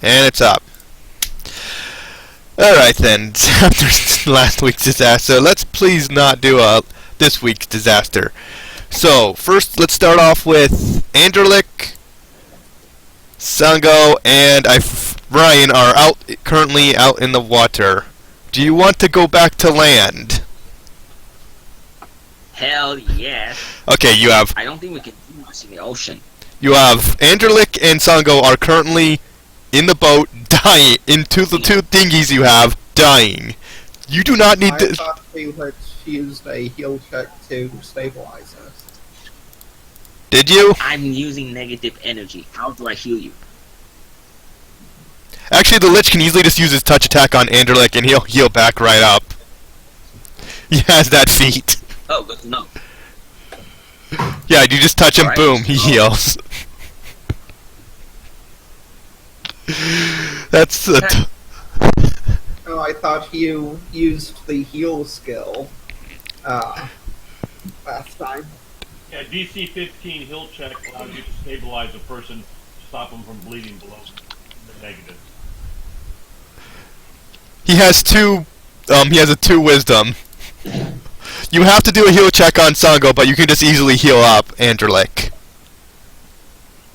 And it's up. Alright then, after last week's disaster, let's please not do this week's disaster. So, first let's start off with Anderlik, Sango, and Ryan are currently out in the water. Do you want to go back to land? Hell yes. Okay, you have... I don't think we can do much in the ocean. You have Anderlik and Sango are currently in the boat, dying, into the two dinghies you have, dying. You do not need to... I thought we had used a heal check to stabilize us. Did you? I'm using negative energy. How do I heal you? Actually, the Lich can easily just use his touch attack on Anderlik and he'll heal back right up. He has that feat. Oh, good to know. Yeah, you just touch him, Right. boom, he heals. That's Oh, I thought you used the heal skill last time. Yeah, DC 15 heal check allows you to stabilize a person, stop them from bleeding below the negative. he has two. He has a 2 wisdom. You have to do a heal check on Sango, but you can just easily heal up Anderlik.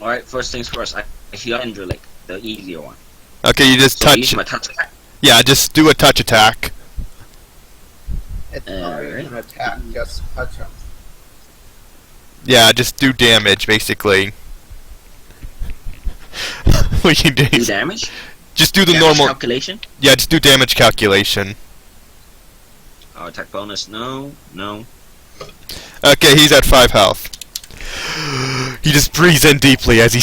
Alright, first things first. I heal Andrelic, the easier one. Okay, you just So I touch. use my touch attack. Yeah, just do a touch attack. It's not even an attack, just touch him. Yeah, just do damage basically. We can do. Do damage? Just do the Damage normal. calculation? Yeah, just do damage calculation. Oh, attack bonus? No, no. Okay, he's at 5 health. He just breathes in deeply as he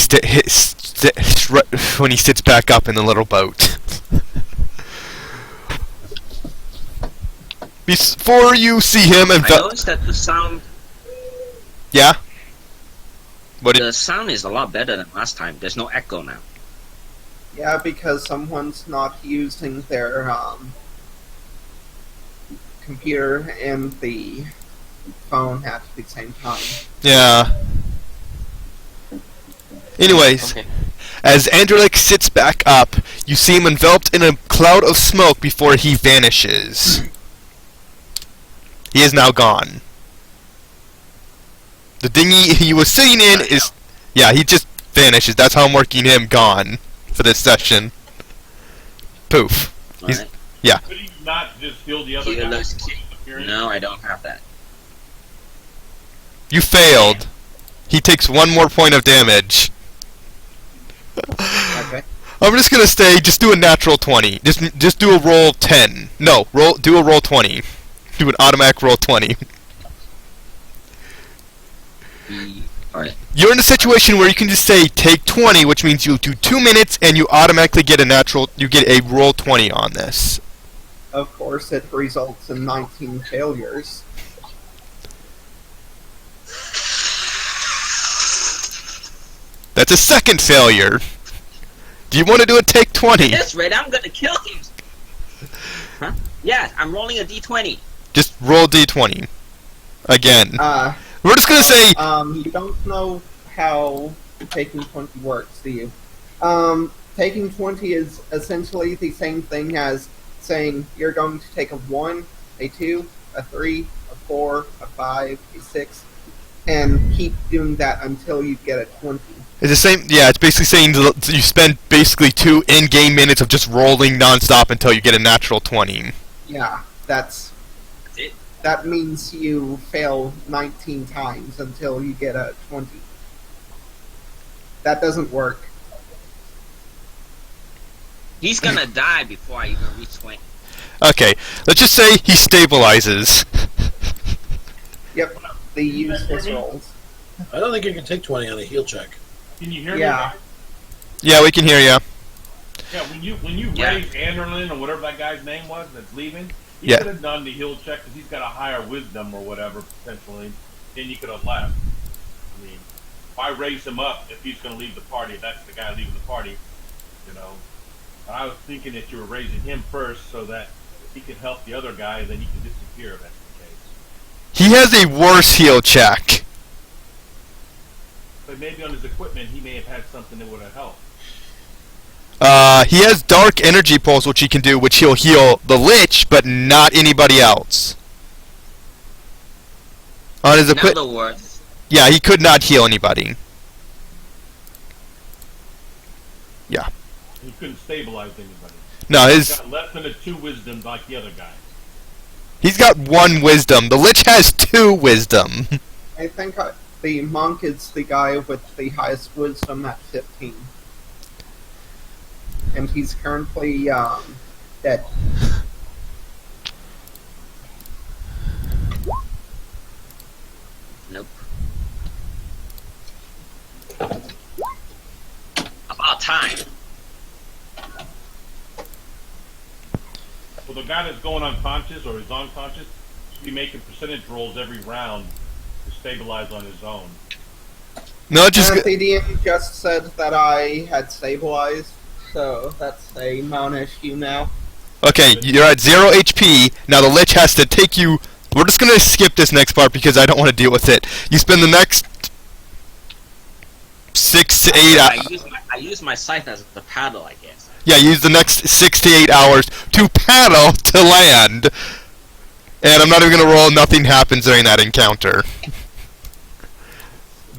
when he sits back up in the little boat. Before you see him and I noticed that the sound yeah. What? the sound is a lot better than last time. There's no echo now. Yeah, because someone's not using their computer and the phone at the same time. Yeah. Anyways, Okay. as Anderlik sits back up, you see him enveloped in a cloud of smoke before he vanishes. He is now gone. The dinghy he was sitting in is... Yeah, he just vanishes. That's how I'm working him gone for this session. Poof. He's, Alright. yeah. Could he not just heal the other Heal guy? us. Appearance? No, I don't have that. You failed. He takes 1 more point of damage. Okay. I'm just gonna say, just do a natural 20. Just do a roll 10. No, do a roll 20. Do an automatic roll 20. Alright. You're in a situation where you can just say take 20, which means you do 2 minutes and you automatically get you get a roll 20 on this. Of course, it results in 19 failures. That's a second failure. Do you want to do a take 20? That's right, I'm gonna kill him! Huh? Yeah, I'm rolling a d20. Just roll d20. Again. We're just gonna say... You don't know how taking 20 works, do you? Taking 20 is essentially the same thing as saying you're going to take a 1, a 2, a 3, a 4, a 5, a 6, and keep doing that until you get a 20. It's the same... Yeah, it's basically saying you spend basically 2 in-game minutes of just rolling non-stop until you get a natural 20. Yeah, That's it. that means you fail 19 times until you get a 20. That doesn't work. He's gonna die before I even reach 20. Okay, let's just say he stabilizes. Yep, the useless rolls. I don't think you can take 20 on a heal check. Can you hear Yeah. me? Yeah, we can hear you. Yeah, when you Yeah. raise Anderlin or whatever that guy's name was that's leaving, he Yeah. could have done the heal check because he's got a higher wisdom or whatever potentially. Then you could have left. I mean, why raise him up if he's going to leave the party? That's the guy leaving the party, you know. But I was thinking that you were raising him first so that he could help the other guy, and then he can disappear if that's the case. He has a worse heal check. But maybe on his equipment, he may have had something that would have helped. He has Dark Energy Pulse, which he can do, which he'll heal the Lich, but not anybody else. On his In equip, other words, yeah, he could not heal anybody. He couldn't stabilize anybody. No, He's his got less than a 2 wisdom like the other guy. he's got 1 wisdom. The Lich has 2 wisdom. I think the monk is the guy with the highest wisdom at 15. And he's currently dead. nope. About time. Well, the guy that's going unconscious or is unconscious should be making percentage rolls every round to stabilize on his own. No, just The DM just said that I had stabilized, so that's a non-issue now. okay. You're at 0 HP. Now the Lich has to take you. We're just gonna skip this next part because I don't want to deal with it. You spend the next 6 to 8 hours. I use my scythe as the paddle, I guess. Yeah, use the next 6 to 8 hours to paddle to land. And I'm not even gonna roll. Nothing happens during that encounter.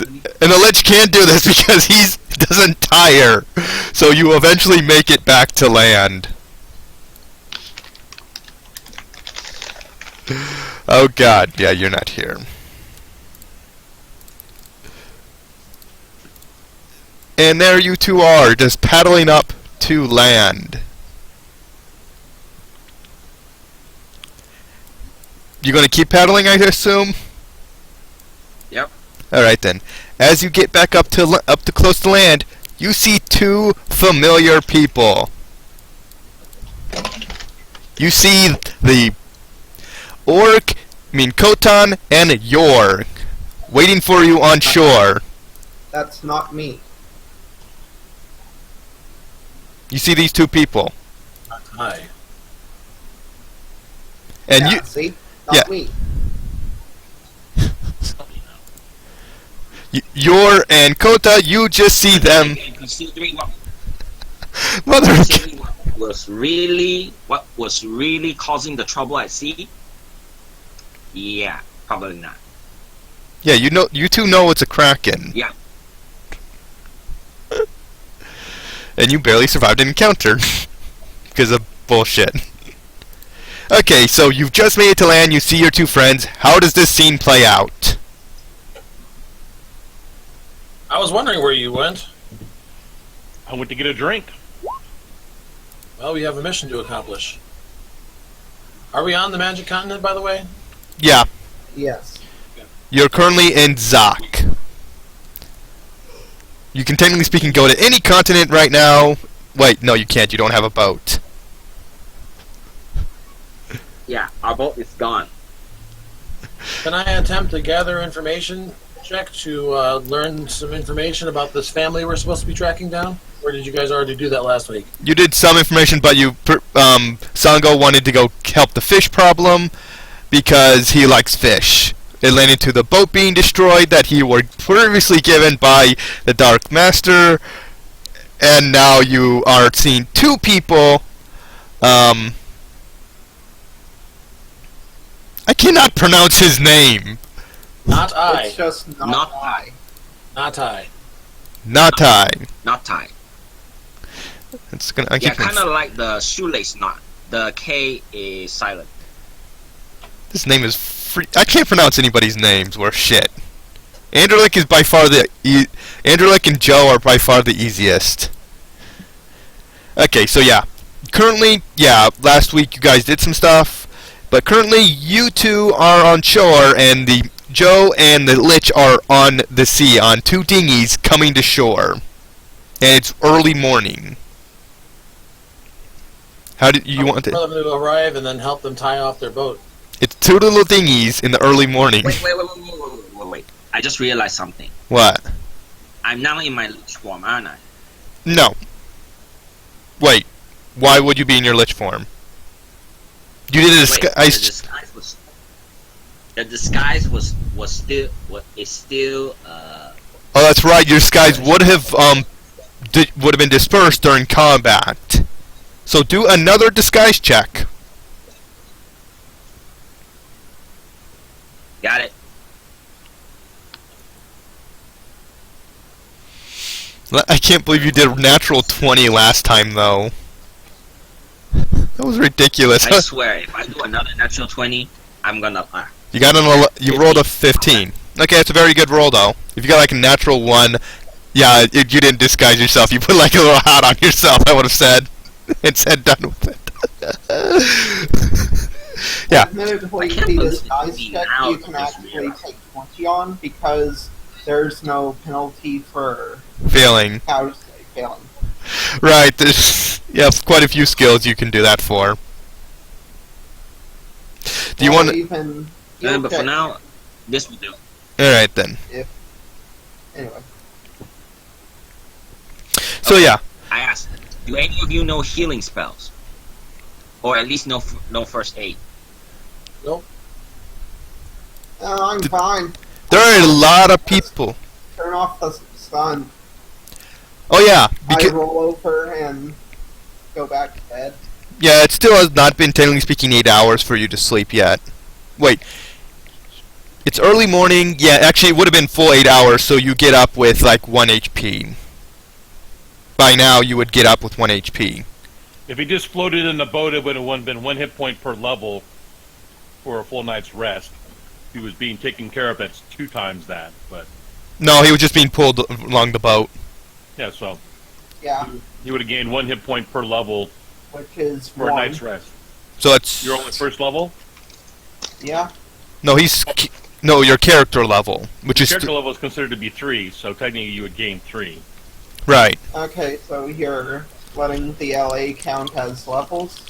And the Lich can't do this because he doesn't tire. So you eventually make it back to land. Oh god, yeah, you're not here. And there you two are, just paddling up to land. You gonna keep paddling, I assume? Yep. Alright then. As you get back up to close to land, you see 2 familiar people. You see the Kotan and York waiting for you on shore. That's not me. You see these 2 people. Hi. And Yeah, you see? Not yeah. me. Yor and Kota, you just see them. Considering Mother what was really causing the trouble at sea? Yeah, probably not. Yeah, you two know it's a Kraken. Yeah. And you barely survived an encounter. Because of bullshit. Okay, so you've just made it to land, you see your 2 friends. How does this scene play out? I was wondering where you went. I went to get a drink. Well, we have a mission to accomplish. Are we on the Magic Continent, by the way? Yeah, Yes. you're currently in Zak. You can technically speaking go to any continent right now. Wait, no you can't, you don't have a boat. Yeah, our boat is gone. Can I attempt to gather information check to learn some information about this family we're supposed to be tracking down? Or did you guys already do that last week? You did some information, but Sango wanted to go help the fish problem because he likes fish. It led into the boat being destroyed that he was previously given by the Dark Master, and now you are seeing 2 people. I cannot pronounce his name. Not I. It's just Not I. Not I. Not I. Not tie. It's gonna. Yeah, kind of like the shoelace knot. The K is silent. This name is free. I can't pronounce anybody's names. Worth shit. Anderlick is by far the. Anderlick and Joe are by far the easiest. Okay, so yeah. Currently, yeah. Last week you guys did some stuff, but currently you 2 are on shore, and the Joe and the Lich are on the sea on 2 dinghies coming to shore, and it's early morning. How did you want For to? them to arrive and then help them tie off their boat. It's 2 little dinghies in the early morning. Wait. I just realized something. What? I'm now in my lich form, aren't I? No. Wait. Why would you be in your Lich form? You did a disguise. The disguise is still Oh, that's right. Your disguise would have would have been dispersed during combat. So do another disguise check. Got it. I can't believe you did natural 20 last time, though. That was ridiculous. I swear, if I do another natural 20, I'm gonna. You got you rolled a 15. Okay, that's a very good roll, though. If you got like a natural 1, yeah, you didn't disguise yourself. You put like a little hat on yourself, I would have said. And said done with it. Yeah. Admittedly, I can't the believe disguise you check now you can just actually realized. take 20 on because there's no penalty for Failing. how to say failing. Right, there's quite a few skills you can do that for. Do you want to... even Yeah, but for check now, this will do. Alright then. anyway. So yeah. I asked, do any of you know healing spells? Or at least know first aid? I'm fine. There are a lot of people. Turn off the sun. Oh yeah. I roll over and go back to bed. Yeah, it still has not been, technically speaking, 8 hours for you to sleep yet. Wait. It's early morning. Yeah, actually, it would have been full 8 hours, so you get up with, like, 1 HP. By now, you would get up with 1 HP. If he just floated in the boat, it would have been 1 hit point per level for a full night's rest. If he was being taken care of, that's 2 times that. But No, he was just being pulled along the boat. yeah, so Yeah, he would have gained 1 hit point per level which is for a 1. night's rest. So it's... You're only first level? Yeah. No, no, your character level, which is... Character level is considered to be 3, so technically you would gain 3. Right. Okay, so you're letting the LA count as levels?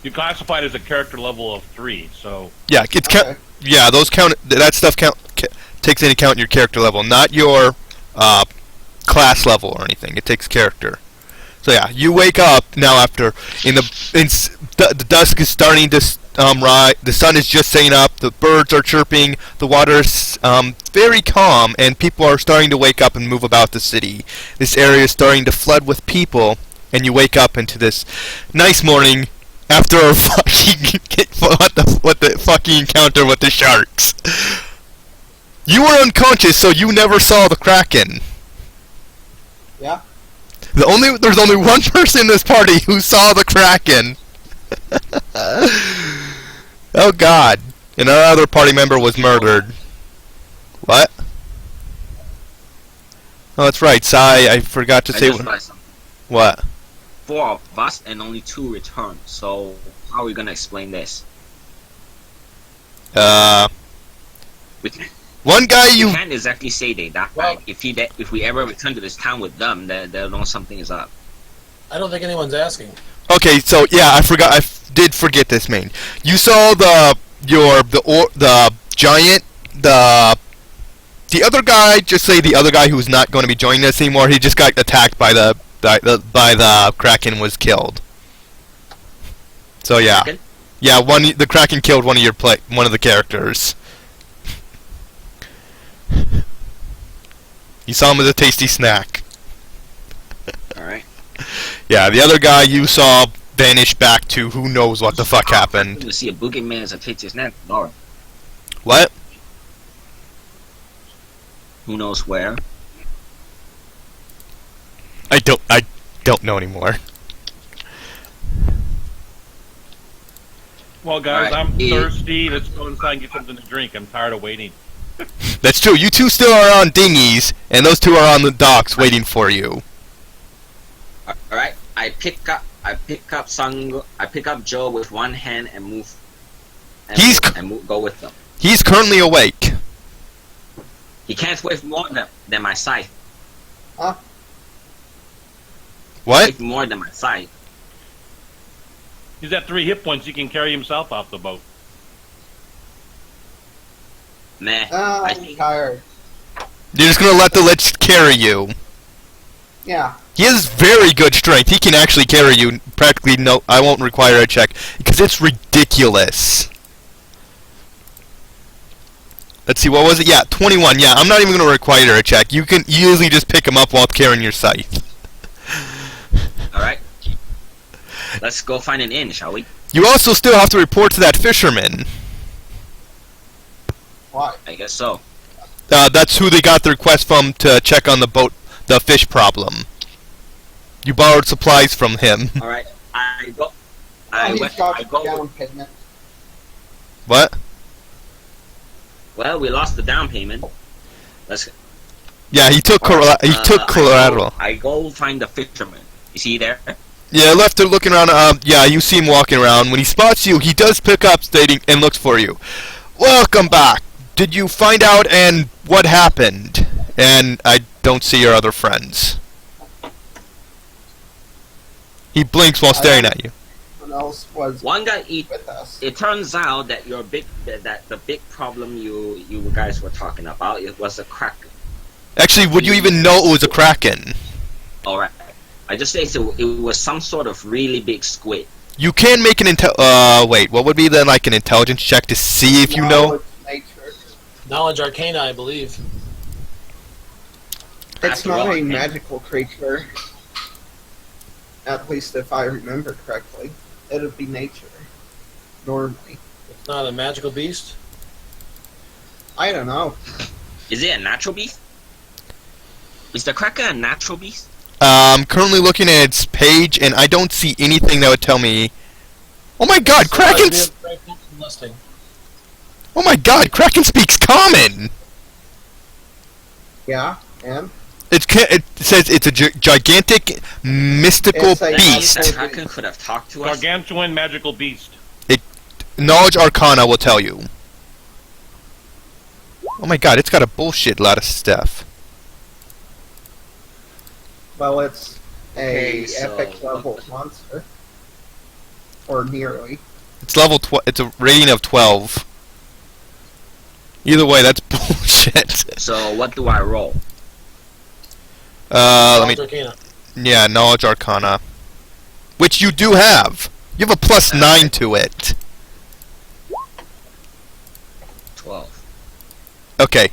You classify it as a character level of 3, so Yeah, it's Okay. yeah, those count. That stuff takes into account your character level, not your class level or anything. It takes character. So yeah, you wake up now after the dusk is starting to rise. The sun is just setting up. The birds are chirping. The water's very calm, and people are starting to wake up and move about the city. This area is starting to flood with people, and you wake up into this nice morning after a fucking what the fucking encounter with the sharks. You were unconscious, so you never saw the Kraken. Yeah. There's only one person in this party who saw the Kraken. Oh God! And our other party member was murdered. What? Oh, that's right. Sai, I forgot to I say just realized something. what. 4 of us and only 2 returned. So how are we gonna explain this? We can't, One guy we you. can't exactly say they died. Well- If we ever return to this town with them, they'll know something is up. I don't think anyone's asking. Okay, so yeah, I forgot. Did forget this, main. You saw the giant, the other guy. Just say the other guy who's not going to be joining us anymore. He just got attacked by the Kraken, was killed. So yeah, Kraken? yeah. The Kraken killed one of the characters. You saw him as a tasty snack. Alright. Yeah, the other guy you saw vanish back to who knows what the fuck happened. You see a boogeyman as a tasty snack. Or What? who knows where? I don't know anymore. well, guys, Alright, I'm yeah. thirsty. Let's go inside and get something to drink. I'm tired of waiting. That's true. You two still are on dinghies, and those two are on the docks waiting for you. Alright. I pick up Joe with one hand and move. Go with them. He's currently awake. He can't wave more than my scythe. Huh? What? Wave more than my scythe. He's at 3 hit points. He can carry himself off the boat. Meh. Oh, I I'm think tired. You're just gonna let the lich carry you. Yeah. He has very good strength. He can actually carry you. Practically no. I won't require a check because it's ridiculous. Let's see, what was it? Yeah, 21. Yeah, I'm not even going to require a check. You can easily just pick him up while carrying your scythe. Alright. Let's go find an inn, shall we? You also still have to report to that fisherman. Why? I guess so. That's who they got the request from to check on the boat, the fish problem. You borrowed supplies from him. Alright. I He's got I go. down payment. What? Well, we lost the down payment. Let's. Yeah, he took collateral. I go find the fisherman. Is he there? Yeah, left there looking around. Yeah, you see him walking around. When he spots you, he does pick up, stating, and looks for you. Welcome back. Did you find out and what happened? And I don't see your other friends. He blinks while staring at you. Someone else was One guy eat. with us. It turns out that the big problem you guys were talking about, it was a kraken. Actually, would you even know it was a kraken? All right. I just say so. It was some sort of really big squid. You can make an wait, what would be then like an intelligence check to see if you know? Knowledge nature. Knowledge Arcana, I believe. It's After not all, a I think- magical creature. At least if I remember correctly. It would be nature. Normally. It's not a magical beast. I don't know. Is it a natural beast? Is the kraken a natural beast? I'm currently looking at its page, and I don't see anything that would tell me. Oh my God, Kraken's! Listing. Oh my God, Kraken speaks common. Yeah, and? It says it's a gigantic, mystical It's a- beast. The kraken could have talked to us. Gargantuan magical beast. Knowledge Arcana will tell you. Oh my God, it's got a bullshit lot of stuff. Well, it's a Okay, so- epic level monster. Or nearly. It's level it's a rating of 12. Either way, that's bullshit. So what do I roll? Let me. Knowledge Arcana. Yeah, Knowledge Arcana, which you do have. You have a +9 to it. 12. Okay,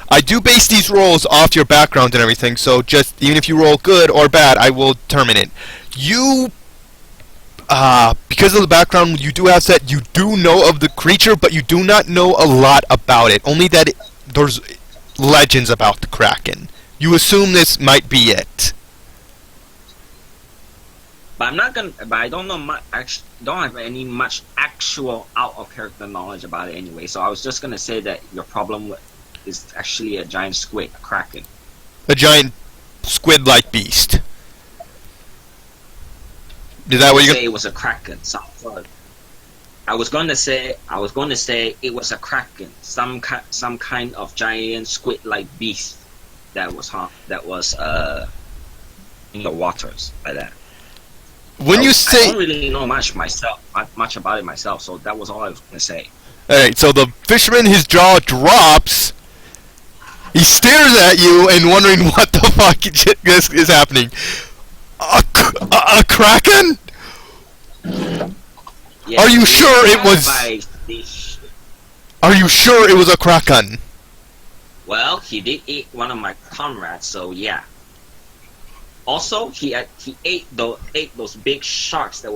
I do base these rolls off your background and everything, so just even if you roll good or bad, I will determine it. You, because of the background you do have set, you do know of the creature, but you do not know a lot about it. Only that there's legends about the Kraken. You assume this might be it. But I'm not gonna. But I don't know much. Don't have any much actual out of character knowledge about it anyway. So I was just gonna say that your problem is actually a giant squid, a kraken. A giant squid-like beast. Is that what you're say it was a kraken? I was going to say it was a kraken, some kind of giant squid-like beast that was in the waters like that. when you I say? don't really know much about it myself, so that was all I was going to say. Alright, so the fisherman, his jaw drops. He stares at you and wondering what the fuck is happening. A kraken? Yeah, Are you sure it was? by fish. Are you sure it was a kraken? Well, he did eat one of my comrades, so yeah. Also, he ate those big sharks that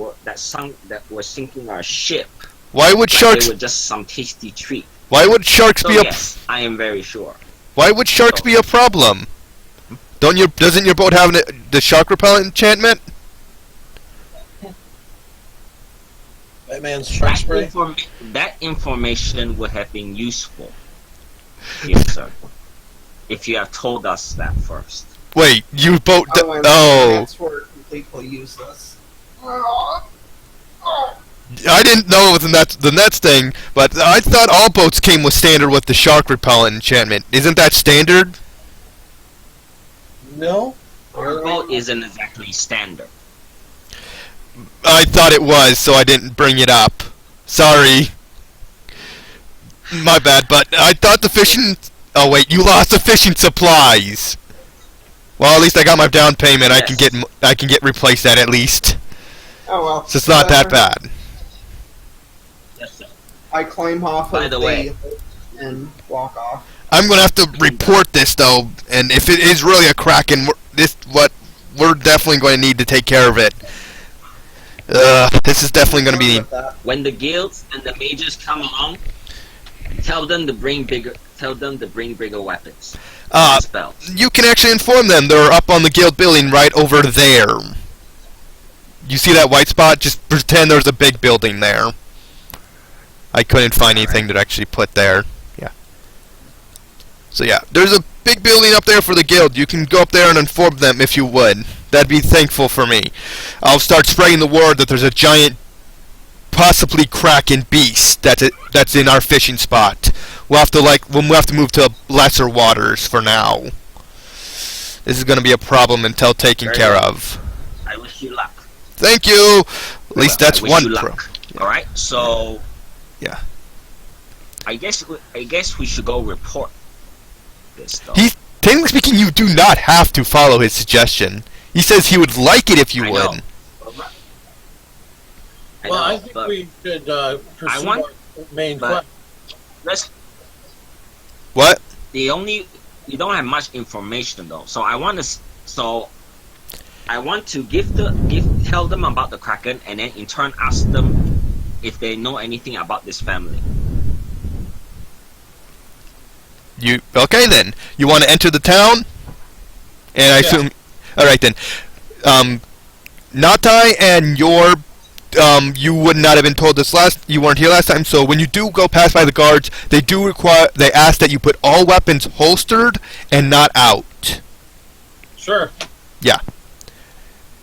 were sinking our ship. Why would Like sharks? they were just some tasty treat. Why would sharks So be a? yes, I am very sure. Why would sharks be a problem? Doesn't your boat have the shark repellent enchantment? Batman's shark spray. That information would have been useful, yes, sir, if you have told us that first. Wait, you boat? And Oh, that's where completely useless. I didn't know it was the Nets thing, but I thought all boats came with standard with the shark repellent enchantment. Isn't that standard? No. Our boat isn't exactly standard. I thought it was, so I didn't bring it up. Sorry. My bad, but I thought the fishing... Oh wait, you lost the fishing supplies! Well, at least I got my down payment. Yes. I can get replace that at least. Oh well. So it's not that bad. Yes, sir. I claim off By of the way, and walk off. I'm gonna have to report this though, and if it is really a Kraken, we're definitely going to need to take care of it. This is definitely going to be. When the guilds and the mages come along, tell them to bring bigger. Tell them to bring bigger weapons. Spells. You can actually inform them. They're up on the guild building right over there. You see that white spot? Just pretend there's a big building there. I couldn't find anything to actually put there. Yeah. So yeah, there's a big building up there for the guild. You can go up there and inform them if you would. That'd be thankful for me. I'll start spreading the word that there's a giant, possibly Kraken beast that's in our fishing spot. We'll have to move to lesser waters for now. This is going to be a problem until taken care of. I wish you luck. Thank you. At least that's one pro. Yeah. All right. So. Yeah. I guess we should go report this though. Technically speaking, you do not have to follow his suggestion. He says he would like it if you would. Know. Well, I think we should pursue our main quest. What? You don't have much information though. So I want to tell them about the Kraken, and then in turn ask them if they know anything about this family. Okay then? You want to enter the town? And I assume. All right then. Natai and your. You would not have been told this you weren't here last time, so when you do go past by the guards, they ask that you put all weapons holstered and not out. Sure. Yeah.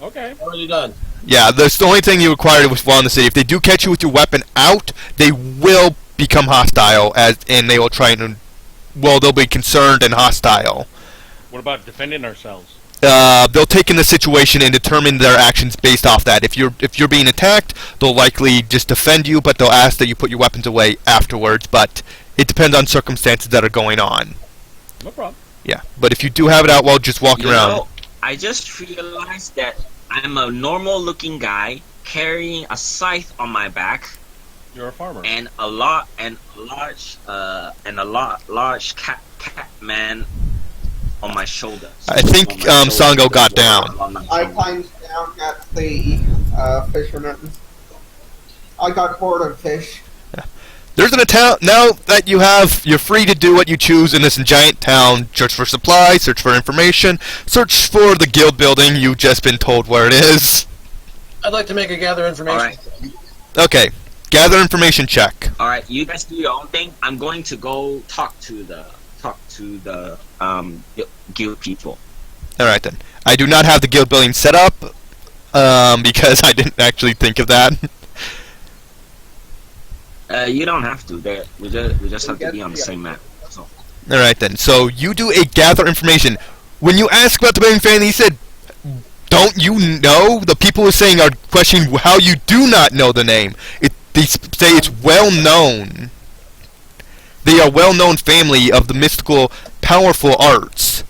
Okay. Already done. Yeah, that's the only thing you required while in the city. If they do catch you with your weapon out, they will become hostile, and they will try and, they'll be concerned and hostile. What about defending ourselves? They'll take in the situation and determine their actions based off that. If you're being attacked, they'll likely just defend you, but they'll ask that you put your weapons away afterwards. But it depends on circumstances that are going on. No problem. Yeah, but if you do have it out while just walking around. I just realized that I'm a normal-looking guy carrying a scythe on my back. You're a farmer. And a large cat man on my shoulders. I think Sango got down. I climbed down at the fisherman. I got bored of fish. There's a town now that you're free to do what you choose in this giant town. Search for supplies, search for information, search for the guild building. You've just been told where it is. I'd like to make a gather information. All right. Okay, gather information check. All right, you guys do your own thing. I'm going to go talk to the guild people. All right then. I do not have the guild building set up because I didn't actually think of that. You don't have to. We just have to be on the same map. So. All right then. So you do a gather information. When you ask about the building family, he said, "Don't you know?" The people are saying are questioning how you do not know the name. They say it's well known. They are well-known family of the mystical, powerful arts.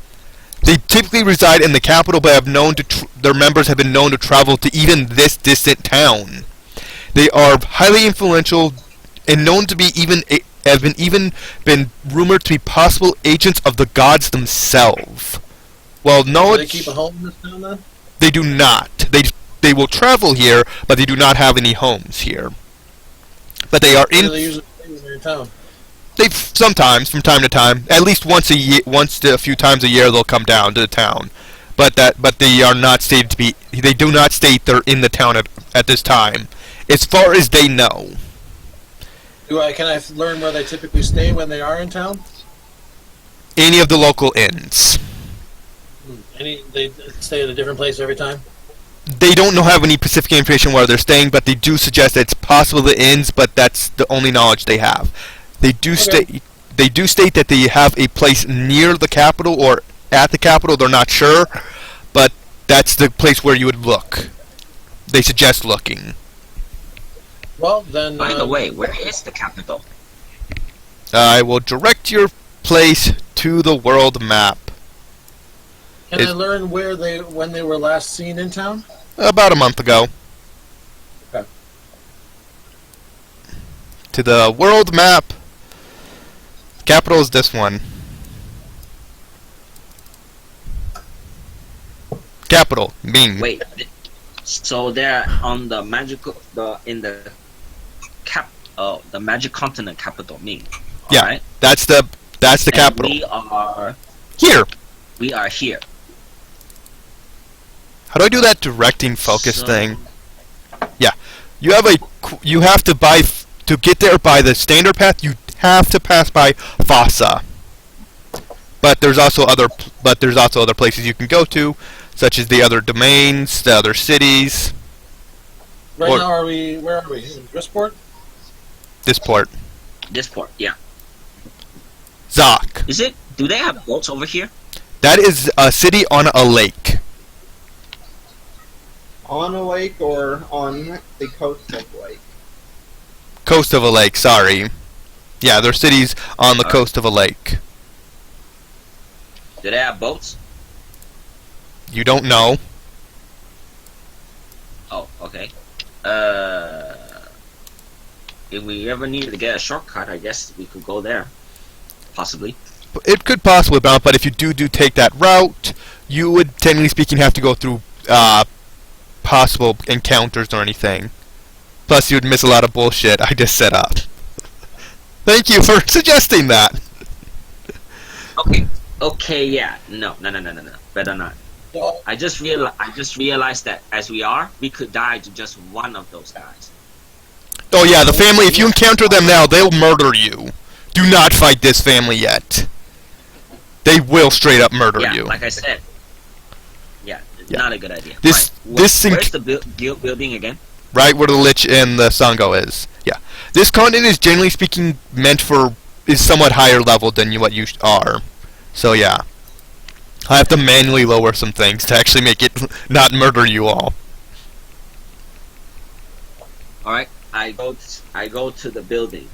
They typically reside in the capital, but their members have been known to travel to even this distant town. They are highly influential and known to be have been rumored to be possible agents of the gods themselves. Well, do they keep a home in this town then? They do not. They will travel here, but they do not have any homes here. But they are in. They usually stay when they're in town. They sometimes, from time to time, at least once to a few times a year, they'll come down to the town. But they are not stated to be. They do not state they're in the town at this time, as far as they know. Can I learn where they typically stay when they are in town? Any of the local inns. They stay at a different place every time? They don't have any specific information where they're staying, but they do suggest that it's possible the inns, but that's the only knowledge they have. They do state that they have a place near the capital or at the capital. They're not sure, but that's the place where you would look. They suggest looking. Well, then. By the way, where is the capital? I will direct your place to the world map. Can I learn when they were last seen in town? About a month ago. Okay. To the world map. Capital is this one. Capital, Ming. Wait. So they're on the magical the magic continent capital, Ming. Yeah, Alright? that's the And capital. We are Here. here. How do I do that directing focus So- thing? Yeah, you have to to get there by the standard path. You have to pass by Vasa. But there's also other places you can go to, such as the other domains, the other cities. Right Or- now, where are we? In Brisport? This port, This port, yeah. Zok. Do they have boats over here? That is a city on a lake. On a lake or on the coast of the lake? Coast of a lake. Sorry. Yeah, they're cities on the coast of a lake. Do they have boats? You don't know. Oh, okay. If we ever needed to get a shortcut, I guess we could go there. Possibly. It could possibly bounce, but if you do take that route, you would, technically speaking, have to go through possible encounters or anything. Plus, you'd miss a lot of bullshit I just set up. Thank you for suggesting that. Okay, yeah. No. Better not. Well, I just realized that as we could die to just one of those guys. Oh yeah, the family, if you encounter them now, they'll murder you. Do not fight this family yet. They will straight up murder Yeah, you. like I said. Yeah, Yeah. not a good idea. This- Right. this Where's the guild building again? Right where the Lich and the Sango is. Yeah. This continent is, generally speaking, is somewhat higher level than what you are. So yeah. I have to manually lower some things to actually make it not murder you all. Alright, I go to the building.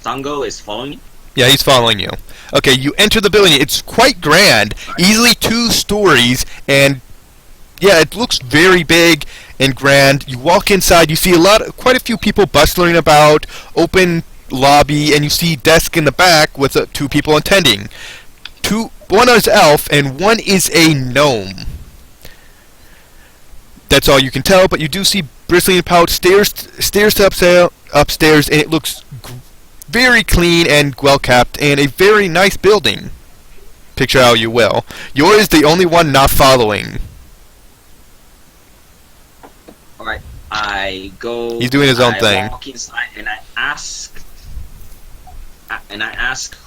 Sango is following me? Yeah, he's following you. Okay, you enter the building. It's quite grand, easily 2 stories, and yeah, it looks very big and grand. You walk inside, you see quite a few people bustling about, open lobby, and you see desk in the back with 2 people attending. One is elf and one is a gnome. That's all you can tell, but you do see bristling pouch stairs to upstairs, and it looks very clean and well kept, and a very nice building. Picture how you will. Yours is the only one not following. Alright, I go. He's doing his own I thing. Walk inside and I ask.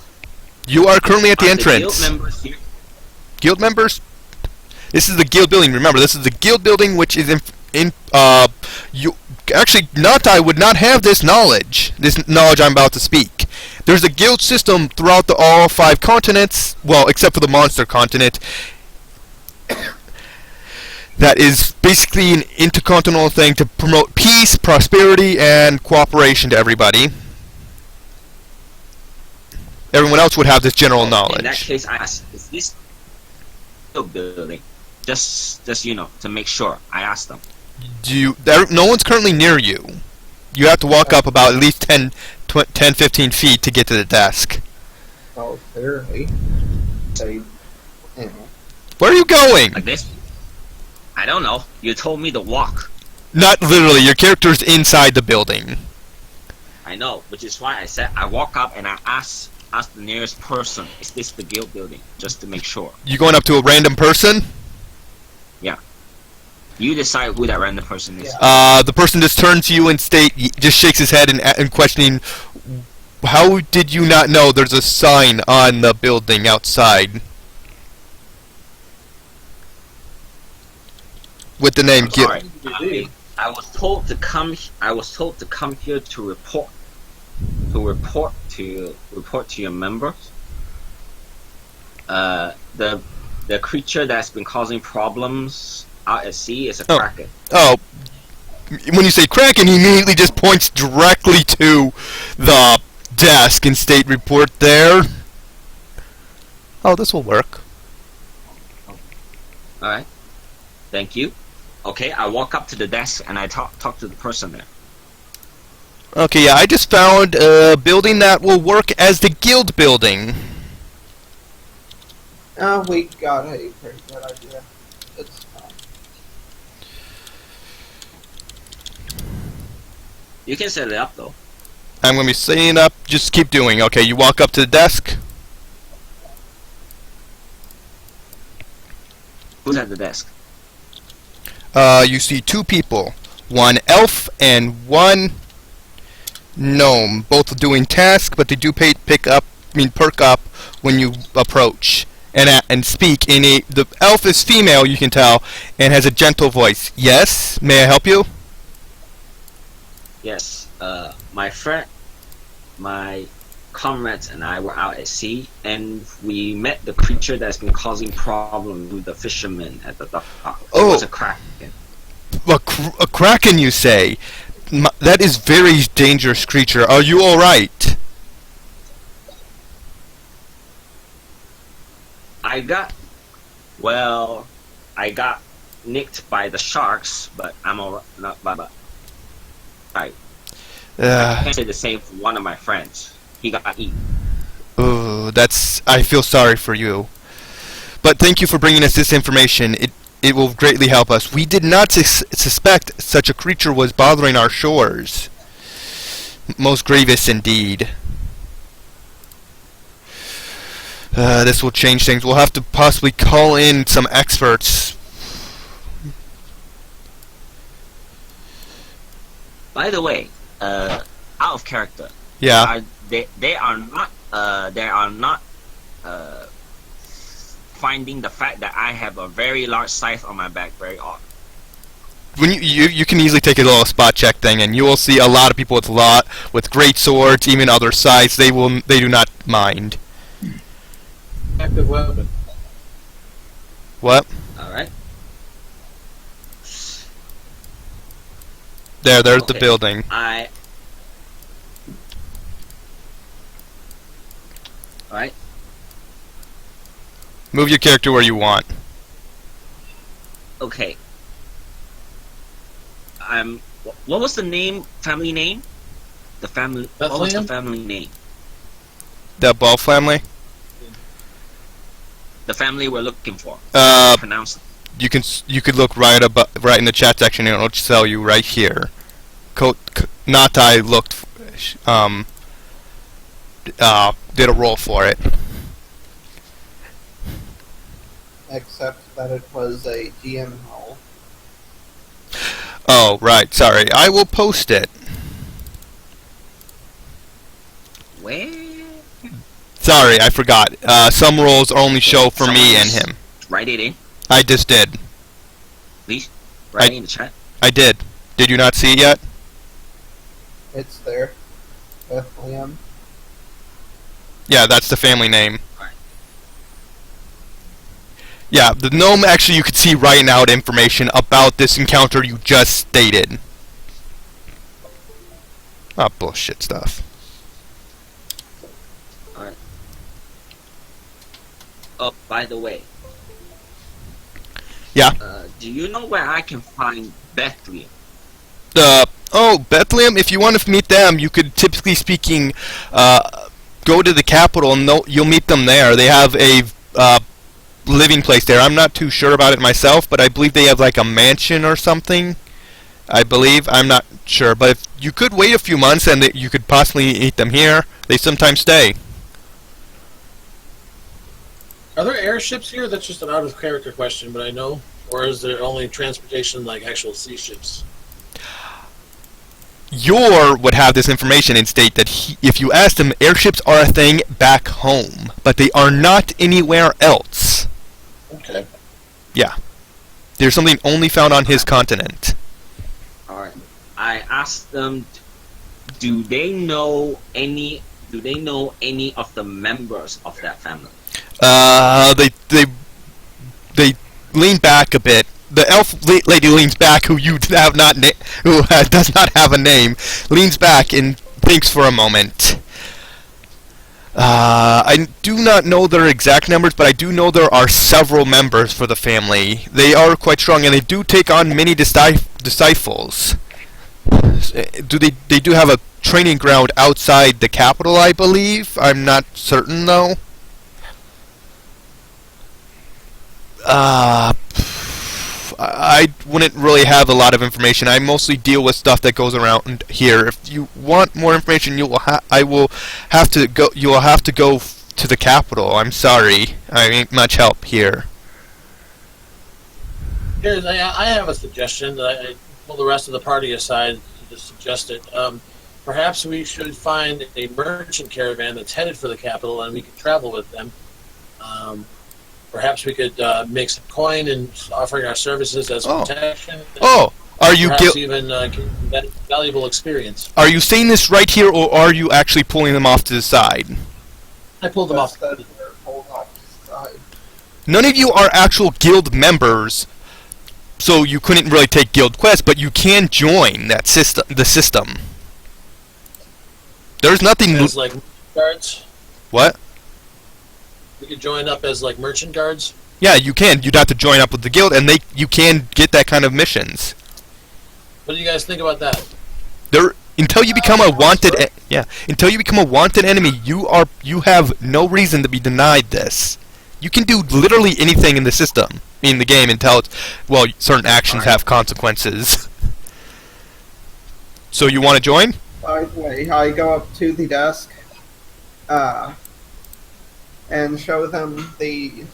You are currently at the are entrance. guild members here? Guild members? This is the guild building. Remember, this is the guild building, which is you actually I would not have this knowledge I'm about to speak. There's a guild system throughout all 5 continents, well, except for the monster continent, that is basically an intercontinental thing to promote peace, prosperity, and cooperation to everybody. Everyone else would have this general knowledge. In that case, I ask, is this guild building? Just to make sure. I ask them. No one's currently near you. You have to walk up about at least 10-15 feet to get to the desk. Oh, clearly. They, Where are you going? Like this? I don't know. You told me to walk. Not literally. Your character's inside the building. I know, which is why I said I walk up and I ask the nearest person, is this the guild building? Just to make sure. You going up to a random person? Yeah. You decide who that random person is. The person just turns to you and just shakes his head and questioning, how did you not know there's a sign on the building outside with the name Guild? Sorry. I was told to come. I was told to come here to report. To report to your members. The creature that's been causing problems out at sea is a kraken. Oh, when you say Kraken, he immediately just points directly to the desk and state report there. Oh, this will work. Alright. Thank you. Okay, I walk up to the desk and I talk to the person there. Okay, yeah, I just found a building that will work as the guild building. We got a pretty good idea. It's fine. You can set it up though. I'm going to be setting it up. Just keep doing. Okay, you walk up to the desk. Who's at the desk? You see two people. One elf and one gnome. Both doing tasks, but they do perk up when you approach. And speak in a... The elf is female, you can tell, and has a gentle voice. Yes? May I help you? Yes. My comrades and I were out at sea, and we met the creature that's been causing problems with the fishermen at the dock. It was a kraken. A kraken, you say? That is very dangerous creature. Are you alright? I got nicked by the sharks, but I'm alright. Not but I can't say the same for one of my friends. He got eaten. Oh, I feel sorry for you. But thank you for bringing us this information. It will greatly help us. We did not suspect such a creature was bothering our shores. Most grievous indeed. This will change things. We'll have to possibly call in some experts. By the way, out of character. Yeah. They are not finding the fact that I have a very large scythe on my back very odd. When you can easily take a little spot check thing, and you will see a lot of people with great swords, even other scythes. They do not mind. Active weapon. What? All right. There's Okay. the building. Alright. Move your character where you want. Okay. What was the family name? What was the family name? The Ball family? The family we're looking for. Pronounce it. You could look right in the chat section, and it'll tell you right here. Natai looked did a roll for it. Except that it was a GM roll. Oh, right. Sorry. I will post it. Where? Sorry, I forgot. Some rolls only show for me and him. Write it in. I just did. Please. Write it in the chat. I did. Did you not see it yet? It's there. Bethlehem. Yeah, that's the family name. Right. Yeah, the gnome actually you could see writing out information about this encounter you just stated. Ah, bullshit stuff. Alright. Oh, by the way. Yeah. Do you know where I can find Bethlehem? Bethlehem, if you want to meet them, you could, typically speaking, go to the capital and you'll meet them there. They have a living place there. I'm not too sure about it myself, but I believe they have like a mansion or something. I believe. I'm not sure. But if you could wait a few months and you could possibly meet them here. They sometimes stay. Are there airships here? That's just an out of character question, but I know. Or is there only transportation like actual sea ships? Yor would have this information and state that if you asked him, airships are a thing back home, but they are not anywhere else. Okay. Yeah. There's something only found on his continent. Alright. I asked them, do they know any of the members of that family? They lean back a bit. The elf lady leans back, who does not have a name, leans back and thinks for a moment. I do not know their exact numbers, but I do know there are several members for the family. They are quite strong, and they do take on many disciples. They do have a training ground outside the capital, I believe. I'm not certain though. I wouldn't really have a lot of information. I mostly deal with stuff that goes around here. If you want more information, you will I will have to go. You will have to go to the capital. I'm sorry, I ain't much help here. I have a suggestion that I pull the rest of the party aside to just suggest it. Perhaps we should find a merchant caravan that's headed for the capital, and we could travel with them. Perhaps we could make some coin and offering our services as protection. Oh, are you perhaps even that valuable experience? Are you saying this right here, or are you actually pulling them off to the side? I pulled them off. None of you are actual guild members, so you couldn't really take guild quests, but you can join that system. The system. There's nothing. As like guards. What? We could join up as like merchant guards. Yeah, you can. You'd have to join up with the guild, and you can get that kind of missions. What do you guys think about that? Until you become a wanted, until you become a wanted enemy, you have no reason to be denied this. You can do literally anything in the system, in the game, until certain actions have consequences. So you want to join? By the way, I go up to the desk, and show them the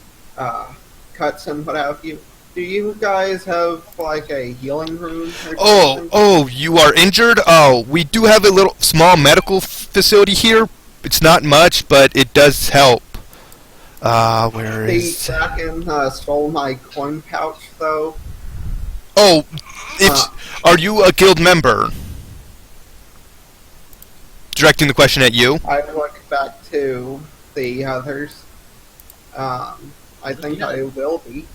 cuts and what have you. Do you guys have like a healing room? Or something? You are injured? Oh, we do have a little small medical facility here. It's not much, but it does help. Where is... The Kraken stole my coin pouch, though. Oh, are you a guild member? Directing the question at you. I look back to the others. I think I will be.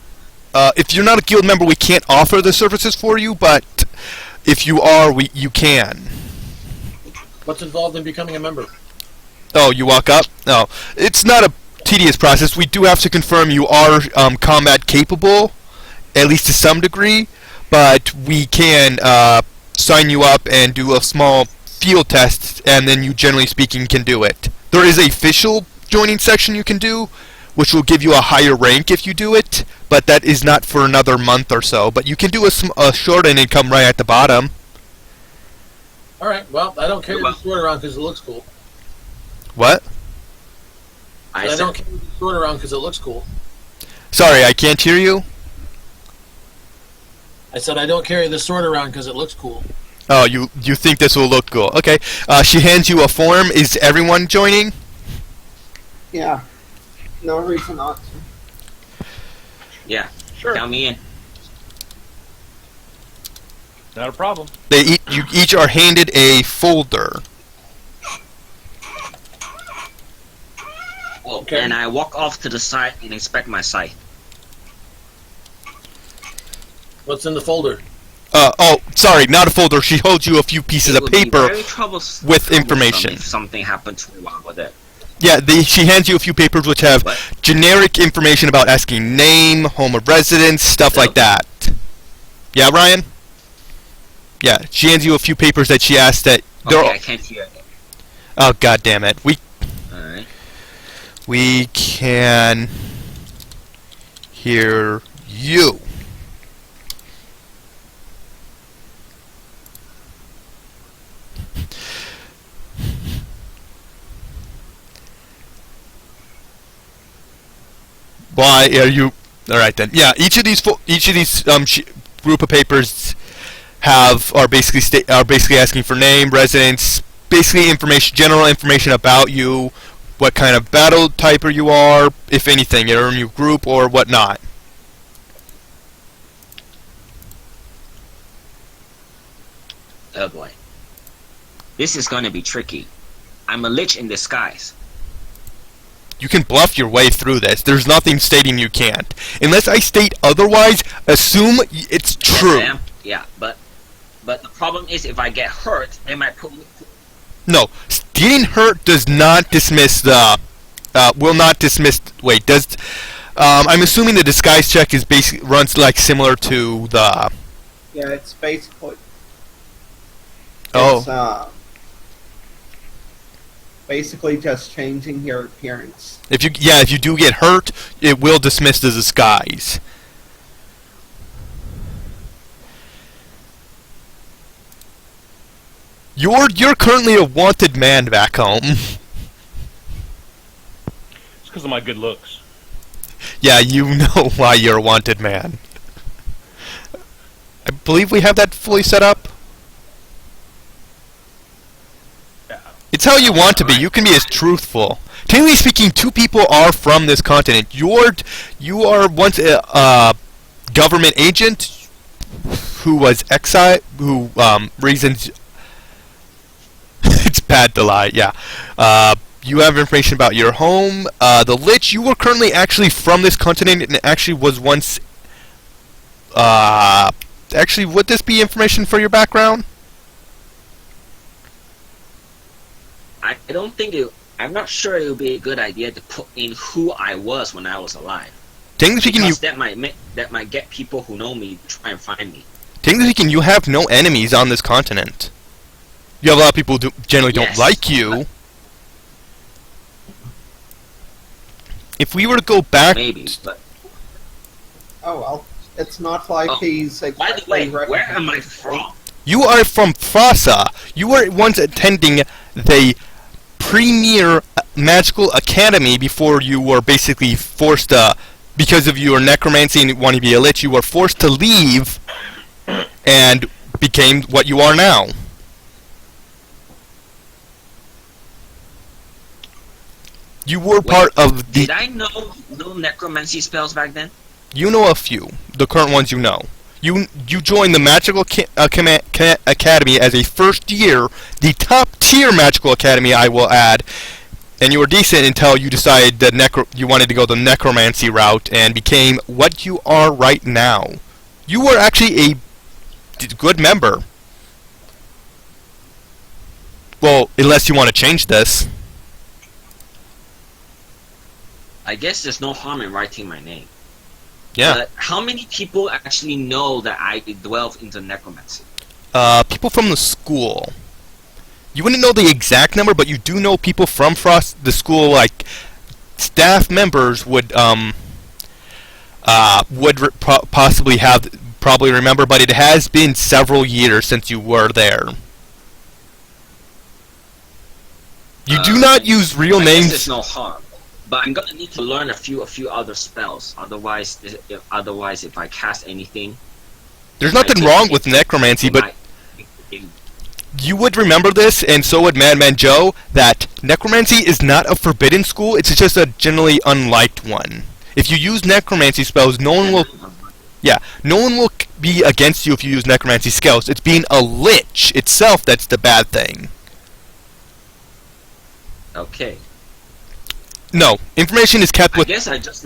If you're not a guild member, we can't offer the services for you, but if you are, you can. What's involved in becoming a member? Oh, you walk up? No. It's not a tedious process. We do have to confirm you are combat capable, at least to some degree, but we can sign you up and do a small field test, and then you, generally speaking, can do it. There is a official joining section you can do, which will give you a higher rank if you do it, but that is not for another month or so. But you can do a short and it come right at the bottom. Alright, well, I don't carry the sword around because it looks cool. What? I don't carry the sword around because it looks cool. Sorry, I can't hear you. I said I don't carry the sword around because it looks cool. Oh, you think this will look cool. Okay. She hands you a form. Is everyone joining? Yeah. No reason not to. Yeah. Sure. Count me in. Not a problem. You each are handed a folder. Okay. And I walk off to the side and inspect my site. What's in the folder? Sorry, not a folder. She holds you a few pieces of paper with information. If something happened to me while with it. Yeah, she hands you a few papers which have generic information about asking name, home of residence, stuff like that. Yeah, Ryan? Yeah, she hands you a few papers that she asked that... Okay, I can't hear it. Oh, god damn it. Alright. We can hear you. Why are you? All right then. Yeah, each of these group of papers are basically asking for name, residence, basically general information about you, what kind of battle typer you are, if anything, your new group or whatnot. Oh boy. This is going to be tricky. I'm a lich in disguise. You can bluff your way through this. There's nothing stating you can't. Unless I state otherwise, assume it's true. Yes, I am. Yeah, but the problem is if I get hurt, they might put me... No, getting hurt does not dismiss the... will not dismiss... Wait, does... I'm assuming the disguise check is runs like similar to the... Yeah, it's basically... Oh. It's, basically just changing your appearance. If you do get hurt, it will dismiss the disguise. You're currently a wanted man back home. It's because of my good looks. Yeah, you know why you're a wanted man. I believe we have that fully set up. Yeah. It's how you want to be. You can be as truthful. Technically speaking, two people are from this continent. You are once a government agent who was exiled, who reasons. It's bad to lie. Yeah. You have information about your home. The Lich. You were currently actually from this continent and actually was once. Actually, would this be information for your background? I don't think it. I'm not sure it would be a good idea to put in who I was when I was alive. Technically speaking, Because that might get people who know me to try and find me. technically speaking, you have no enemies on this continent. You have a lot of people who generally don't Yes, like you. If we were to go back, Maybe, but Oh well, it's not like Oh, he's by the exactly way, where am I from? you are from Frossa. You were once attending the premier magical academy before you were basically forced to, because of your necromancy and wanting to be a lich, you were forced to leave and became what you are now. You were part of the. Did I know no necromancy spells back then? You know a few, the current ones you know. You joined the Magical Academy as a first year, the top tier Magical Academy, I will add, and you were decent until you decided that you wanted to go the necromancy route and became what you are right now. You were actually a good member. Well, unless you want to change this. I guess there's no harm in writing my name. Yeah. But how many people actually know that I delve into necromancy? People from the school. You wouldn't know the exact number, but you do know people from the school, like staff members would possibly probably remember, but it has been several years since you were there. You do not use real I guess names. there's no harm. But I'm gonna need to learn a few other spells. Otherwise, if I cast anything, There's nothing wrong with necromancy, but you would remember this, and so would Madman Joe, that necromancy is not a forbidden school, it's just a generally unliked one. If you use necromancy spells, no one will be against you if you use necromancy spells. It's being a lich itself that's the bad thing. Okay. No, information is kept I with. guess I just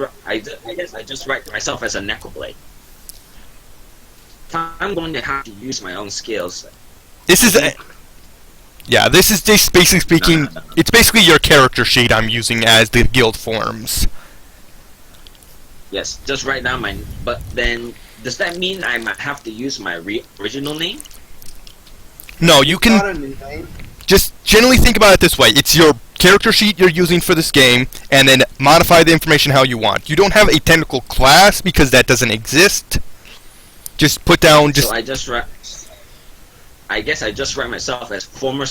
write myself as a necroblade. If I'm going to have to use my own skills. This is just basically speaking. No. It's basically your character sheet I'm using as the guild forms. Yes, just write down my. But then, does that mean I might have to use my original name? No, you can. Not a new name. Just generally think about it this way. It's your character sheet you're using for this game, and then modify the information how you want. You don't have a technical class because that doesn't exist. Just put down So I just write. I guess I just write myself as former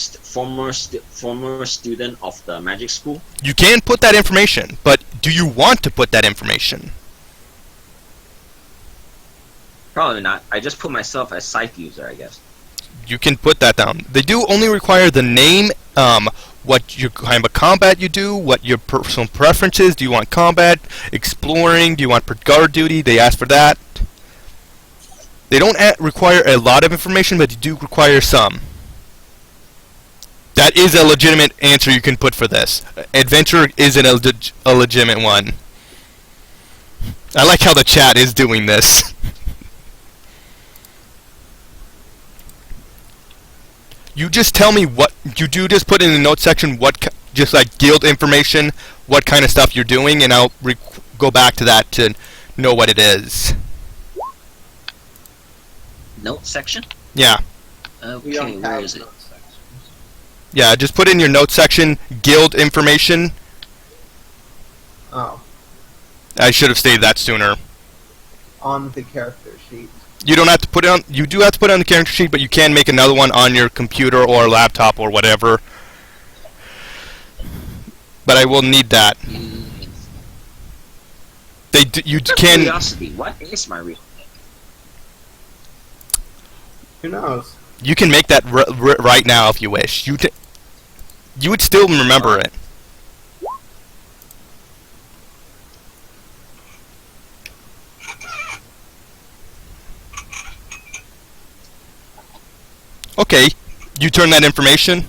student of the magic school. You can put that information, but do you want to put that information? Probably not. I just put myself as scythe user, I guess. You can put that down. They do only require the name, what your kind of combat you do, what your personal preferences. Do you want combat, exploring? Do you want guard duty? They ask for that. They don't require a lot of information, but they do require some. That is a legitimate answer you can put for this. Adventure is a legitimate one. I like how the chat is doing this. You just tell me what you do. Just put in the notes section just like guild information, what kind of stuff you're doing, and I'll go back to that to know what it is. Note section? Yeah. We Okay, don't where have is it? note sections. Yeah, just put in your notes section, guild information. Oh, I should have stated that sooner. on the character sheet. You don't have to put it on. You do have to put it on the character sheet, but you can make another one on your computer or laptop or whatever. But I will need that. You can. Curiosity. What is my real name? Who knows? You can make that right now if you wish. You would still remember it. Okay, you turn that information.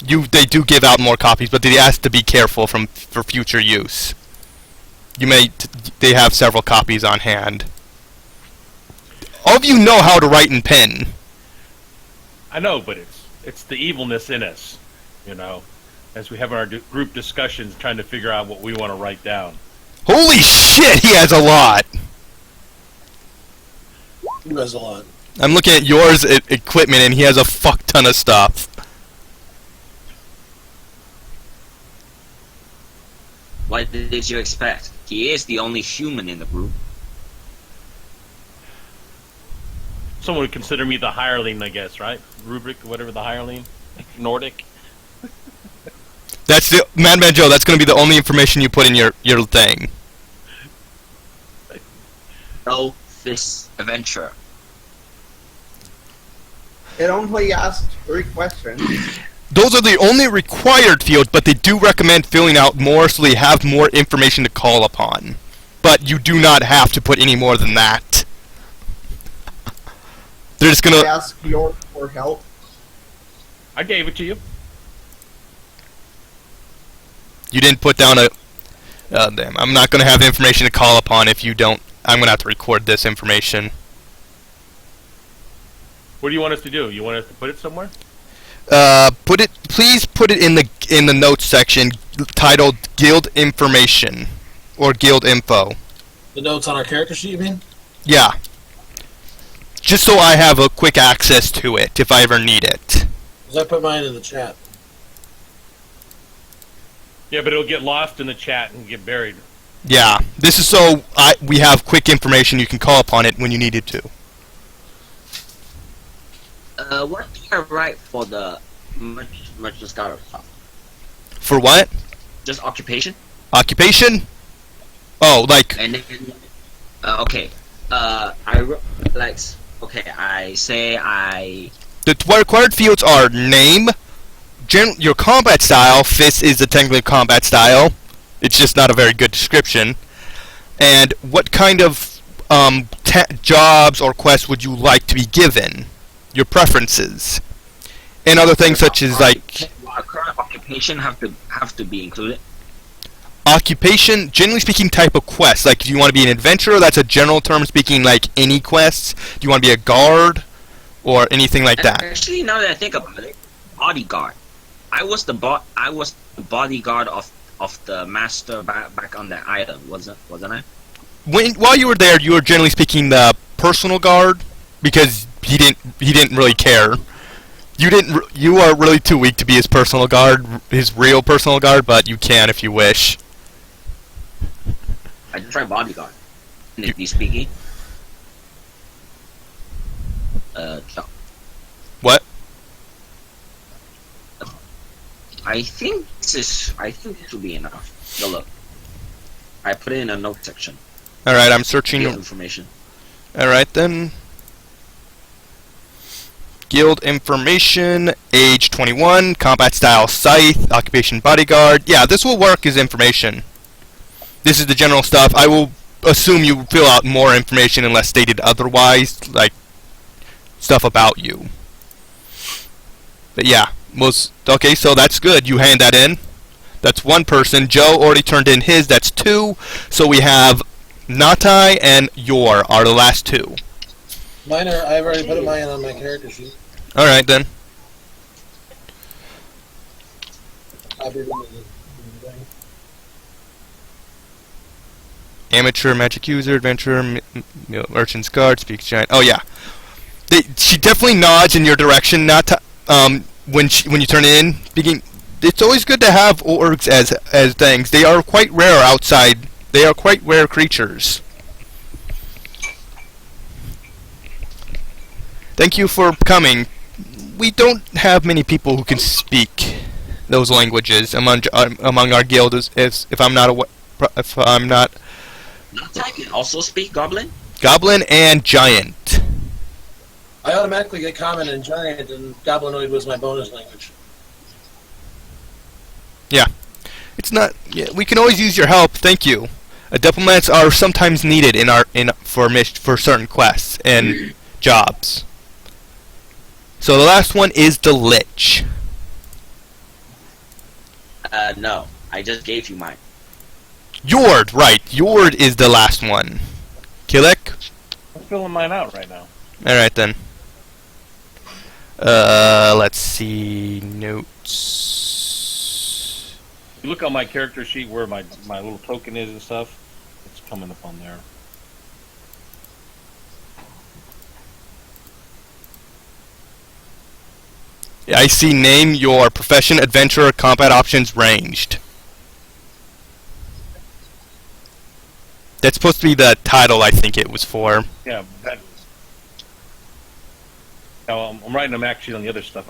They do give out more copies, but they ask to be careful for future use. They have several copies on hand. All of you know how to write in pen. I know, but it's the evilness in us, you know, as we have our group discussions trying to figure out what we want to write down. Holy shit, he has a lot! Who has a lot? I'm looking at yours equipment, and he has a fuck ton of stuff. What did you expect? He is the only human in the group. Someone would consider me the hireling, I guess, right? Rubric, whatever the hireling. Nordic. That's the Madman Joe. That's going to be the only information you put in your thing. No, this adventure. It only asked 3 questions. Those are the only required fields, but they do recommend filling out more so they have more information to call upon. But you do not have to put any more than that. They're just gonna Ask your for help. I gave it to you. You didn't put down a. Damn, I'm not gonna have information to call upon if you don't. I'm gonna have to record this information. What do you want us to do? You want us to put it somewhere? Please put it in the notes section titled Guild Information or Guild Info. The notes on our character sheet, you mean? Yeah. Just so I have a quick access to it if I ever need it. Because I put mine in the chat. Yeah, but it'll get lost in the chat and get buried. Yeah. This is so we have quick information you can call upon it when you need it to. What do I write for the merchant scholar stuff? For what? Just occupation? Occupation? Oh, like... And then, okay. The required fields are name, your combat style. Fist is a technically combat style. It's just not a very good description. And what kind of jobs or quests would you like to be given? Your preferences. And other things such as like... Our current occupation have to be included. Occupation, generally speaking, type of quest. Like, do you want to be an adventurer? That's a general term speaking, like any quests. Do you want to be a guard? Or anything like that? Actually, now that I think about it, bodyguard. I was the bodyguard of the master back on that island, wasn't I? While you were there, you were generally speaking the personal guard, because he didn't really care. You are really too weak to be his personal guard, his real personal guard, but you can if you wish. I just try bodyguard. Technically speaking. What? I think this will be enough. Go look. I put it in a note section. Alright, I'm searching. Guild information. Alright then. Guild information, age 21, combat style scythe, occupation bodyguard. Yeah, this will work as information. This is the general stuff. I will assume you fill out more information unless stated otherwise, like stuff about you. But yeah, okay, so that's good. You hand that in. That's one person. Joe already turned in his. That's 2. So we have Natai and Yor are the last 2. Mine are. I've already put mine on my character sheet. All right then. Amateur, magic user, adventurer, merchant's guard, speaks giant. Oh yeah, she definitely nods in your direction. when you turn it in, it's always good to have orcs as things. They are quite rare outside. They are quite rare creatures. Thank you for coming. We don't have many people who can speak those languages among our guild. If I'm not I can also speak Goblin. Goblin and Giant. I automatically get Common and Giant, and Goblinoid was my bonus language. Yeah, it's not. Yeah, we can always use your help. Thank you. Diplomats are sometimes needed for certain quests and jobs. So the last one is the Lich. No, I just gave you mine. Yord, right? Yord is the last one. Kilek. I'm filling mine out right now. All right then. Let's see notes. You look on my character sheet where my little token is and stuff. It's coming up on there. Yeah, I see name, your profession, adventurer, combat options, ranged. That's supposed to be the title I think it was for. Yeah, that. Now, I'm writing them actually on the other stuff.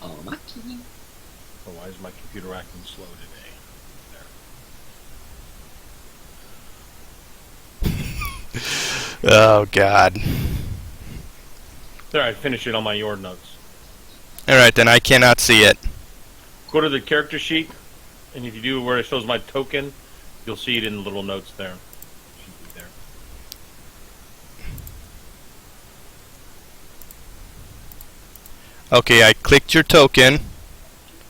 Oh, my key. Oh, why is my computer acting slow today? Oh God. There, I finished it on my Yord notes. Alright then, I cannot see it. Go to the character sheet, and if you do where it shows my token, you'll see it in the little notes there. Should be there. Okay, I clicked your token.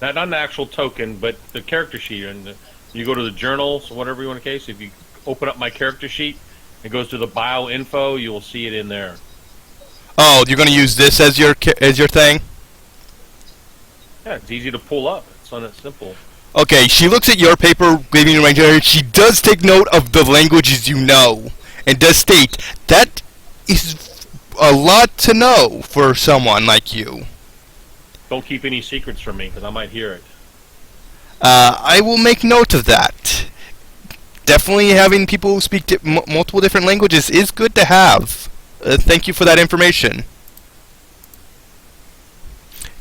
Not an actual token, but the character sheet. And you go to the journals, whatever you want to case. If you open up my character sheet, it goes to the bio info. You will see it in there. Oh, you're going to use this as your thing? Yeah, it's easy to pull up. It's on it simple. Okay, she looks at your paper, giving you a range. She does take note of the languages you know, and does state that is a lot to know for someone like you. Don't keep any secrets from me, because I might hear it. I will make note of that. Definitely having people who speak multiple different languages is good to have. Thank you for that information.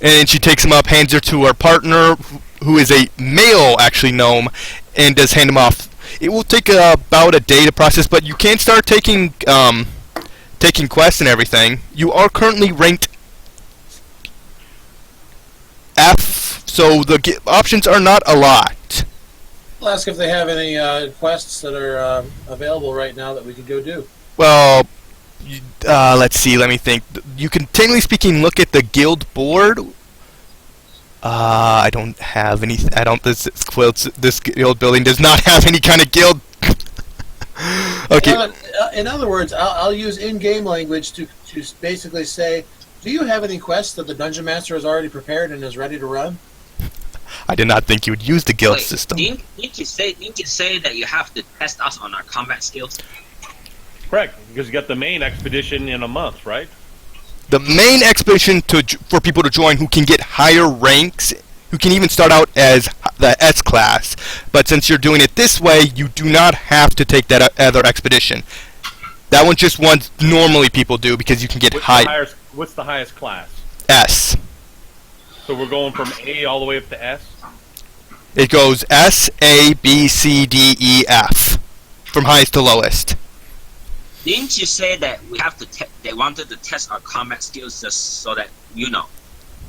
And she takes him up, hands her to her partner, who is a male, actually, gnome, and does hand him off. It will take about a day to process, but you can start taking quests and everything. You are currently ranked F, so the options are not a lot. I'll ask if they have any quests that are available right now that we could go do. Well, let's see. Let me think. You can, technically speaking, look at the guild board. I don't have any. I don't. This guild building does not have any kind of guild. Okay. In other words, I'll use in-game language to basically say, do you have any quests that the Dungeon Master has already prepared and is ready to run? I did not think you would use the guild Wait, system. Didn't you say that you have to test us on our combat skills? Correct, because you got the main expedition in a month, right? The main expedition for people to join who can get higher ranks, who can even start out as the S class, but since you're doing it this way, you do not have to take that other expedition. That one's just one normally people do because you can get What's the highest class? S. So we're going from A all the way up to S? It goes S, A, B, C, D, E, F, from highest to lowest. Didn't you say that we have to? They wanted to test our combat skills just so that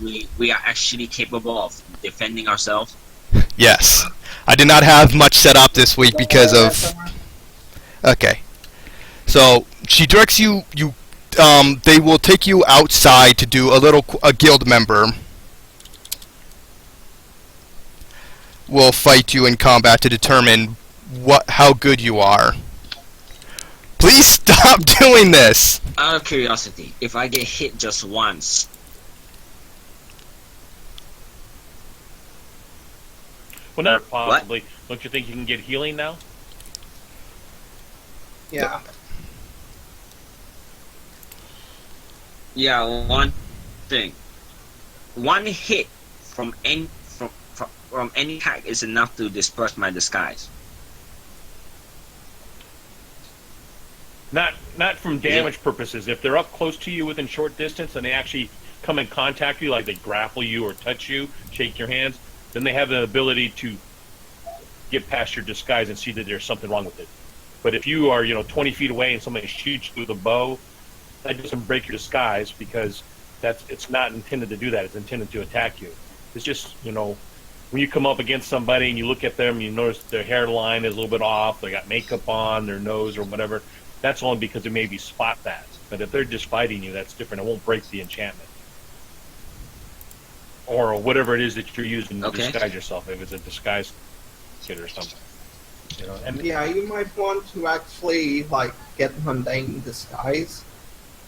we are actually capable of defending ourselves. Yes, I did not have much set up this week because of. Okay, so she directs you. They will take you outside to do a guild member will fight you in combat to determine how good you are. Please stop doing this. Out of curiosity, if I get hit just once, Well, not possibly. Don't you think you can get healing now? Yeah. yeah, one thing, one hit from any from any attack is enough to disperse my disguise. Not from damage purposes. If they're up close to you within short distance and they actually come in contact you, like they grapple you or touch you, shake your hands, then they have the ability to get past your disguise and see that there's something wrong with it. But if you are, 20 feet away and somebody shoots you with a bow, that doesn't break your disguise because it's not intended to do that. It's intended to attack you. It's just, when you come up against somebody and you look at them, you notice their hairline is a little bit off, they got makeup on, their nose or whatever. That's only because it maybe spot that. But if they're just fighting you, that's different. It won't break the enchantment. Or whatever it is that you're using to disguise yourself, if it's a disguise kit or something. And Yeah, you might want to actually, get mundane disguise.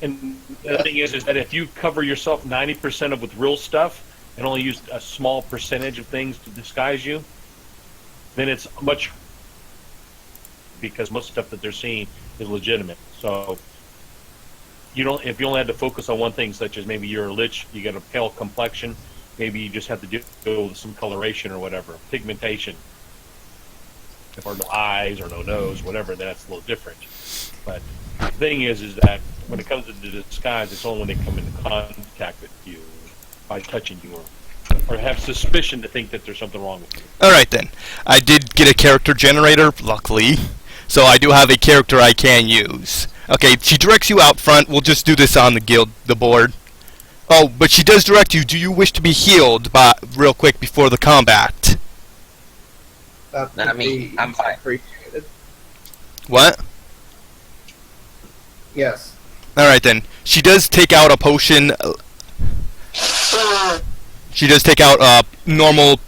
And the thing is that if you cover yourself 90% with real stuff and only use a small percentage of things to disguise you, then it's much, because most stuff that they're seeing is legitimate. So if you only had to focus on one thing, such as maybe you're a lich, you got a pale complexion, maybe you just have to deal with some coloration or whatever, pigmentation, or no eyes or no nose, whatever. That's a little different. But the thing is that when it comes to the disguise, it's only when they come into contact with you by touching you or have suspicion to think that there's something wrong with you. Alright then. I did get a character generator, luckily. So I do have a character I can use. Okay, she directs you out front. We'll just do this on the board. Oh, but she does direct you. Do you wish to be healed real quick before the combat? That Not would me. be I'm fine. appreciated. What? Yes. Alright then. She does take out a potion. She does take out normal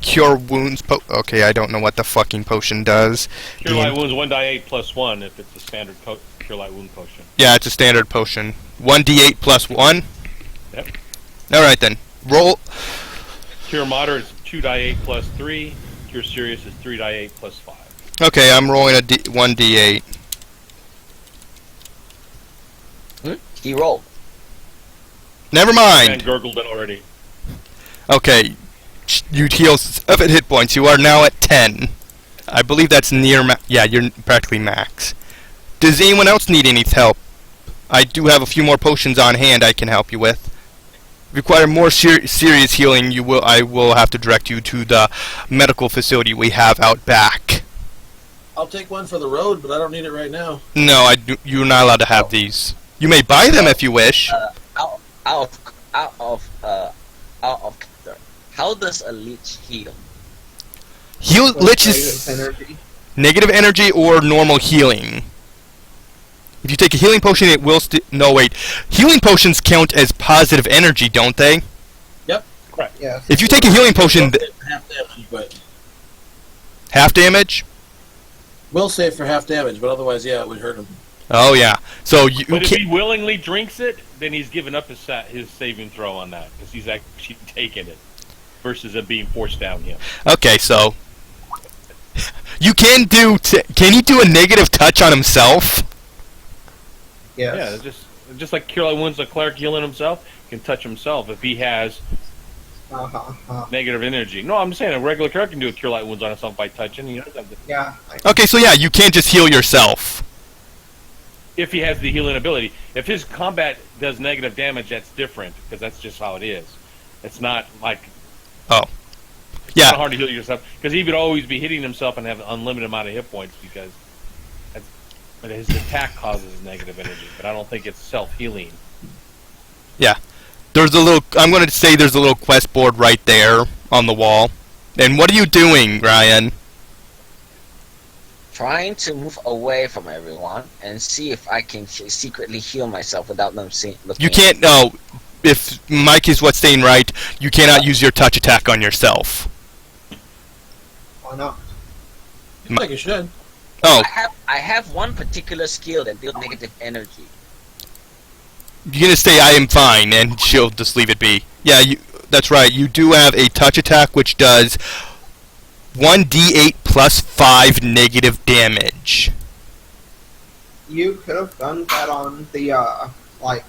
cure wounds. Okay, I don't know what the fucking potion does. Cure light wounds 1d8 plus 1 if it's a standard cure light wound potion. Yeah, it's a standard potion. 1d8 plus 1? Yep. Alright then. Roll. Cure moderate is 2d8 plus 3. Cure serious is 3d8 plus 5. Okay, I'm rolling a 1d8. He rolled. Never And mind. gurgled it already. Okay, you heal 7 hit points. You are now at 10. I believe that's near yeah, you're practically max. Does anyone else need any help? I do have a few more potions on hand I can help you with. If you require more serious healing, I will have to direct you to the medical facility we have out back. I'll take one for the road, but I don't need it right now. No, you're not allowed to have these. You may buy them if you wish. Out of character. How does a leech heal? Lich is Energy. negative energy or normal healing. If you take a healing potion, it will no, wait. Healing potions count as positive energy, don't they? Yep. Correct. Yes. If you take a healing potion, Half damage, but half damage? will save for half damage, but otherwise, yeah, it would hurt him. Oh, yeah. So you But if can't... he willingly drinks it, then he's given up his saving throw on that because he's actually taken it versus it being forced down him. Okay, so... You can do... Can he do a negative touch on himself? Yes. Yeah, just like Cure Light Wounds, the cleric healing himself, he can touch himself if he has negative energy. No, I'm saying a regular cleric can do a Cure Light Wounds on himself by touching. He doesn't have to, Yeah. Okay, so yeah, you can't just heal yourself. if he has the healing ability. If his combat does negative damage, that's different because that's just how it is. It's not like Oh. it's Yeah. not hard to heal yourself because he would always be hitting himself and have an unlimited amount of hit points because but his attack causes negative energy. But I don't think it's self-healing. Yeah. There's a little... I'm going to say there's a little quest board right there on the wall. And what are you doing, Ryan? Trying to move away from everyone and see if I can secretly heal myself without them seeing. You can't... No. If Mike is what's saying right, you cannot use your touch attack on yourself. Why not? I think you should. Oh. I have I have one particular skill that deals negative energy. You're gonna say I am fine, and she'll just leave it be. Yeah, that's right. You do have a touch attack which does 1d8 plus 5 negative damage. You could have done that on the, like,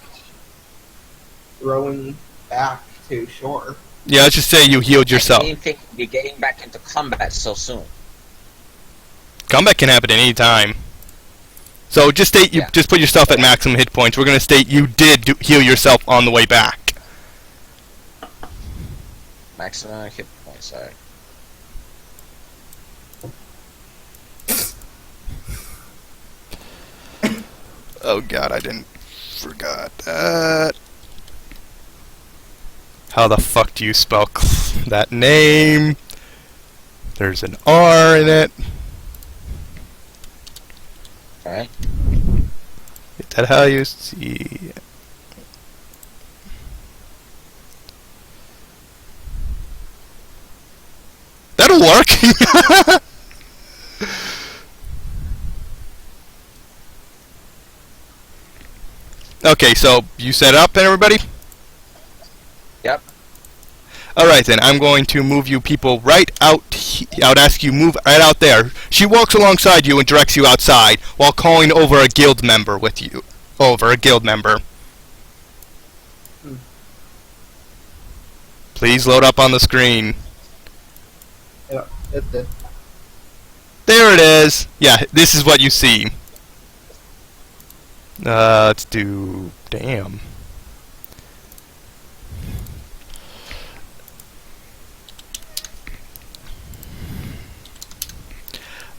rowing back to shore. Yeah, let's just say you healed yourself. I didn't think you'd be getting back into combat so soon. Combat can happen at any time. So just state you just put yourself at maximum hit points. We're gonna state you did heal yourself on the way back. Maximum hit points, sorry. Oh god, I forgot that. How the fuck do you spell that name? There's an R in it. Alright. Is that how you see? That'll work! Okay, so you set up and everybody? Yep. Alright then, I'm going to move you people right out. I would ask you move right out there. She walks alongside you and directs you outside while calling over a guild member with you. Over a guild member. Please load up on the screen. Yeah, it did. There it is. Yeah, this is what you see. Let's do... Damn.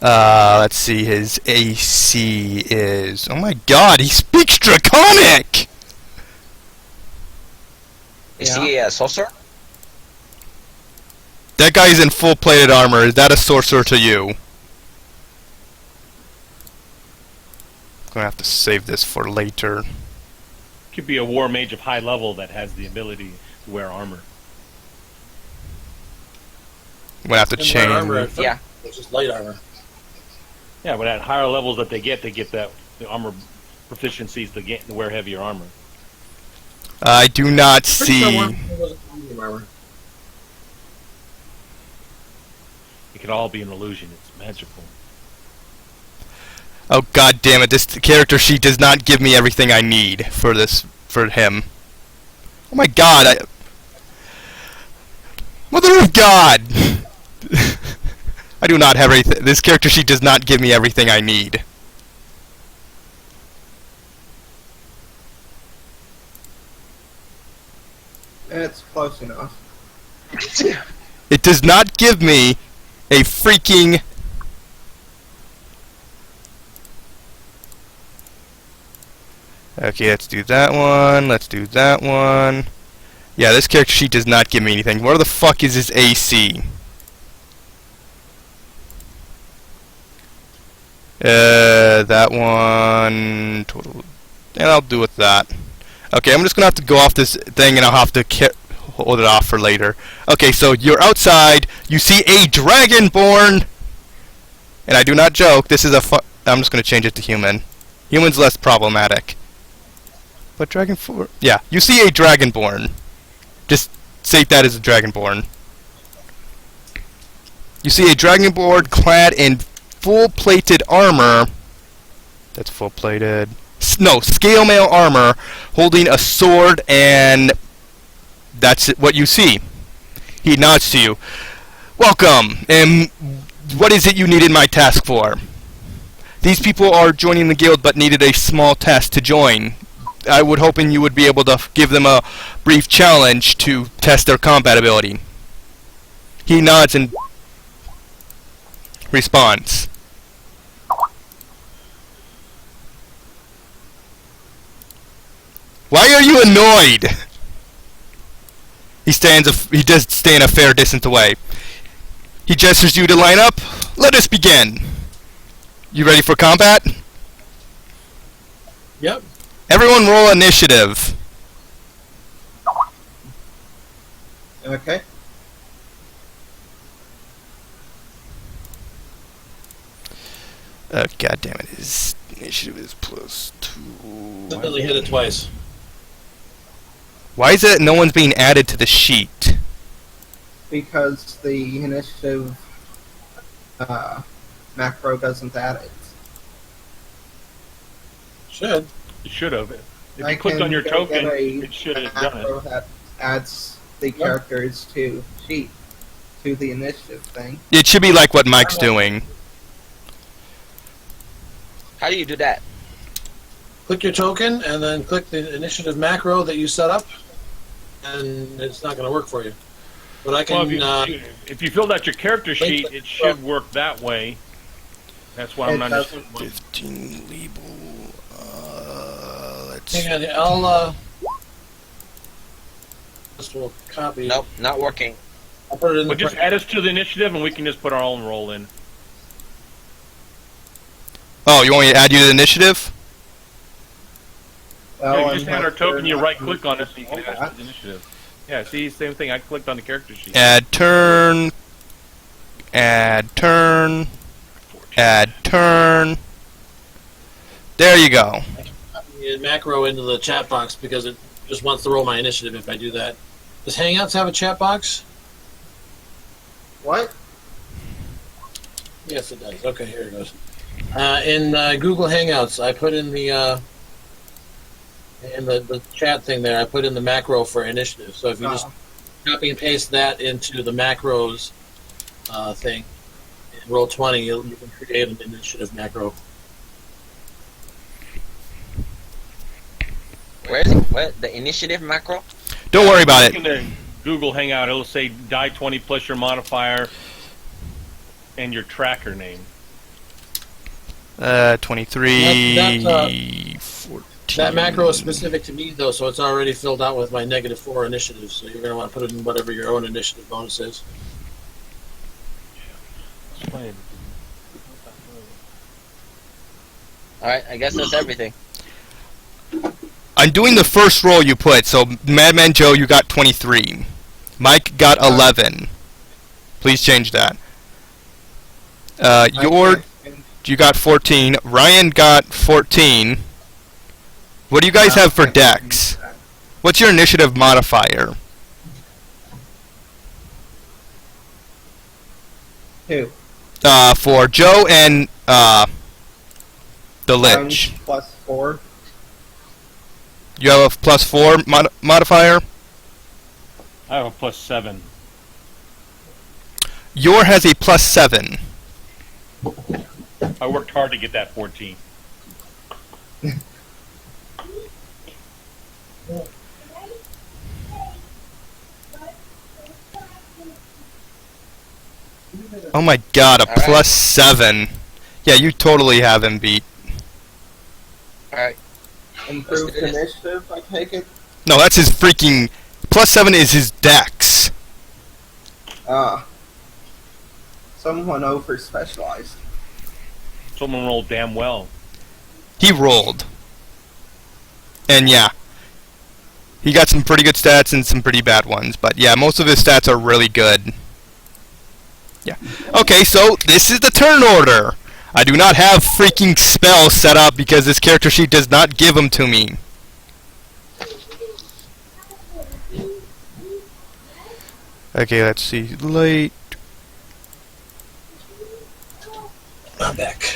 Let's see, his AC is... Oh my god, he speaks Draconic! Is he a sorcerer? That guy's in full plated armor. Is that a sorcerer to you? Gonna have to save this for later. Could be a war mage of high level that has the ability to wear armor. I'm gonna have to change. Armor, Yeah. It's just light armor. Yeah, but at higher levels that they get that the armor proficiencies to wear heavier armor. I do not Pretty see. sure one doesn't have medium armor. It could all be an illusion. It's magical. Oh god damn it! This character sheet does not give me everything I need for him. Oh my god! Mother of God! I do not have everything. This character sheet does not give me everything I need. It's close enough. It does not give me a freaking... Okay, let's do that one. Let's do that one. Yeah, this character sheet does not give me anything. Where the fuck is his AC? That one... Total... And I'll do with that. Okay, I'm just gonna have to go off this thing and I'll have to hold it off for later. Okay, so you're outside. You see a dragonborn! And I do not joke. This is a I'm just gonna change it to human. Human's less problematic. But dragonborn... Yeah, you see a dragonborn. Just state that as a dragonborn. You see a dragonborn clad in full-plated armor. That's full-plated. No, scale mail armor, holding a sword, and that's what you see. He nods to you. Welcome, and what is it you needed my task for? These people are joining the guild but needed a small test to join. I would hoping you would be able to give them a brief challenge to test their combat ability. He nods and responds. Why are you annoyed? He does stand a fair distance away. He gestures you to line up. Let us begin. You ready for combat? Yep. Everyone roll initiative. Okay. God damn it! His initiative is +2. Definitely hit it twice. Why is it no one's being added to the sheet? Because the initiative macro doesn't add it. Should. It should have. If I you clicked on your can go token, get a it should have done macro it. that adds the characters to sheet, to the initiative thing. It should be like what Mike's doing. How do you do that? Click your token and then click the initiative macro that you set up, and it's not going to work for you. But I can. Well, if you filled out your character sheet, it should work that way. That's why I'm not understanding. 15 label. Let's. hang on, I'll just will copy. Nope, not working. I'll put it in But the. just add us to the initiative, and we can just put our own roll in. Oh, you want me to add you to the initiative? Well, Yeah, you I'm just add not our token, sure you how right to click on it so you can roll add us that. to the initiative. Yeah, see, same thing. I clicked on the character sheet. Add turn. Add turn. Add turn. There you go. The macro into the chat box because it just wants to roll my initiative if I do that. Does Hangouts have a chat box? What? Yes, it does. Okay, here it goes. In Google Hangouts, I put in the chat thing there. I put in the macro for initiative. So if you just copy and paste that into the macros thing, and roll 20, you can create an initiative macro. Where is it? What? The initiative macro? Don't worry about Look it. in the Google Hangout, it'll say die 20 plus your modifier and your tracker name. 23, That, 14. That macro is specific to me, though, so it's already filled out with my -4 initiative. So you're going to want to put it in whatever your own initiative bonus is. Alright, I guess that's everything. I'm doing the first roll you put, so Madman Joe, you got 23. Mike got 11. Please change that. You got 14. Ryan got 14. What do you guys have for Dex? What's your initiative modifier? 2. For Joe and the Lich. +4. You have a +4 modifier? I have a +7. Your has a +7. I worked hard to get that 14. Oh my god, a Alright. +7. Yeah, you totally have him beat. Alright. Improved Yes, it is. initiative, I take it. No, that's his freaking... +7 is his Dex. Someone over specialized. Someone rolled damn well. He rolled. And yeah. He got some pretty good stats and some pretty bad ones. But yeah, most of his stats are really good. Yeah. Okay, so this is the turn order. I do not have freaking spells set up because this character sheet does not give them to me. Okay, let's see. Late. I'm back.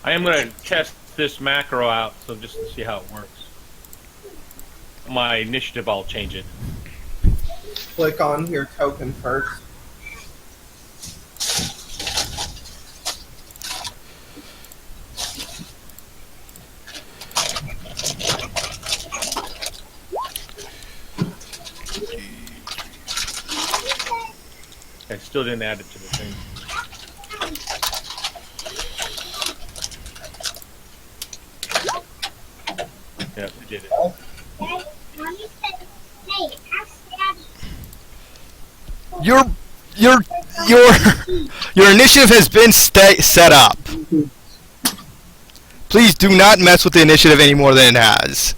I am going to test this macro out, so just to see how it works. My initiative, I'll change it. Click on your token first. I still didn't add it to the thing. Yeah, I did it. Your initiative has been set up. Please do not mess with the initiative any more than it has.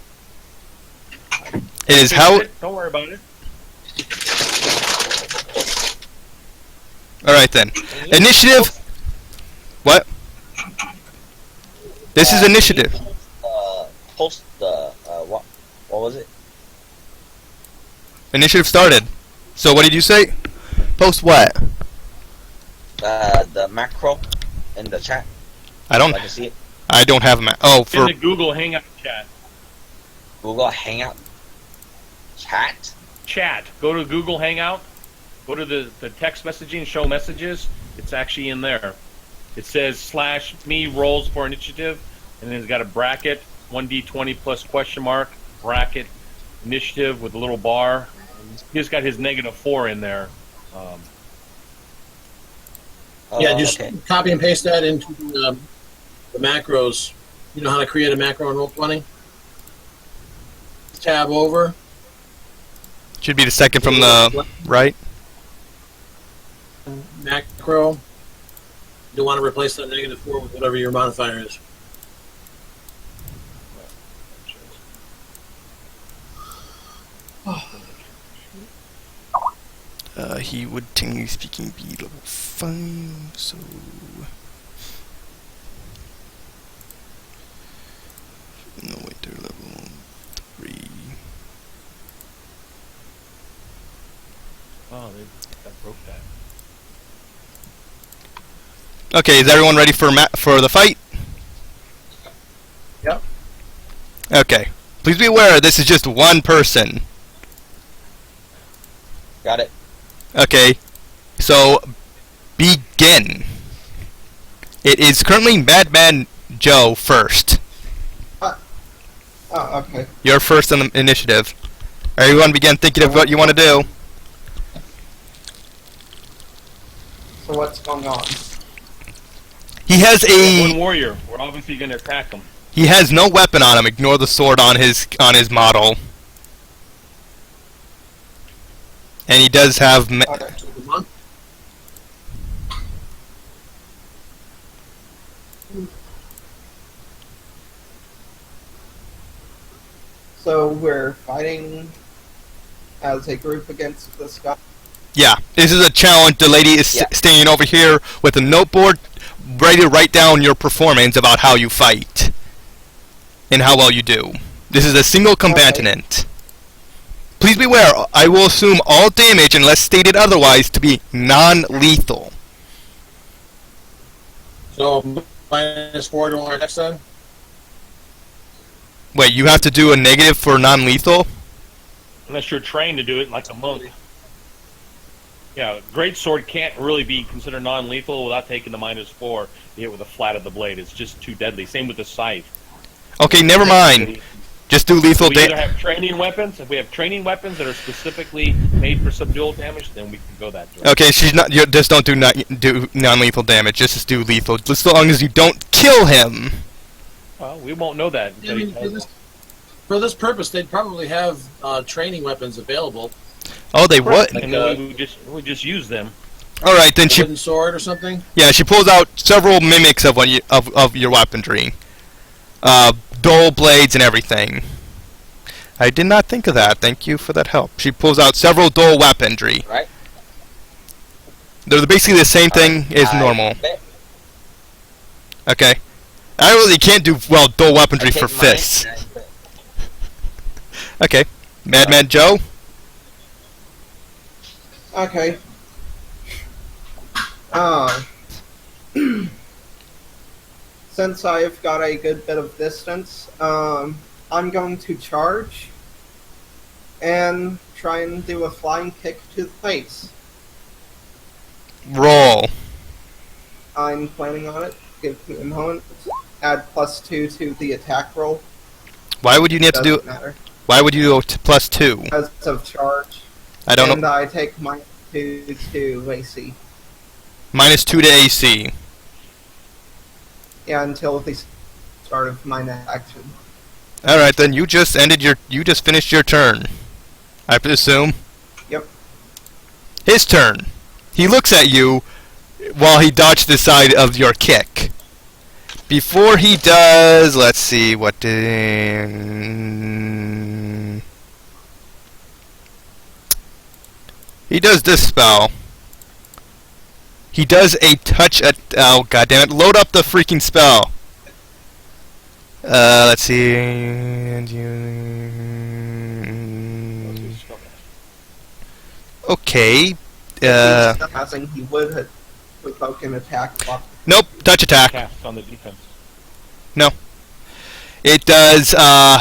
It is how. Don't worry about it. All right then. Initiative. What? This is initiative. Post the what was it? Initiative started. So what did you say? Post what? The macro in the chat. I don't. I can see it. I don't have a Oh, In for the Google Hangout chat. Google Hangout chat. Chat. Go to Google Hangout. Go to the text messaging, show messages. It's actually in there. It says /me rolls for initiative, and then it's got a bracket, 1d20 plus question mark, bracket, initiative with a little bar. He's got his -4 in there. Yeah, just Okay. copy and paste that into the macros. You know how to create a macro in Roll20? Tab over. should be the second from the right. Macro. You want to replace that -4 with whatever your modifier is. He would, technically speaking, be level 5, so... No, wait, they're level 3. Oh, that broke that. Okay, is everyone ready for for the fight? Yep. Okay. Please be aware, this is just one person. Got it. Okay, so begin. It is currently Madman Joe first. Oh, okay. You're first on the initiative. Everyone begin thinking of what you want to do. So what's going on? He has One a warrior. We're obviously going to attack him. he has no weapon on him. Ignore the sword on his model. And he does have Okay. So we're fighting as a group against this guy. Yeah, this is a challenge. The lady is Yeah. staying over here with a noteboard ready to write down your performance about how you fight and how well you do. This is a single combatant. Please beware, I will assume all damage unless stated otherwise to be non-lethal. So -4 to our next time. Wait, you have to do a negative for non-lethal? Unless you're trained to do it like a monk. Yeah, great sword can't really be considered non-lethal without taking the -4 to hit with the flat of the blade. It's just too deadly. Same with the scythe. Okay, never mind. Just do lethal We either damage. have training weapons. If we have training weapons that are specifically made for subdual damage, then we can go that direction. Okay, she's not. You just don't do non-lethal damage. Just do lethal. Just as long as you don't kill him. Well, we won't know that. Yeah, I mean, for this purpose, they'd probably have training weapons available. Oh, they would. And then we just use them. All right, then A wooden sword or something. yeah, she pulls out several mimics of of your weaponry, dull blades and everything. I did not think of that. Thank you for that help. She pulls out several dull weaponry. Right. They're basically the same thing as normal. Bet. Okay. I really can't do well dull weaponry for Take mine. fists. Okay. Madman Joe. Okay. Since I've got a good bit of distance, I'm going to charge and try and do a flying kick to the face. Roll. I'm planning on it. Give me a moment. Add +2 to the attack roll. Why would you need to do? Doesn't matter. Why would you go to +2? Because of charge. I don't and know. I take -2 to AC. -2 to AC. Yeah, until the start of my next action. All right, then you just finished your turn. I presume. Yep. His turn. He looks at you while he dodged the side of your kick. Before he does, let's see what he does this spell. He does a touch at. Oh, goddammit. Load up the freaking spell. Let's see. Okay. Passing, he would have provoke an attack. Nope. Touch attack. Cast on the defense. It does.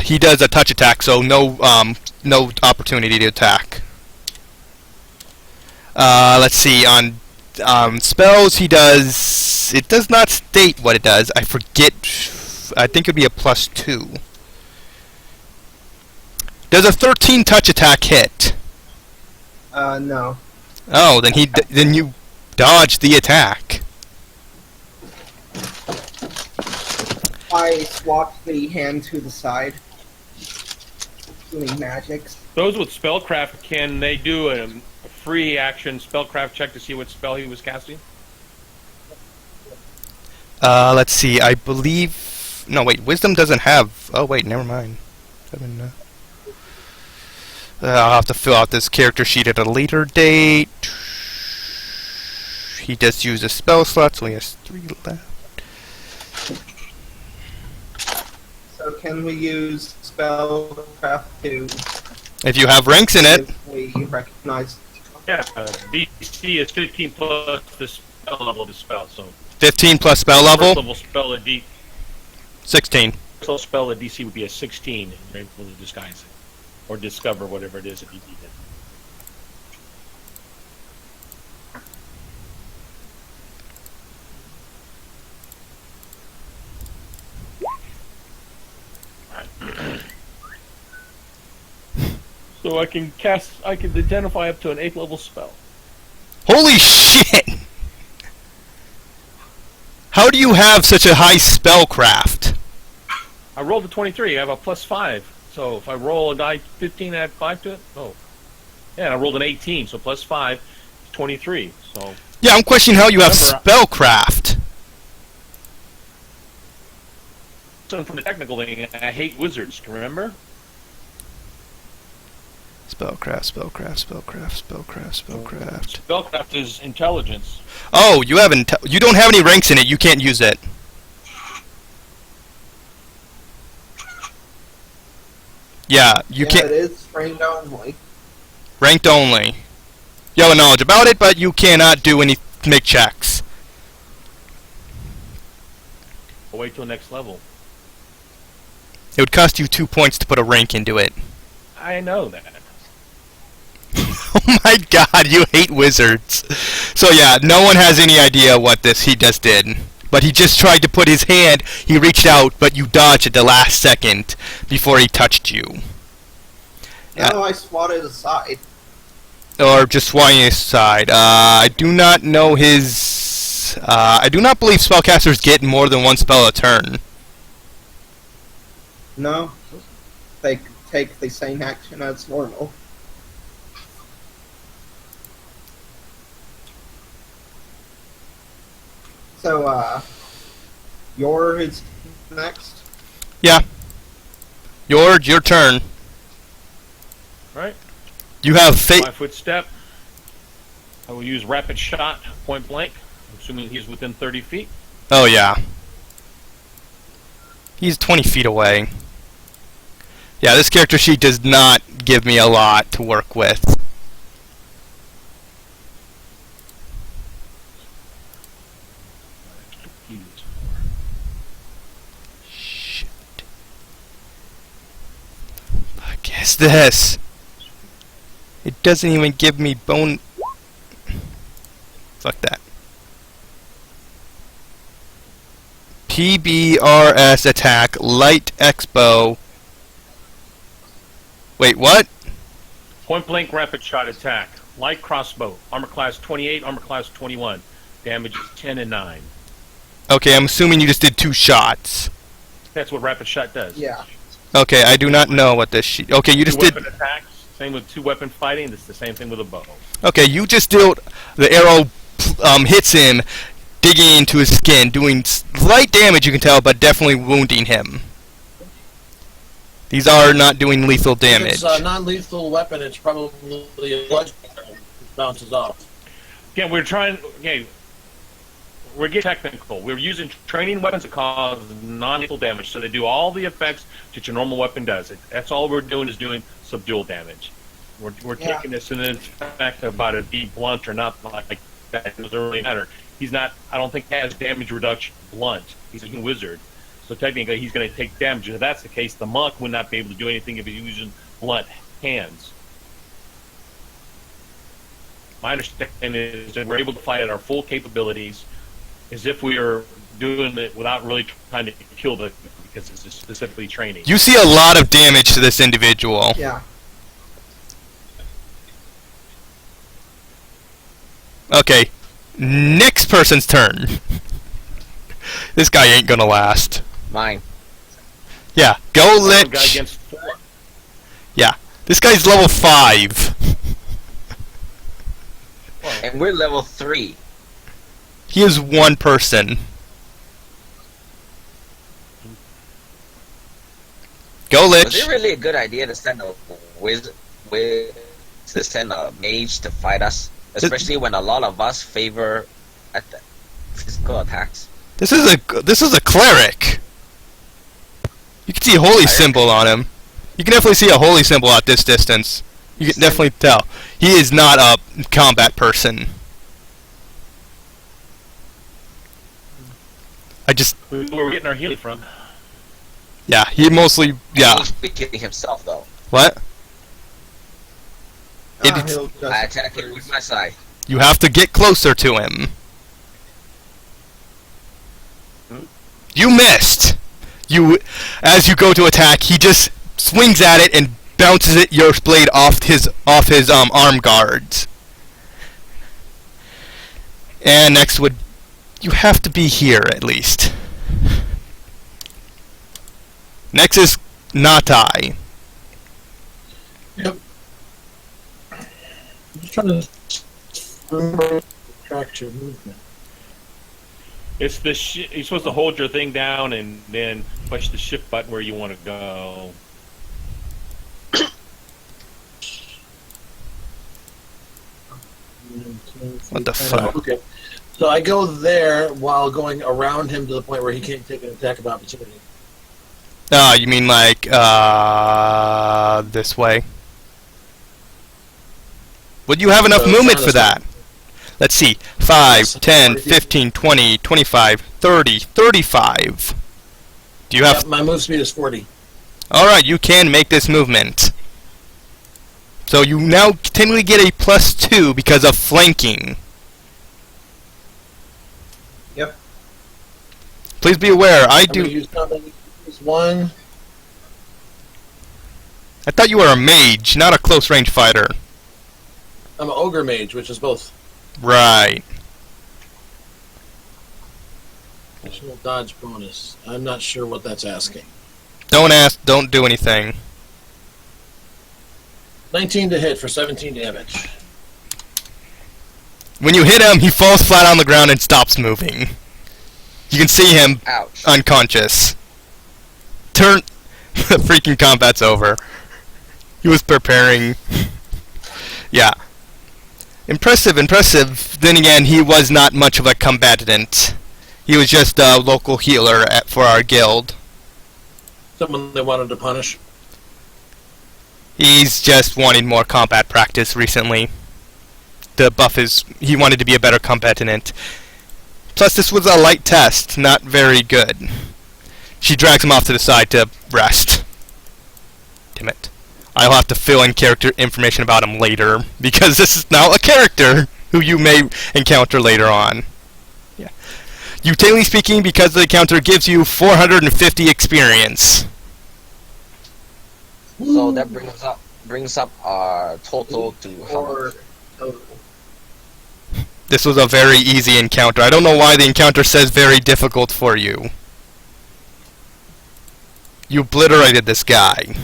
He does a touch attack, so no opportunity to attack. Let's see. On spells, he does. It does not state what it does. I forget. I think it'd be a +2. Does a 13 touch attack hit? No. Oh, then you dodge the attack. I swapped the hand to the side. Doing magics. Those with spellcraft, can they do a free action spellcraft check to see what spell he was casting? Let's see. I believe. No, wait. Wisdom doesn't have. Oh, wait. Never mind. I'll have to fill out this character sheet at a later date. He does use a spell slot, so he has 3 left. So can we use spellcraft to? If you have ranks in it. If we recognize. Yeah, DC is 15 plus the spell level of the spell, so 15 plus spell first level. level spell at 16. first spell at DC would be a 16, and you're able to disguise it or discover whatever it is that you need it. So I can identify up to an 8th level spell. Holy shit! How do you have such a high spellcraft? I rolled a 23. I have a +5. So if I roll a die 15, I add 5 to it. Oh, yeah. And I rolled an 18. So +5, 23. So Yeah, I'm questioning how you have Remember, spellcraft. so from the technical thing, I hate wizards. Can you remember? Spellcraft. Spellcraft is intelligence. Oh, you don't have any ranks in it. You can't use it. Yeah, you Yeah, can't. it is ranked only. Ranked only. You have a knowledge about it, but you cannot make checks. I'll wait till next level. It would cost you 2 points to put a rank into it. I know that. Oh my god, you hate wizards. So yeah, no one has any idea what he just did. But he just tried to put his hand, he reached out, but you dodged at the last second before he touched you. No, I swatted aside. Or just swinging aside. I do not know his... I do not believe spellcasters get more than one spell a turn. No, they take the same action as normal. So, yours next? Yeah. Your turn. Right? You have fate. 5-foot step. I will use rapid shot, point blank. Assuming he's within 30 feet. Oh yeah. He's 20 feet away. Yeah, this character sheet does not give me a lot to work with. Shit. I guess this. It doesn't even give me bone. Fuck that. PBRS attack, light expo. Wait, what? Point blank rapid shot attack. Light crossbow. Armor class 28, armor class 21. Damage 10 and 9. Okay, I'm assuming you just did 2 shots. That's what rapid shot does. Yeah. Okay, I do not know what this sheet. Okay, you just did. Two-weapon attacks. Same with 2-weapon fighting. It's the same thing with a bow. Okay, you just did. The arrow hits him, digging into his skin, doing slight damage, you can tell, but definitely wounding him. These are not doing lethal damage. If it's a non-lethal weapon, it's probably a bludgeon. It bounces off. Again, we're trying. Okay, we're getting technical. We're using training weapons that cause non-lethal damage, so they do all the effects that your normal weapon does. That's all we're doing is doing subdual damage. We're taking this and then fact about it being blunt or not like that. It doesn't really matter. He's not. I don't think he has damage reduction blunt. He's a wizard, so technically he's going to take damage. If that's the case, the monk would not be able to do anything if he's using blunt hands. My understanding is that we're able to fight at our full capabilities, as if we are doing it without really trying to kill the, because this is specifically training. You see a lot of damage to this individual. Yeah. Okay, next person's turn. This guy ain't gonna last. Mine. Yeah, go Guy Lich. against 4. Yeah, this guy's level 5. And we're level 3. He is one person. Go Was Lich. it really a good idea to send a send a mage to fight us? Especially when a lot of us favor at the physical attacks. This is a cleric. You can see a holy symbol on him. You can definitely see a holy symbol at this distance. You can definitely tell. He is not a combat person. Where we're getting our healing from. Yeah, he mostly, yeah. He's be killing himself though. What? He'll just- I attack him with my side. You have to get closer to him. You missed. As you go to attack, he just swings at it and bounces your blade off his arm guards. And next you have to be here at least. Next is Natai. Yep. I'm just trying to track your movement. It's the you're supposed to hold your thing down and then push the shift button where you want to go. What the fuck? Okay. So I go there while going around him to the point where he can't take an attack of opportunity. You mean like, this way? Would you have enough So movement it's for that? Let's see. 5, 10, 15, 20, 25, 30, 35. Do you have... Yeah, my move speed is 40. Alright, you can make this movement. So you now technically get a +2 because of flanking. Yep. Please be aware, I'm gonna use one. I thought you were a mage, not a close range fighter. I'm an ogre mage, which is both. Right. Additional dodge bonus. I'm not sure what that's asking. Don't ask, don't do anything. 19 to hit for 17 damage. When you hit him, he falls flat on the ground and stops moving. You can see him Ouch. unconscious. The freaking combat's over. He was preparing. Yeah. Impressive. Then again, he was not much of a combatant. He was just a local healer for our guild. Someone they wanted to punish. He's just wanting more combat practice recently. The buff is... he wanted to be a better combatant. Plus, this was a light test, not very good. She drags him off to the side to rest. Damn it. I'll have to fill in character information about him later, because this is now a character who you may encounter later on. Yeah. Utility speaking, because the encounter gives you 450 experience. So that brings up our total to how much? This was a very easy encounter. I don't know why the encounter says very difficult for you. You obliterated this guy.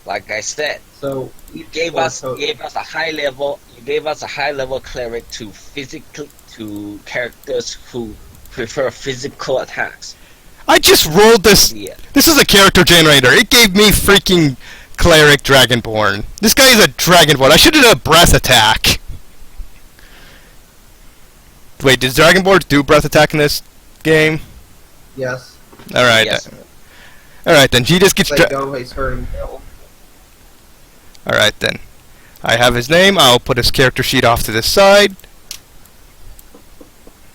Like I said, So you gave us a high level. You gave us a high level cleric to characters who prefer physical attacks. I just rolled this. Yeah. This is a character generator. It gave me freaking cleric dragonborn. This guy is a dragonborn. I should have done a breath attack. Wait, does Dragonborn do breath attack in this game? Yes. Alright. Yes. Alright then. He just gets. They go a certain bill. Alright then. I have his name. I'll put his character sheet off to the side.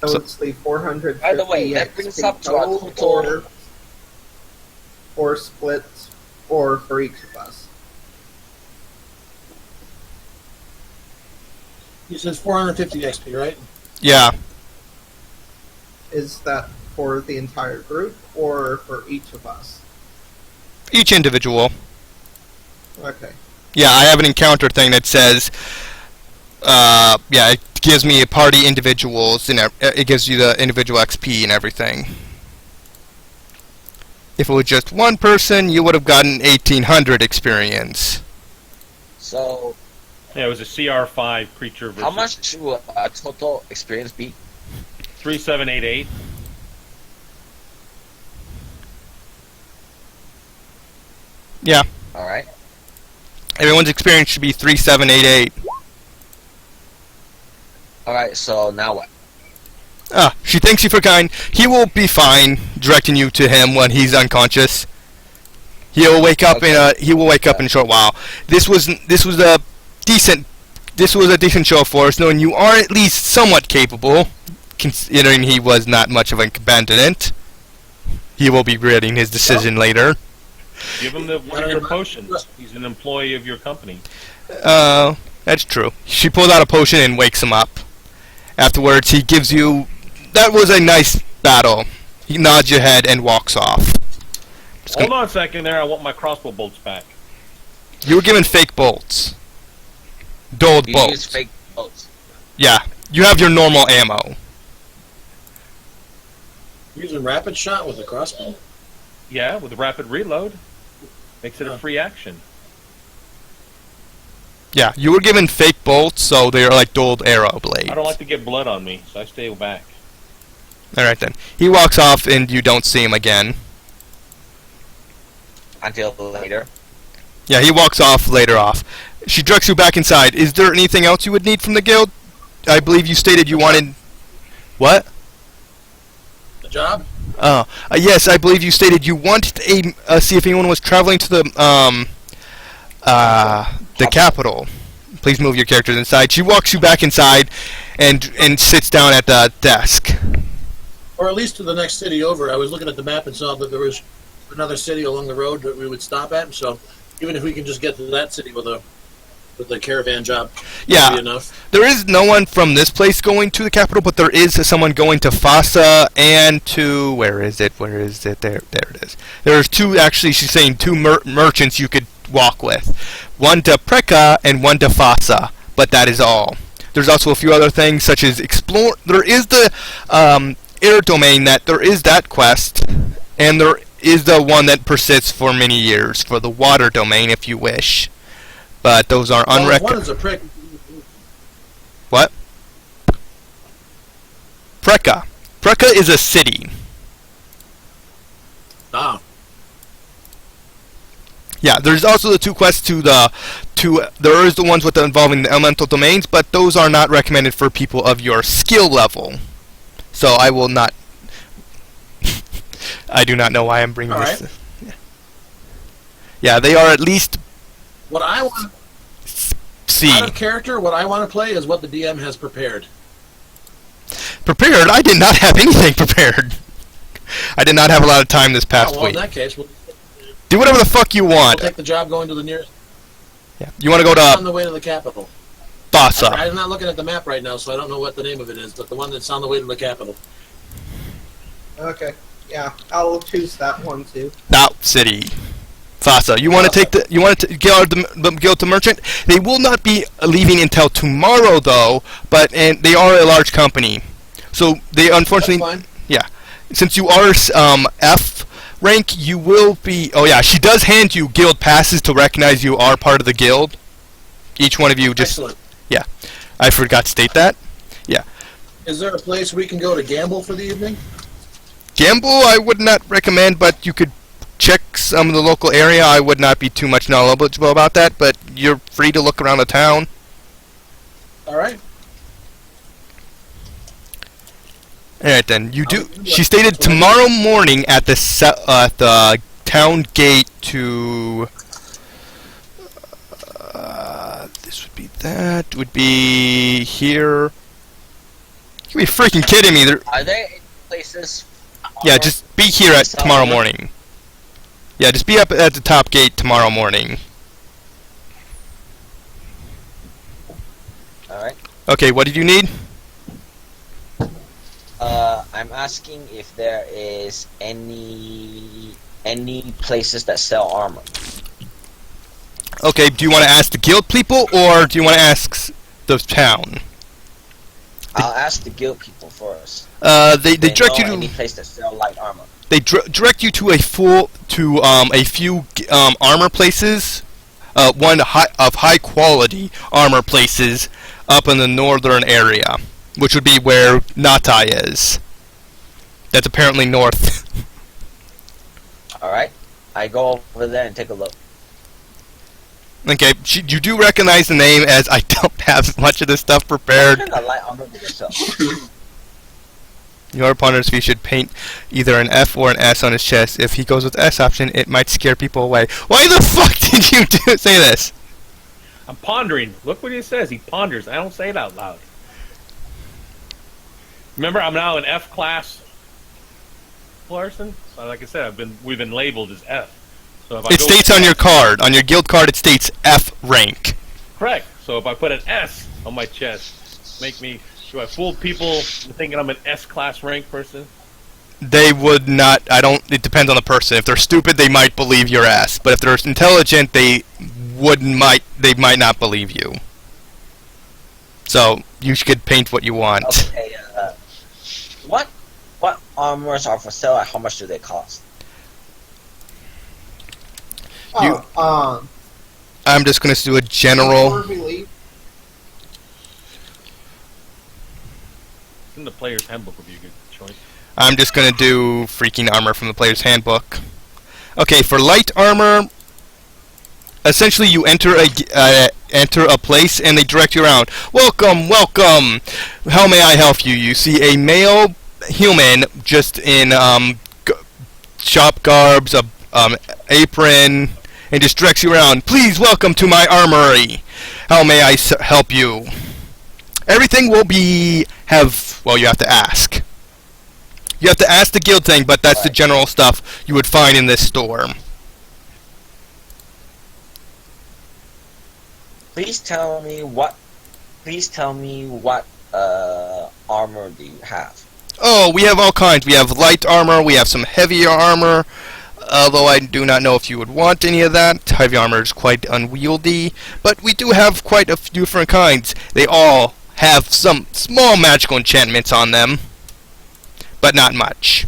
So So- it's the 450 By the way, that brings XP up to our total- or splits, or for each of us. He says 450 XP, right? Yeah. Is that for the entire group, or for each of us? Each individual. Okay. Yeah, I have an encounter thing that says, yeah, it gives me a party individuals, and it gives you the individual XP and everything. If it was just one person, you would have gotten 1800 experience. So, Yeah, it was a CR5 creature versus how much will total experience be? 3788. Yeah, Alright. everyone's experience should be 3788. Alright, so now what? Ah, she thanks you for kind. He will be fine directing you to him when he's unconscious. He'll wake up in a short while. This was a decent show for us, knowing you are at least somewhat capable, considering he was not much of a combatant. He will be regretting his decision later. Give him the one of your potions. He's an employee of your company. That's true. She pulls out a potion and wakes him up. Afterwards, he gives you... That was a nice battle. He nods your head and walks off. Hold on a second there. I want my crossbow bolts back. You were given fake bolts. Dulled You bolts. use fake bolts. Yeah. You have your normal ammo. Using rapid shot with a crossbow. Yeah, with a rapid reload. Makes it a free action. Yeah, you were given fake bolts, so they are like dulled arrow blades. I don't like to get blood on me, so I stay back. Alright then. He walks off and you don't see him again. Until later. Yeah, he walks off later off. She directs you back inside. Is there anything else you would need from the guild? I believe you stated you wanted... What? The job? Yes, I believe you stated you wanted see if anyone was traveling to the capital. Please move your characters inside. She walks you back inside and sits down at the desk. Or at least to the next city over. I was looking at the map and saw that there was another city along the road that we would stop at. So even if we can just get to that city with a caravan job, Yeah. that'd be enough. There is no one from this place going to the capital, but there is someone going to Fasa and to... Where is it? There it is. There's two, actually, she's saying two merchants you could walk with. One to Preka and one to Fasa, but that is all. There's also a few other things, such as explore... There is the air domain, there is that quest, and there is the one that persists for many years, for the water domain, if you wish. But those are Well, unrecognized. one is a prick. What? Preka. Preka is a city. Ah, Yeah, there's also the two quests there is the ones with the involving the elemental domains, but those are not recommended for people of your skill level. So I will not... I do not know why I'm bringing this. Alright. Yeah, they are at least what I want C. out of character, what I want to play is what the DM has prepared. Prepared? I did not have anything prepared. I did not have a lot of time this past Oh, well, in week. that case, we'll Do whatever the fuck you want. take the job going to the nearest. Yeah. You want to go on to the way to the capital. Fasa. I'm not looking at the map right now, so I don't know what the name of it is, but the one that's on the way to the capital. Okay. Yeah, I'll choose that one too. That city. Fasa. You want to take the guild to merchant? They will not be leaving until tomorrow, though. And they are a large company, so they unfortunately. That's fine. Yeah, since you are F rank, you will be. Oh yeah, she does hand you guild passes to recognize you are part of the guild. Each one of you just. Excellent. Yeah, I forgot to state that. Yeah, Is there a place we can go to gamble for the evening? gamble I would not recommend, but you could check some of the local area. I would not be too much knowledgeable about that, but you're free to look around the town. All right. All right then. You do. She stated tomorrow morning at the town gate to. This would be that. Would be here. You be freaking kidding me! Are there any places? Yeah, just be here at tomorrow morning. Yeah, just be up at the top gate tomorrow morning. Alright. Okay, what did you need? I'm asking if there is any places that sell armor. Okay, do you want to ask the guild people, or do you want to ask the town? I'll ask the guild people first. They direct you to any place that sell light armor. They direct you to a few armor places, of high quality armor places up in the northern area, which would be where Natai is. That's apparently north. Alright. I go over there and take a look. Okay, you do recognize the name, as I don't have much of this stuff prepared. What kind of light armor do they sell? Your opponent's fee should paint either an F or an S on his chest. If he goes with the S option, it might scare people away. Why the fuck did you say this? I'm pondering. Look what he says. He ponders. I don't say it out loud. Remember, I'm now an F class person. So like I said, we've been labeled as F. So if It states on your card, on your guild card, it states F rank. Correct. So if I put an S on my chest, do I fool people thinking I'm an S class rank person? They would not. It depends on the person. If they're stupid, they might believe your ass. But if they're intelligent, they might not believe you. So you should paint what you want. Okay. What armors are for sale? And how much do they cost? I'm just gonna do a general. In the player's handbook would be a good choice. I'm just gonna do freaking armor from the player's handbook. Okay, for light armor, essentially you enter a place and they direct you around. Welcome, welcome. How may I help you? You see a male human just in shop garbs, apron, and just directs you around. Please welcome to my armory. How may I help you? Everything will well, you have to ask. You have to ask the guild thing, but that's the general stuff you would find in this store. Please tell me what armor do you have? Oh, we have all kinds. We have light armor, we have some heavier armor, although I do not know if you would want any of that. Heavy armor is quite unwieldy, but we do have quite a few different kinds. They all have some small magical enchantments on them, but not much.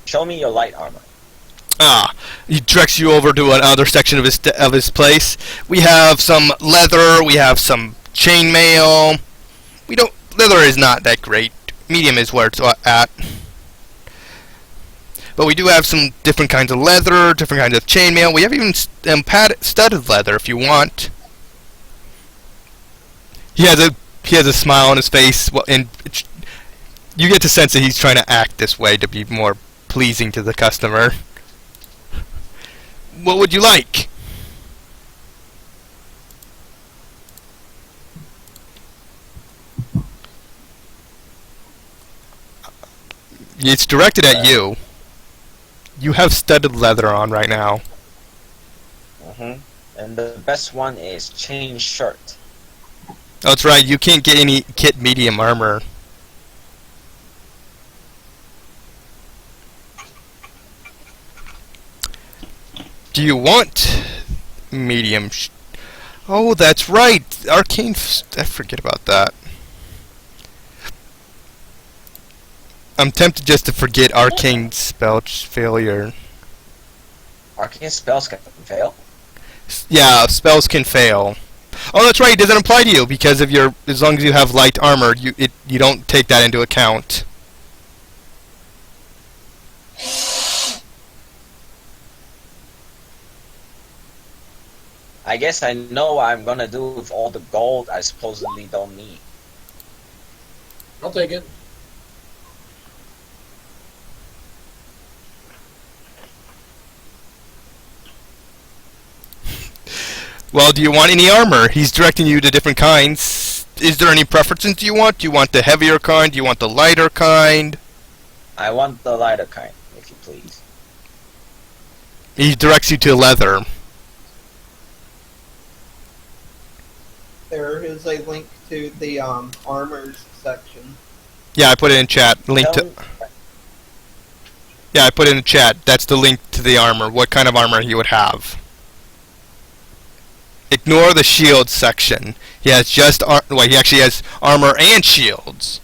Show me your light armor. He directs you over to another section of his place. We have some leather, we have some chainmail. Leather is not that great. Medium is where it's at. But we do have some different kinds of leather, different kinds of chainmail. We have even studded leather if you want. He has a smile on his face, and you get the sense that he's trying to act this way to be more pleasing to the customer. What would you like? It's directed at you. You have studded leather on right now. And the best one is chain shirt. Oh, that's right. You can't get any kit medium armor. Do you want medium? Oh, that's right. Arcane. I forget about that. I'm tempted just to forget arcane spell failure. Arcane spells can fail? Yeah, spells can fail. Oh, that's right. It doesn't apply to you because of as long as you have light armor, you don't take that into account. I guess I know what I'm gonna do with all the gold I supposedly don't need. I'll take it. Well, do you want any armor? He's directing you to different kinds. Is there any preferences you want? Do you want the heavier kind? Do you want the lighter kind? I want the lighter kind, if you please. He directs you to leather. There is a link to the armors section. Yeah, I put it in chat. Link to. Yeah, I put it in the chat. That's the link to the armor. What kind of armor he would have. Ignore the shield section. He has just well, he actually has armor and shields.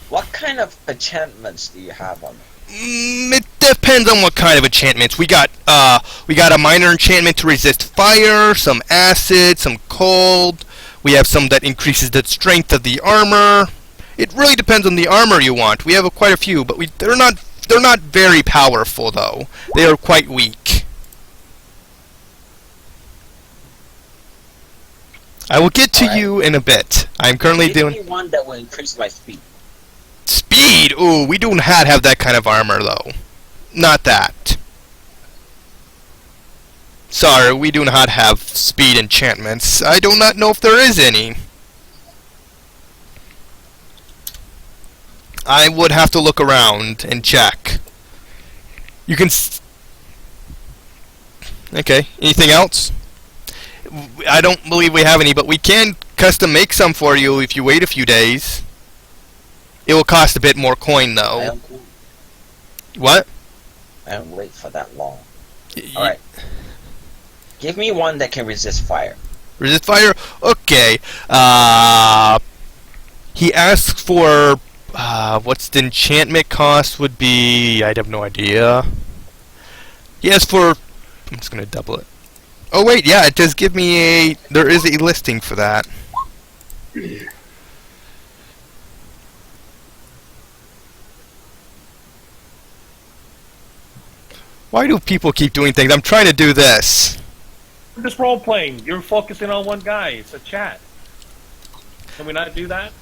What kind of enchantments do you have on it? It depends on what kind of enchantments. We got a minor enchantment to resist fire, some acid, some cold. We have some that increases the strength of the armor. It really depends on the armor you want. We have quite a few, but they're not very powerful though. They are quite weak. I will get to you in a bit. I'm currently Give doing me one that will increase my speed. speed. Ooh, we do not have that kind of armor though. Not that. Sorry, we do not have speed enchantments. I do not know if there is any. I would have to look around and check. You can. Okay. Anything else? I don't believe we have any, but we can custom make some for you if you wait a few days. It will cost a bit more coin though. What? I don't wait for that long. Alright. Give me one that can resist fire. Resist fire? Okay. He asks for what's the enchantment cost would be. I have no idea. He asks for. I'm just gonna double it. Oh wait, yeah, it does give me a. There is a listing for that. Why do people keep doing things? I'm trying to do this. We're just role playing. You're focusing on one guy. It's a chat. Can we not do that?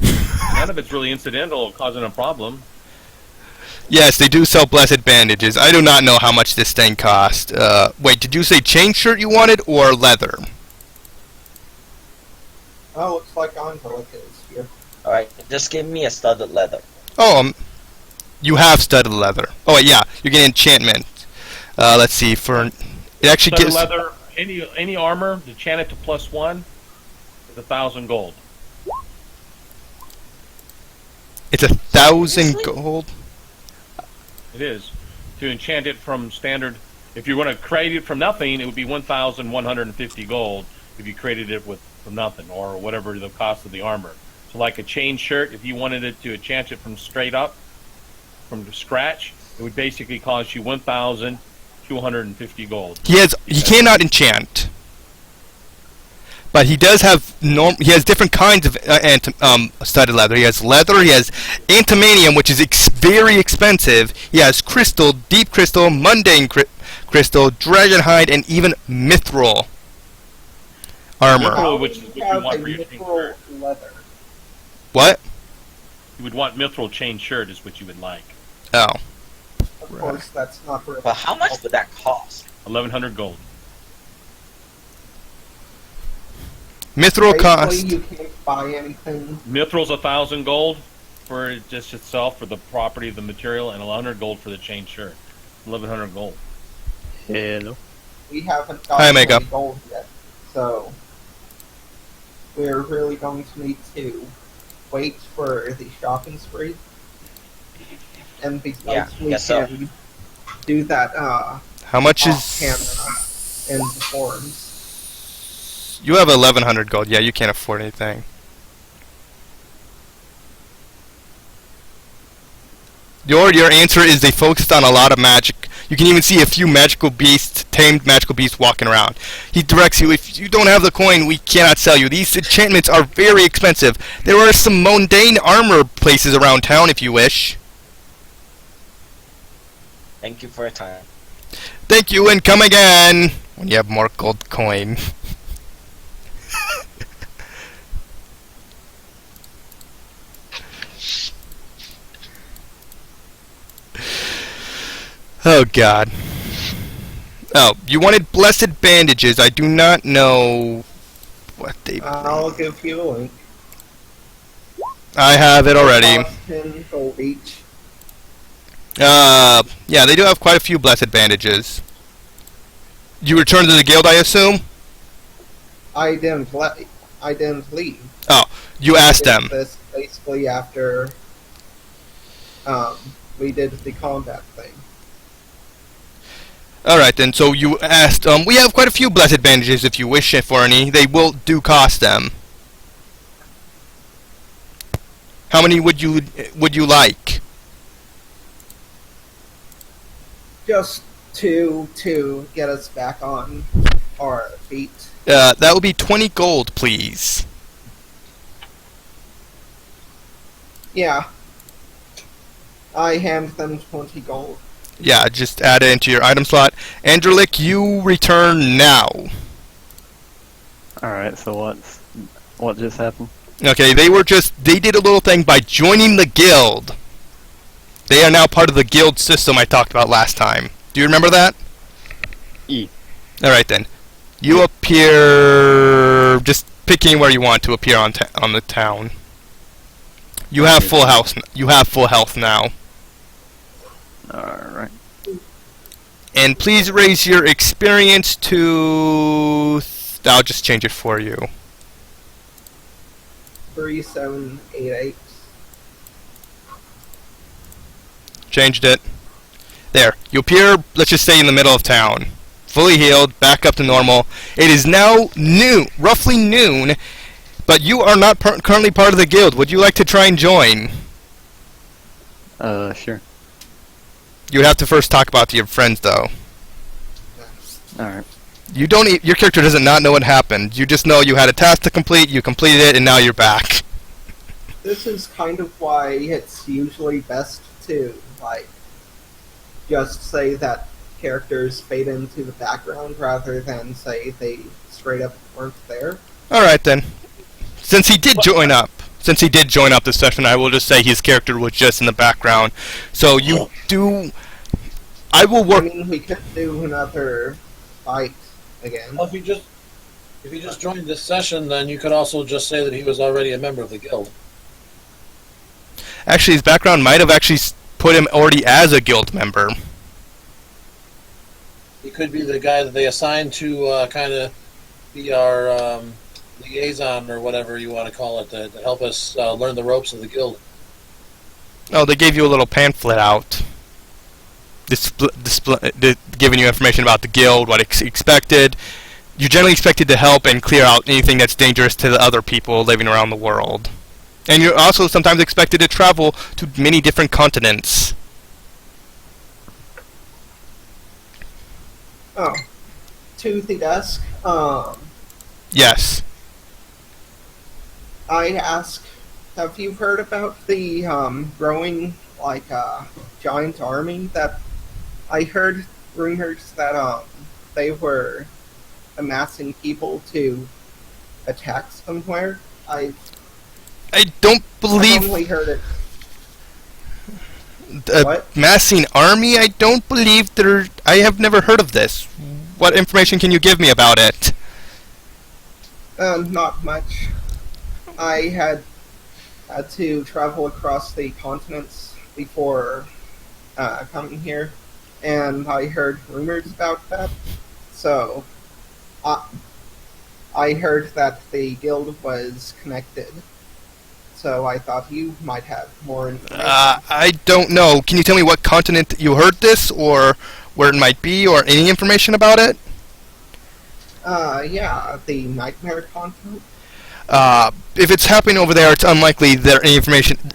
None of it's really incidental or causing a problem. Yes, they do sell blessed bandages. I do not know how much this thing cost. Wait, did you say chain shirt you wanted or leather? Oh, looks like Angelica is here. Alright, just give me a studded leather. Oh, you have studded leather. Oh, wait, yeah, you're getting enchantment. Let's see, for it actually Studded gives leather, any armor, to chant it to +1 is 1,000 gold. it's 1,000 gold. It is. To enchant it from standard, if you want to create it from nothing, it would be 1,150 gold if you created it from nothing, or whatever the cost of the armor. So like a chain shirt, if you wanted it to enchant it from straight up, from scratch, it would basically cost you 1,250 gold. He cannot enchant. But he does have he has different kinds of studded leather. He has leather, he has antimanium, which is very expensive. He has crystal, deep crystal, mundane crystal, dragon hide, and even mithril armor. Mithril, which is what you Have want a for your chain mithril shirt. leather. What? You would want mithril chain shirt is what you would like. Oh. Of course, that's not really. But how much would that cost? 1,100 gold. Mithril Basically, cost. you can't buy anything. Mithril's 1,000 gold for just itself, for the property of the material, and 100 gold for the chain shirt. 1,100 gold. Hello. We haven't Hi, gotten Mega. any gold yet, so we're really going to need to wait for the shopping spree. And besides, Yeah, we guess so. can do that How much off is? camera in the forums. You have 1,100 gold. Yeah, you can't afford anything. Your answer is they focused on a lot of magic. You can even see a few magical beasts, tamed magical beasts walking around. He directs you, if you don't have the coin, we cannot sell you. These enchantments are very expensive. There are some mundane armor places around town if you wish. Thank you for your time. Thank you and come again when you have more gold coin. Oh God. Oh, you wanted blessed bandages. I do not know what they. I'll give you a link. I have it already. Cost 10 gold each. Yeah, they do have quite a few blessed bandages. You returned to the guild, I assume? I didn't leave. Oh, you asked them. This basically after we did the combat thing. Alright then, so you asked, we have quite a few blessed bandages if you wish for any. They do cost them. How many would you like? Just to get us back on our feet. That would be 20 gold, please. Yeah. I hand them 20 gold. Yeah, just add it into your item slot. Andrelik, you return now. Alright, so what just happened? Okay, they did a little thing by joining the guild. They are now part of the guild system I talked about last time. Do you remember that? Alright then. You appear... just pick anywhere you want to appear on the town. You have full health. You have full health now. Alright. And please raise your experience to... I'll just change it for you. 3788. Changed it. There. You appear, let's just say, in the middle of town. Fully healed, back up to normal. It is now noon, roughly noon, but you are not currently part of the guild. Would you like to try and join? Sure. You would have to first talk about to your friends, though. Alright. You don't. Your character does not know what happened. You just know you had a task to complete. You completed it, and now you're back. This is kind of why it's usually best to, like, just say that characters fade into the background rather than say they straight up weren't there. All right then. Since he did join up the session, I will just say his character was just in the background. So you do. I will work. I mean, we could do another fight again. Well, if you just joined this session, then you could also just say that he was already a member of the guild. Actually, his background might have actually put him already as a guild member. He could be the guy that they assigned to kind of be our liaison or whatever you want to call it to help us learn the ropes of the guild. Oh, they gave you a little pamphlet out. Giving you information about the guild, what expected. You're generally expected to help and clear out anything that's dangerous to the other people living around the world. And you're also sometimes expected to travel to many different continents. Oh, to the desk. Yes. I ask, have you heard about the growing giant army that I heard rumors that they were amassing people to attack somewhere? I don't believe only heard it. What? massing army. I don't believe there. I have never heard of this. What information can you give me about it? Not much. I had to travel across the continents before coming here, and I heard rumors about that. So, I heard that the guild was connected. So I thought you might have more information. I don't know. Can you tell me what continent you heard this, or where it might be, or any information about it? Yeah, the Nightmare continent. If it's happening over there, it's unlikely that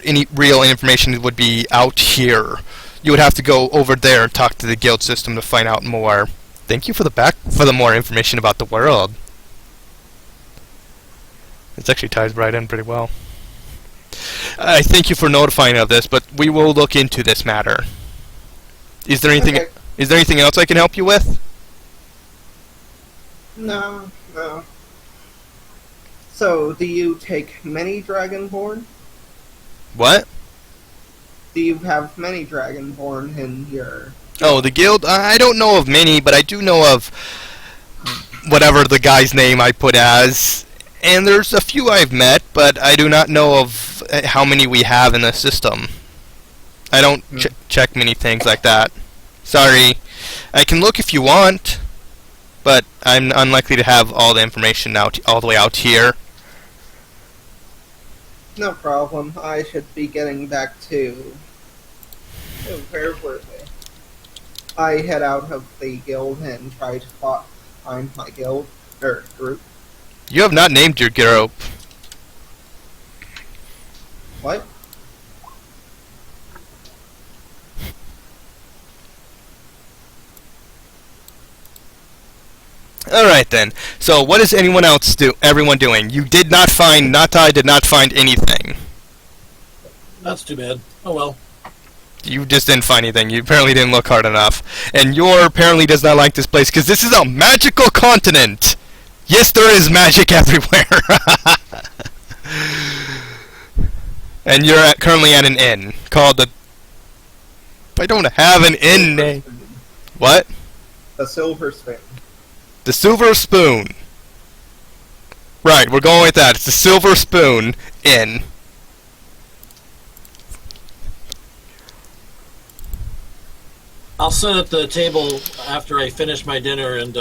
any real information would be out here. You would have to go over there and talk to the guild system to find out more. Thank you for the more information about the world. It actually ties right in pretty well. I thank you for notifying of this, but we will look into this matter. Is there anything? Okay. Is there anything else I can help you with? No. So, do you take many Dragonborn? What? Do you have many Dragonborn in your... Oh, the guild? I don't know of many, but I do know of whatever the guy's name I put as. And there's a few I've met, but I do not know of how many we have in the system. I don't check many things like that. Sorry. I can look if you want, but I'm unlikely to have all the information out all the way out here. No problem. I should be getting back to... Oh, where were they? I head out of the guild and try to find my guild, or group. You have not named your group. What? Alright then. So what is everyone doing? You did not find, Natai did not find anything. That's too bad. Oh well. You just didn't find anything. You apparently didn't look hard enough. And Yor apparently does not like this place because this is a magical continent! Yes, there is magic everywhere! And you're currently at an inn called the... I don't have an inn name. What? The Silver Spoon. The Silver Spoon. Right, we're going with that. It's the Silver Spoon Inn. I'll sit at the table after I finish my dinner and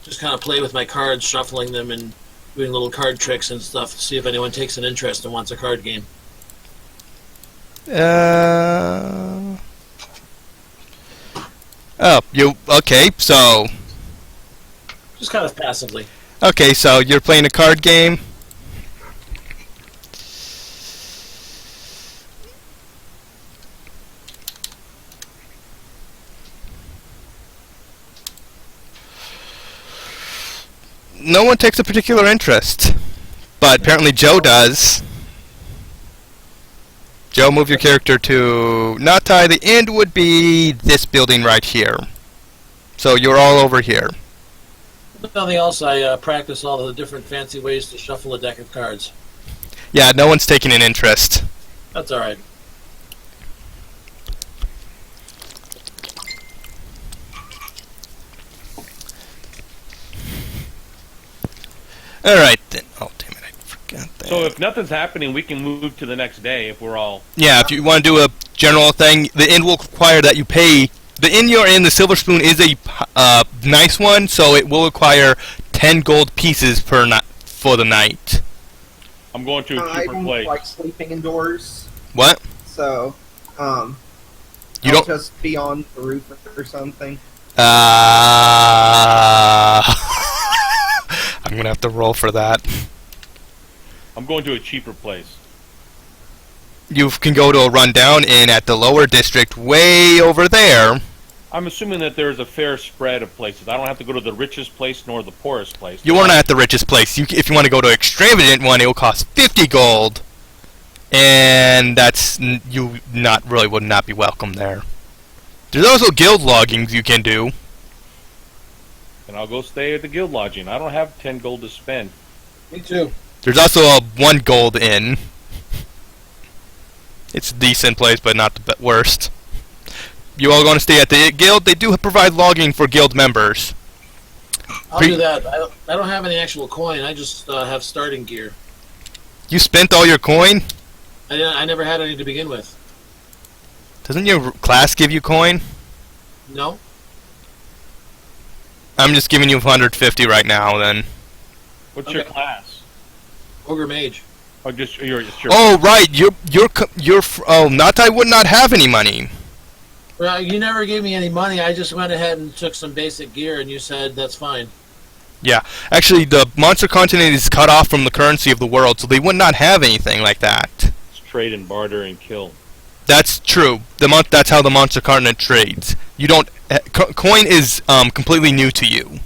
just kind of play with my cards, shuffling them and doing little card tricks and stuff. See if anyone takes an interest and wants a card game. Oh, okay, so... Just kind of passively. Okay, so you're playing a card game? No one takes a particular interest, but apparently Joe does. Joe, move your character to Natai. The end would be this building right here. So you're all over here. If nothing else, I practice all the different fancy ways to shuffle a deck of cards. Yeah, no one's taking an interest. That's alright. Alright then. Oh, damn it, I forgot that. So if nothing's happening, we can move to the next day if we're all... Yeah, if you want to do a general thing, the inn will require that you pay... The inn you're in, the Silver Spoon, is a nice one, so it will require 10 gold pieces for the night. I'm going to a I cheaper don't place. like sleeping indoors, What? so You I'll don't... just be on the roof or something. I'm gonna have to roll for that. I'm going to a cheaper place. You can go to a rundown inn at the lower district, way over there. I'm assuming that there's a fair spread of places. I don't have to go to the richest place nor the poorest place. You are not at the richest place. If you want to go to an extravagant one, it will cost 50 gold. And that's... You would not be welcome there. There's also guild loggings you can do. And I'll go stay at the guild lodging. I don't have 10 gold to spend. Me too. There's also a 1 gold inn. It's a decent place, but not the worst. You all going to stay at the guild? They do provide logging for guild members. I'll do that. I don't have any actual coin. I just have starting gear. You spent all your coin? I never had any to begin with. Doesn't your class give you coin? No? I'm just giving you 150 right now, then. What's your Okay. class? Ogre Mage. Oh, just your. Oh, right. Natai would not have any money. Well, you never gave me any money. I just went ahead and took some basic gear, and you said that's fine. Yeah. Actually, the monster continent is cut off from the currency of the world, so they would not have anything like that. It's trade and barter and kill. That's true. That's how the monster continent trades. You don't... coin is completely new to you.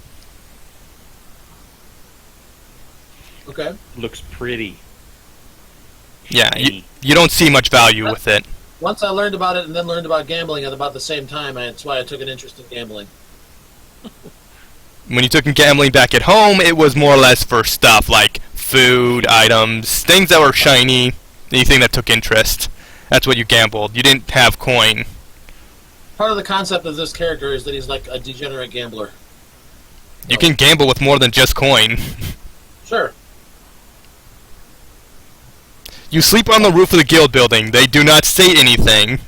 Okay. Looks pretty. Yeah, Shiny. you don't see much value with it. Once I learned about it and then learned about gambling at about the same time, that's why I took an interest in gambling. When you took in gambling back at home, it was more or less for stuff like food, items, things that were shiny, anything that took interest. That's what you gambled. You didn't have coin. Part of the concept of this character is that he's like a degenerate gambler. You can gamble with more than just coin. Sure. You sleep on the roof of the guild building. They do not say anything.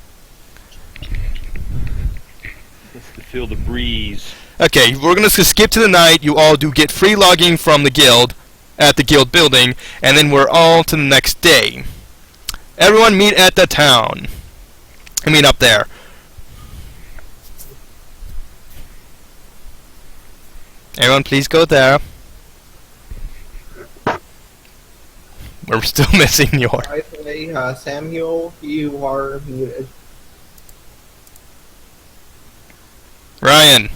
Just to feel the breeze. Okay, we're gonna skip to the night. You all do get free logging from the guild at the guild building, and then we're all to the next day. Everyone meet at the town. I mean up there. Everyone, please go there. We're still missing your. By the way, Samuel, you are muted. Ryan.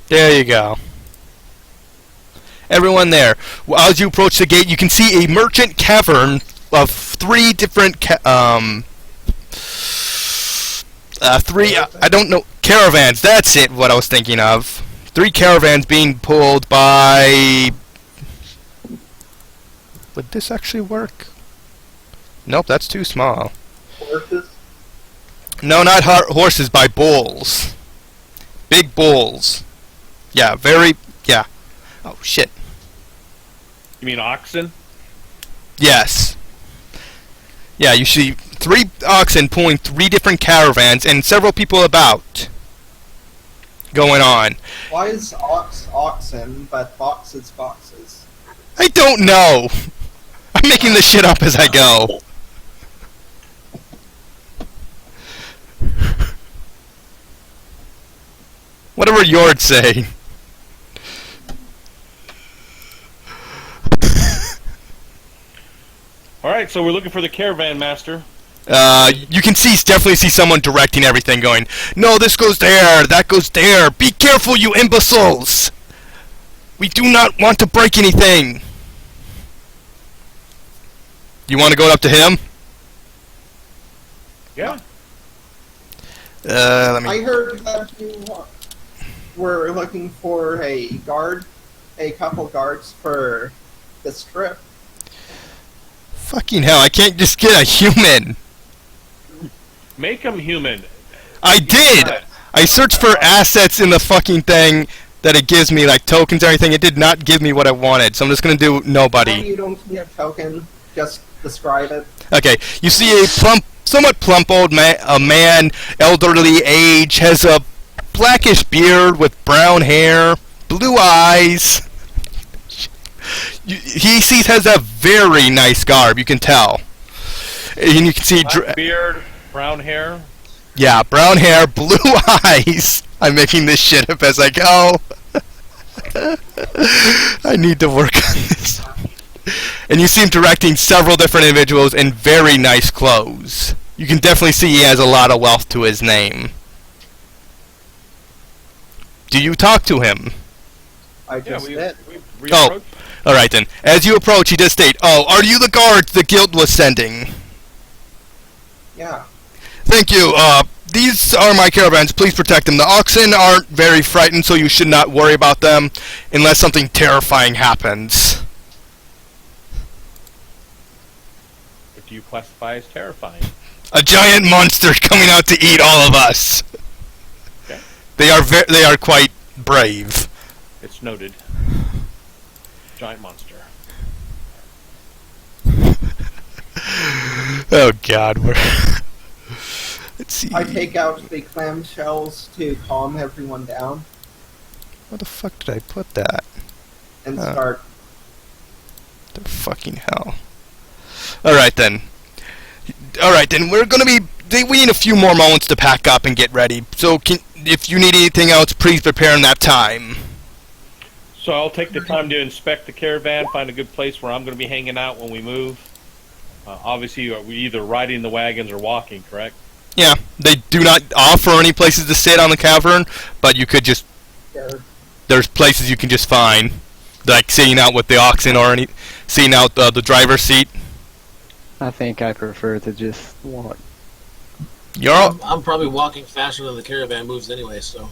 There you go. Everyone there. Well, as you approach the gate, you can see a merchant cavern of three different I don't know, caravans. That's it. What I was thinking of. 3 caravans being pulled by. Would this actually work? Nope, that's too small. Horses? No, not horses. By bulls. Big bulls. Yeah, very. Yeah. Oh shit. You mean oxen? Yes. Yeah, you see 3 oxen pulling 3 different caravans and several people about. Going on. Why is oxen, but foxes foxes? I don't know. I'm making this shit up as I go. Whatever Yord say. Alright, so we're looking for the caravan master. You can definitely see someone directing everything, going, "No, this goes there, that goes there. Be careful, you imbeciles! We do not want to break anything." You want to go up to him? Yeah. Let me. I heard that you were looking for a couple guards for this trip. Fucking hell! I can't just get a human. Make him human. I did. I searched for assets in the fucking thing that it gives me, like tokens or anything. It did not give me what I wanted, so I'm just gonna do nobody. You don't need a token. Just describe it. Okay, you see a somewhat plump old man, elderly age, has a blackish beard with brown hair, blue eyes. He has a very nice garb, you can tell. And you can see... Black beard, brown hair. Yeah, brown hair, blue eyes. I'm making this shit up as I go. I need to work on this. And you see him directing several different individuals in very nice clothes. You can definitely see he has a lot of wealth to his name. Do you talk to him? I just did. We Oh. approached- Alright then. As you approach, he does state, "Oh, are you the guards the guild was sending?" Yeah. "Thank you. These are my caravans. Please protect them. The oxen aren't very frightened, so you should not worry about them unless something terrifying happens." What do you classify as terrifying? A giant monster coming out to eat all of us. Okay. They are quite brave. It's noted. Giant monster. Oh God, we're. Let's see. I take out the clamshells to calm everyone down Where the fuck did I put that? and Oh. start. The fucking hell. Alright then. Alright then, we're gonna be... We need a few more moments to pack up and get ready. So if you need anything else, please prepare in that time. So I'll take the time to inspect the caravan, find a good place where I'm going to be hanging out when we move. Obviously, we're either riding the wagons or walking, correct? Yeah, they do not offer any places to sit on the cavern, but you could just... There's places you can just find. Like sitting out with the oxen or sitting out the driver's seat. I think I prefer to just walk. You're all, I'm probably walking faster than the caravan moves anyway, so.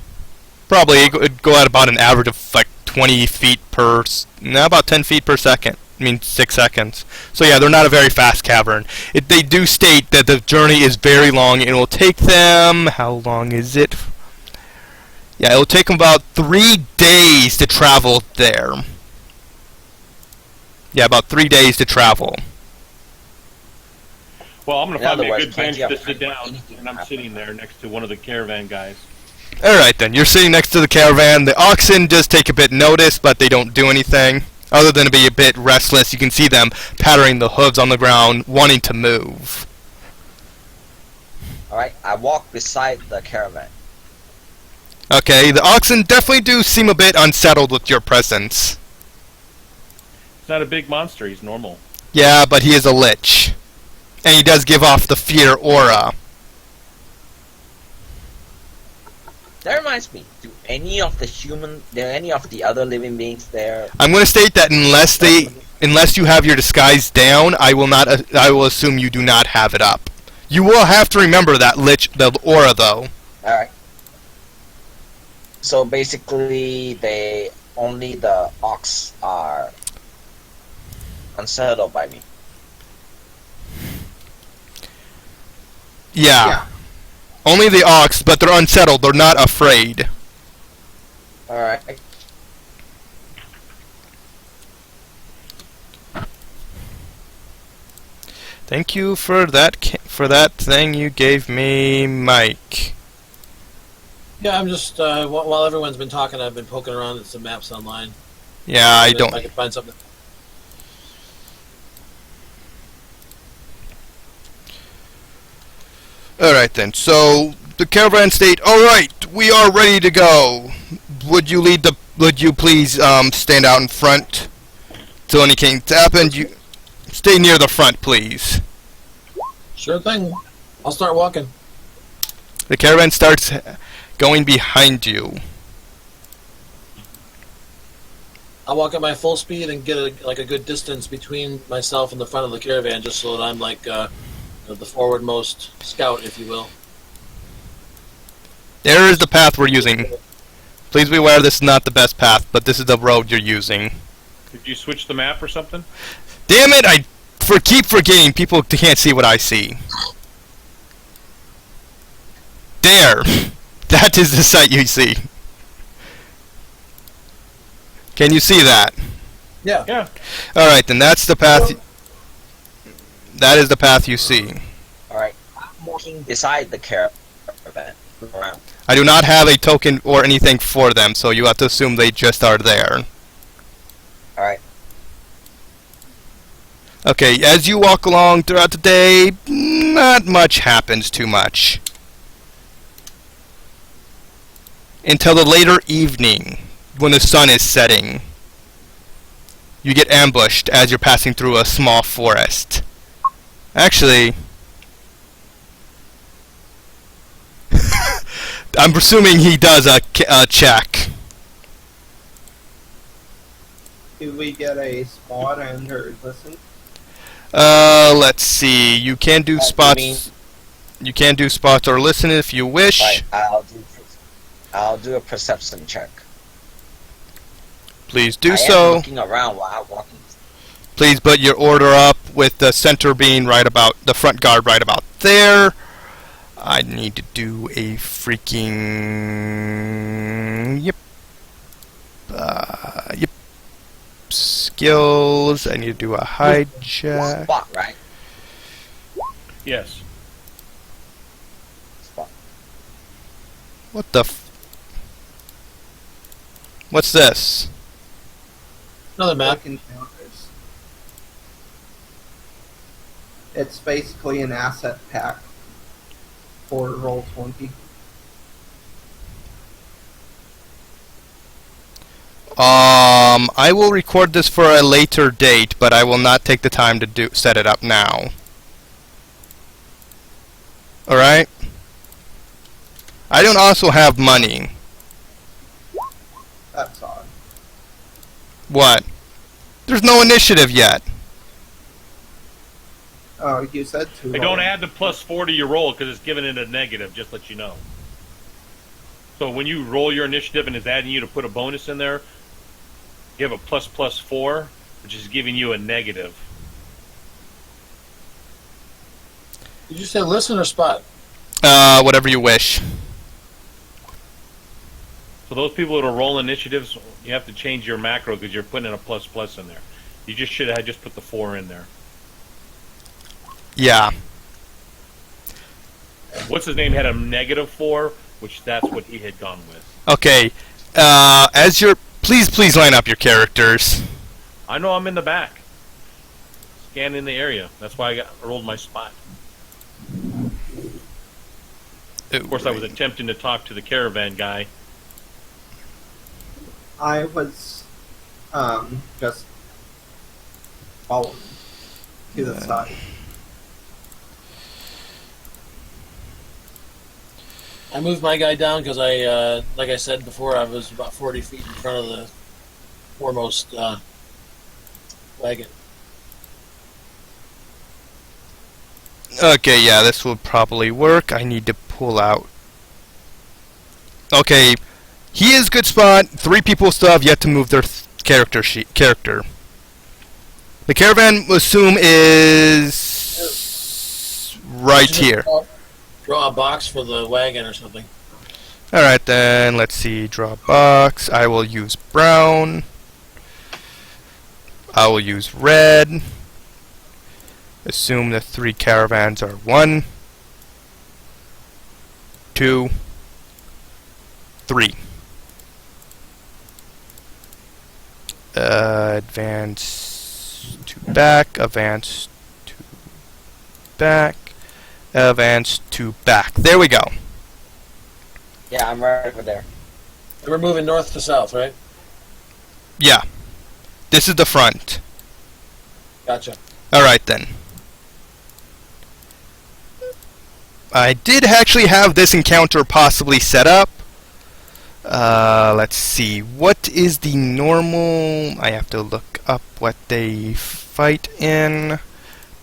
probably go at about an average of like 20 feet per... No, about 10 feet per second. I mean 6 seconds. So yeah, they're not a very fast cavern. They do state that the journey is very long and it will take them... How long is it? Yeah, it will take them about 3 days to travel there. Yeah, about 3 days to travel. Well, I'm going to In find other me a words, good bench plenty to of sit time for down, anything and I'm to sitting there next to one of the caravan guys. Alright then, you're sitting next to the caravan. The oxen just take a bit notice, but they don't do anything. Other than to be a bit restless, you can see them pattering the hooves on the ground, wanting to move. Alright, I walk beside the caravan. Okay, the oxen definitely do seem a bit unsettled with your presence. He's not a big monster, he's normal. Yeah, but he is a lich. And he does give off the fear aura. That reminds me, do any of the other living beings there? I'm going to state that unless you have your disguise down, I will assume you do not have it up. You will have to remember that lich, the aura though. Alright. So basically, only the ox are unsettled by me. Yeah. Only the ox, but they're unsettled. They're not afraid. Alright. Thank you for that thing you gave me, Mike. Yeah, I'm just while everyone's been talking, I've been poking around at some maps online. Yeah, I If don't. I can find something. Alright then, so the caravan state, alright, we are ready to go. Would you please stand out in front till anything happens? You stay near the front, please. Sure thing. I'll start walking. The caravan starts going behind you. I'll walk at my full speed and get a good distance between myself and the front of the caravan, just so that I'm like the forwardmost scout, if you will. There is the path we're using. Please be aware this is not the best path, but this is the road you're using. Did you switch the map or something? Damn it! I keep forgetting people can't see what I see. There! That is the sight you see. Can you see that? Yeah. Yeah. Alright, then that's the path. That is the path you see. Alright. I'm walking beside the caravan. Around. I do not have a token or anything for them, so you have to assume they just are there. Alright. Okay, as you walk along throughout the day, not much happens too much. Until the later evening, when the sun is setting. You get ambushed as you're passing through a small forest. Actually, I'm presuming he does a check. Do we get a spot under listen? Let's see. You can do You spots. You can do spots or listen if you wish. Right, I'll do a perception check. Please do I so. am looking around while I'm walking. Please put your order up with the center being right about the front guard right about there. I need to do a freaking yep skills. I need to do a hide check. Spot, right? Yes. Spot. What the what's this? Another map. Quick encounters. It's basically an asset pack for Roll20. I will record this for a later date, but I will not take the time to set it up now. Alright? I don't also have money. That's odd. What? There's no initiative yet. Oh, you said to Hey, don't add the +4 to your roll because it's giving it a negative, just let you know. So when you roll your initiative and it's adding you to put a bonus in there, you have a ++4, which is giving you a negative. Did you say listen or spot? Whatever you wish. So those people that are roll initiatives, you have to change your macro because you're putting in a plus in there. You just should have just put the 4 in there. Yeah. What's his name had a -4, which that's what he had gone with. Okay. Please line up your characters. I know I'm in the back, scanning the area. That's why I rolled my spot. Of course, I was attempting to talk to the caravan guy. I was just following to the side. I moved my guy down because I, like I said before, I was about 40 feet in front of the foremost wagon. Okay, yeah, this will probably work. I need to pull out. Okay, he is good spot. 3 people still have yet to move their character. The caravan, assume, is right here. Draw a box for the wagon or something. Alright then, let's see, draw a box. I will use brown. I will use red. Assume the 3 caravans are 1, 2, 3. Advance to back, advance to back, advance to back. There we go. Yeah, I'm right over there. We're moving north to south, right? Yeah. This is the front. Gotcha. Alright then. I did actually have this encounter possibly set up. Let's see. What is the normal... I have to look up what they fight in.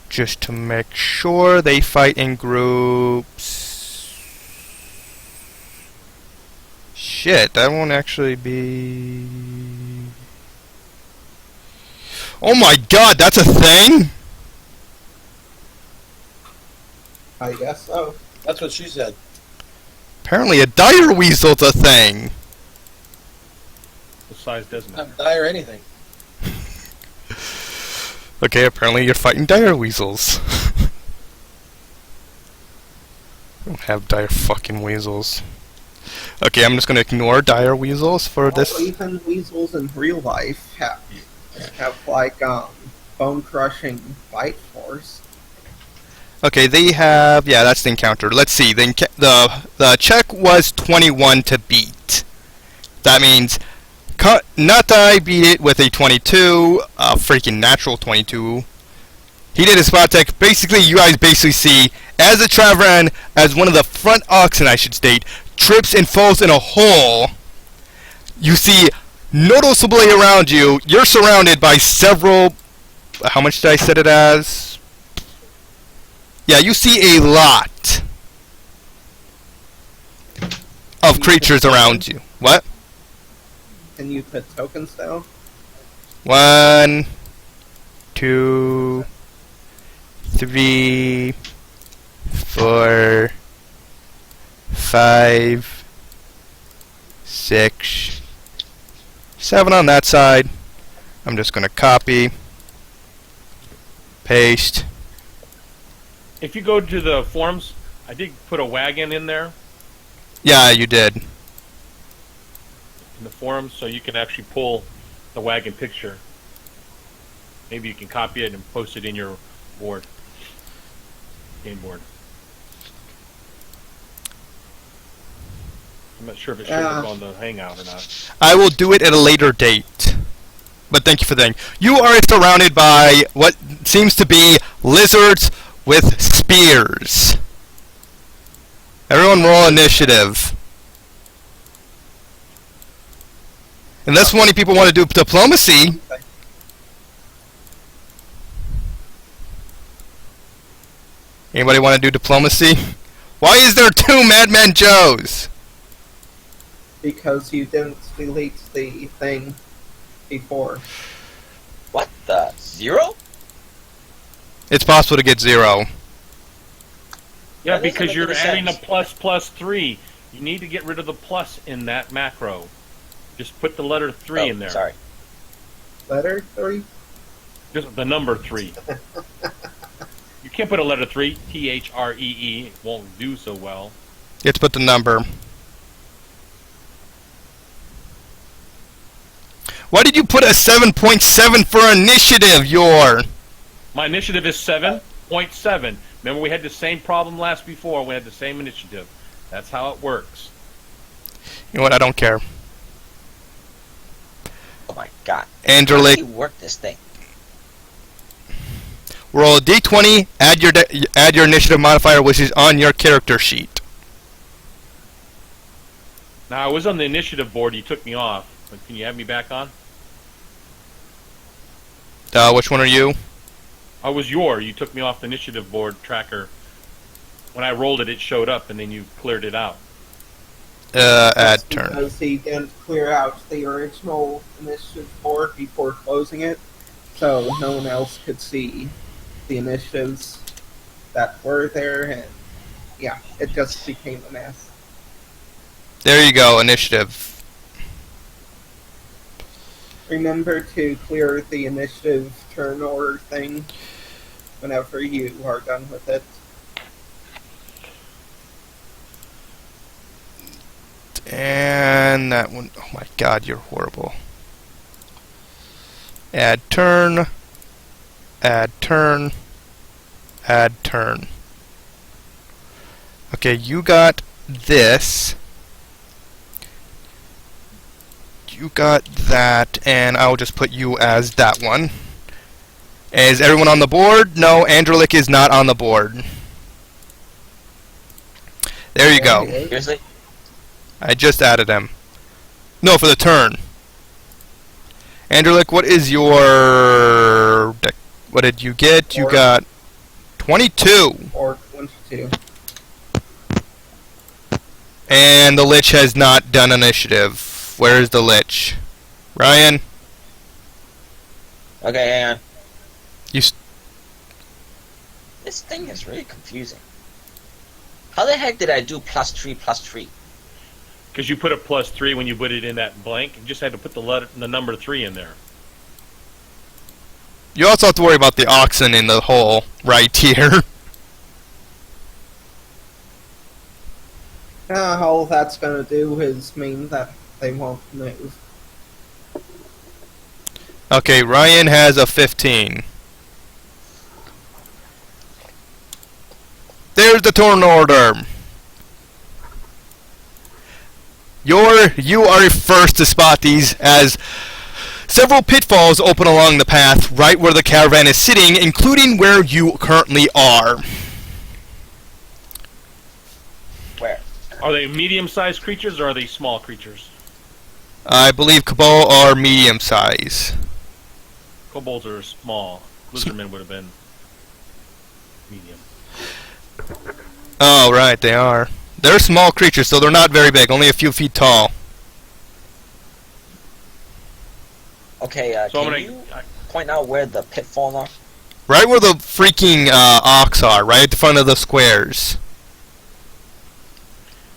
Just to make sure they fight in groups. Shit, that won't actually be... Oh my god, that's a thing?! I guess so. That's what she said. Apparently a dire weasel's a thing. What size doesn't matter. Not die or anything. Okay, apparently you're fighting dire weasels. I don't have dire fucking weasels. Okay, I'm just gonna ignore dire weasels for this. Also, even weasels in real life have like bone crushing bite force. Okay, they have... Yeah, that's the encounter. Let's see. The check was 21 to beat. That means... Not that I beat it with a 22. A freaking natural 22. He did a spot check. Basically, you guys basically see... As a Traveran, as one of the front oxen, I should state, trips and falls in a hole, you see noticeably around you, you're surrounded by several... How much did I set it as? Yeah, you see a lot of creatures around you. What? Can you put tokens down? 1, 2, 3, 4, 5, 6, 7 on that side. I'm just gonna copy, paste. If you go to the forums, I did put a wagon in there Yeah, you did. in the forums, so you can actually pull the wagon picture. Maybe you can copy it and post it in your board, game board. I'm not sure if it shows up on the Hangout or not. I will do it at a later date. But thank you for that. You are surrounded by what seems to be lizards with spears. Everyone roll initiative. Unless many people want to do diplomacy. Anybody want to do diplomacy? Why is there 2 Madman Joes? Because you didn't delete the thing before. What the? 0? It's possible to get 0. Yeah, That doesn't because make you're any adding a sense. ++3. You need to get rid of the plus in that macro. Just put the letter 3 in there. Sorry. Letter 3? Just the number 3. You can't put a letter 3, Three. It won't do so well. Let's put the number. Why did you put a 7.7 for initiative, My initiative is 7.7. Remember, we had the same problem last before. We had the same initiative. That's how it works. You know what, I don't care. Oh my god. How does Angelic, he work this thing? roll a d20, add your initiative modifier, which is on your character sheet. Now, I was on the initiative board. You took me off. But can you have me back on? Which one are you? I was you took me off the initiative board tracker. When I rolled it, it showed up, and then you cleared it out. Add That's turn. because he didn't clear out the original initiative board before closing it, so no one else could see the initiatives that were there, and yeah, it just became a mess. There you go, initiative. Remember to clear the initiative turn order thing whenever you are done with it. And that one, oh my god, you're horrible. Add turn. Add turn. Add turn. Okay, you got this. You got that, and I'll just put you as that one. Is everyone on the board? No, Andrelic is not on the board. There you go. Seriously? I just added him. No, for the turn. Andrelic, what is your deck? What did you get? You Or- got 22. Or 22. And the Lich has not done initiative. Where is the Lich? Ryan? Okay, hang on. You This thing is really confusing. How the heck did I do +3+3? Because you put a +3 when you put it in that blank. You just had to put the number 3 in there. You also have to worry about the oxen in the hole right here. All that's gonna do is mean that they won't move. Okay, Ryan has a 15. There's the turn order. You are first to spot these as several pitfalls open along the path right where the caravan is sitting, including where you currently are. Where? Are they medium-sized creatures or are they small creatures? I believe Kobold are medium size. Kobolds are small. Lizardmen would have been medium. Oh, right, they are. They're small creatures, so they're not very big, only a few feet tall. Okay, So I'm can gonna. you point out where the pitfalls are? Right where the freaking ox are, right at the front of the squares.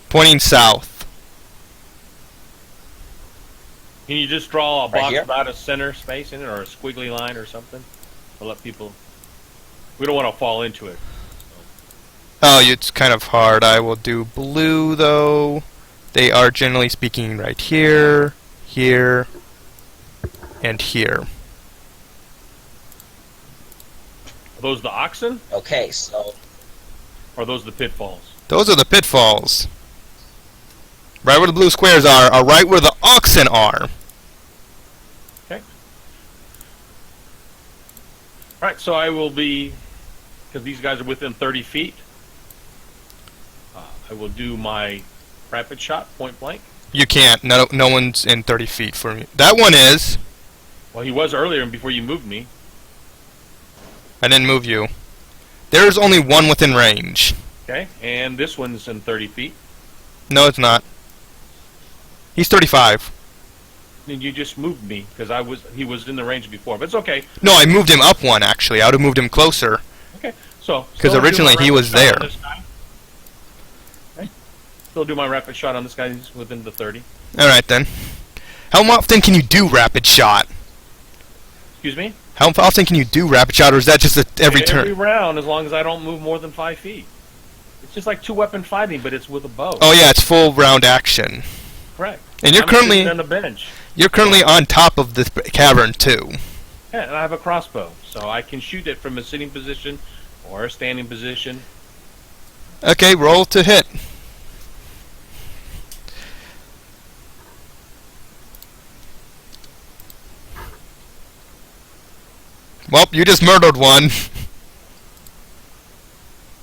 Pointing south. Can you just draw a Right box here? without a center space in it, or a squiggly line or something, to let people? We don't want to fall into it. Oh, it's kind of hard. I will do blue, though. They are, generally speaking, right here, here, and here. Are those the oxen, Okay, so or are those the pitfalls? Those are the pitfalls. Right where the blue squares are right where the oxen are. Okay. Alright, so I will be, because these guys are within 30 feet, I will do my rapid shot, point blank. You can't. No one's in 30 feet from you. That one is. Well, he was earlier before you moved me. I didn't move you. There's only one within range. Okay, and this one's in 30 feet. No, it's not. He's 35. You just moved me because he was in the range before, but it's okay. No, I moved him up one, actually. I would have moved him closer. Okay, so 'Cause still do originally my he rapid was shot on there. this guy. Still do my rapid shot on this guy. He's within the 30. Alright then. How often can you do rapid shot? Excuse me? How often can you do rapid shot, or is that just every turn? Every round, as long as I don't move more than 5 feet. It's just like 2-weapon fighting, but it's with a bow. Oh yeah, it's full round action. Correct. And you're I'm currently sitting on the bench. you're currently on top of the cavern too. Yeah, and I have a crossbow, so I can shoot it from a sitting position or a standing position. Okay, roll to hit. Well, you just murdered one.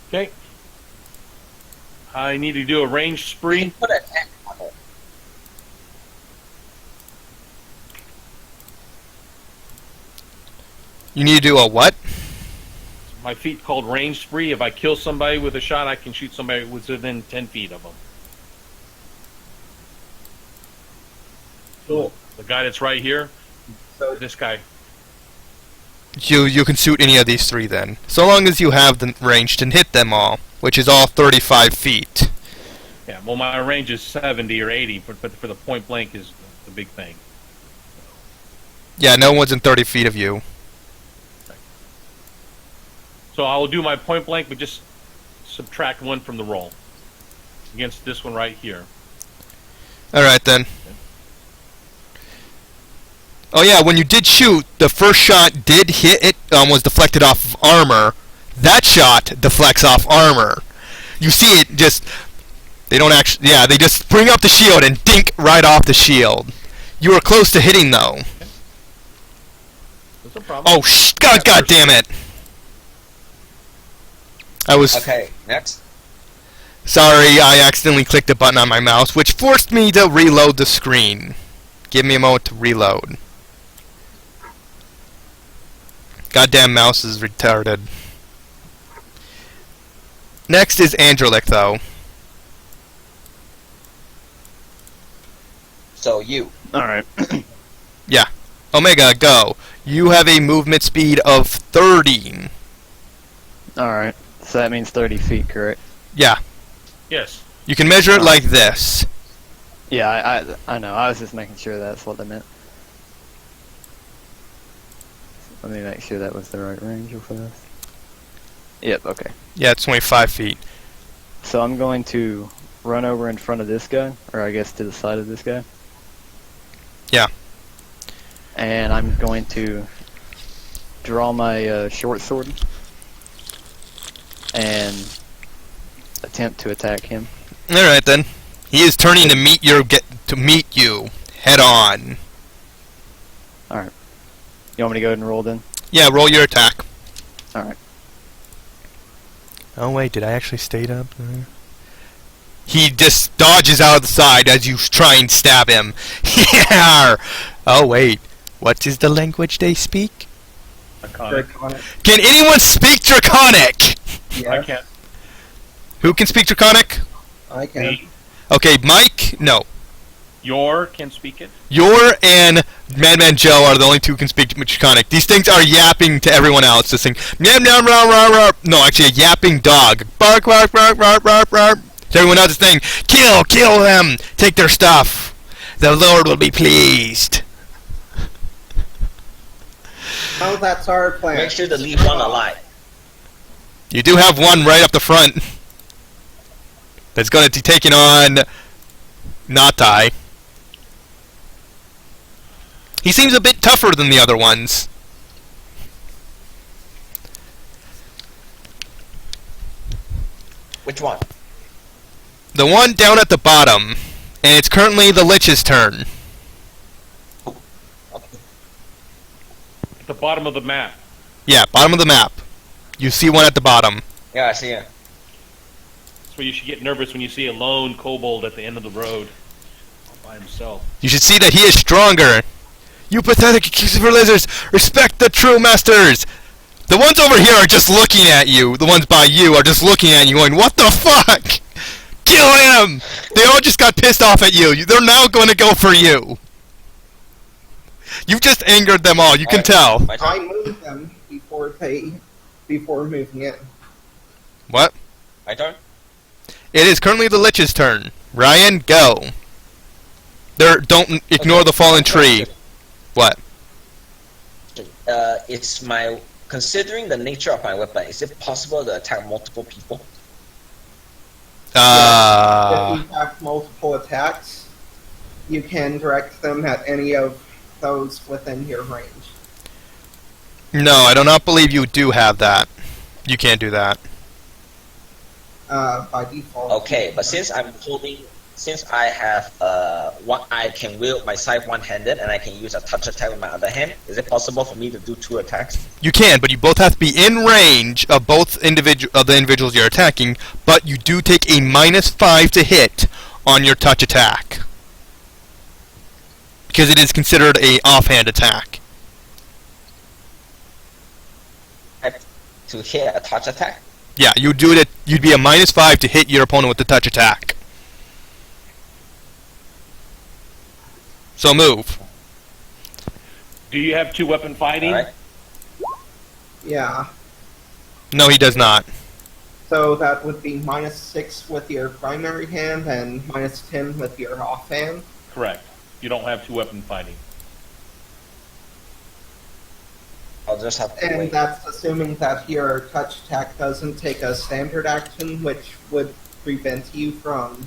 Okay. I need to do a range spree. Put an X on it. You need to do a what? My feat called range spree. If I kill somebody with a shot, I can shoot somebody within 10 feet of them. Cool. The guy that's right here, So this guy. You can shoot any of these three then. So long as you have the range to hit them all, which is all 35 feet. Yeah, well, my range is 70 or 80, but for the point blank is the big thing. Yeah, no one's in 30 feet of you. So I will do my point blank, but just subtract 1 from the roll against this one right here. Alright then. Oh yeah, when you did shoot, the first shot did hit it, was deflected off of armor. That shot deflects off armor. You see it just, they don't actually, yeah, they just bring up the shield and dink right off the shield. You were close to hitting though. That's a problem. Oh God damn it. I was Okay, next. sorry, I accidentally clicked a button on my mouse, which forced me to reload the screen. Give me a moment to reload. Goddamn mouse is retarded. Next is Angelic, though. So you. Alright. Yeah. Omega, go. You have a movement speed of 30. Alright. So that means 30 feet, correct? Yeah. Yes. You can measure it like this. Yeah, I know. I was just making sure that's what they meant. Let me make sure that was the right range for this. Yep, okay. Yeah, it's 25 feet. So I'm going to run over in front of this guy, or I guess to the side of this guy. Yeah. And I'm going to draw my short sword and attempt to attack him. Alright then. He is turning to meet you head on. Alright. You want me to go ahead and roll then? Yeah, roll your attack. Alright. Oh wait, did I actually stay up there? He just dodges out of the side as you try and stab him. Yeah. Oh wait, what is the language they speak? Draconic. Can anyone speak Draconic? Yeah, I can't. Who can speak Draconic? I can. Me. Okay, Mike. No, Yor can speak it. Yor and Madman Joe are the only two who can speak Draconic. These things are yapping to everyone else, just saying meow meow rah rah rah. No, actually, a yapping dog. Bark bark bark bark bark bark. To everyone else is saying, kill them, take their stuff. The Lord will be pleased. Oh, that's our plan. Make sure to leave one alive. You do have one right up the front that's going to be taking on Natai. He seems a bit tougher than the other ones. Which one? The one down at the bottom, and it's currently the Lich's turn. At the bottom of the map. Yeah, bottom of the map. You see one at the bottom. Yeah, I see it. That's where you should get nervous when you see a lone kobold at the end of the road. All by himself. You should see that he is stronger. You pathetic accuser lizards, respect the true masters! The ones over here are just looking at you. The ones by you are just looking at you going, what the fuck? Kill him! They all just got pissed off at you. They're now going to go for you. You've just angered them all. You can tell. My I turn. moved them before moving in. What? My turn. It is currently the Lich's turn. Ryan, go. Don't ignore the fallen tree. What? It's my considering the nature of my weapon. Is it possible to attack multiple people? If you have multiple attacks, you can direct them at any of those within your range. No, I do not believe you do have that. You can't do that. By default. Okay, but since I have I can wield my scythe one-handed and I can use a touch attack with my other hand. Is it possible for me to do 2 attacks? You can, but you both have to be in range of both the individuals you're attacking. But you do take a -5 to hit on your touch attack because it is considered a offhand attack. To hit a touch attack? Yeah, you'd do it. You'd be a -5 to hit your opponent with the touch attack. So move. Do you have 2-weapon fighting? Alright. Yeah. No, he does not. So that would be -6 with your primary hand and -10 with your offhand. Correct. You don't have 2-weapon fighting. I'll just have to And wait. that's assuming that your touch attack doesn't take a standard action, which would prevent you from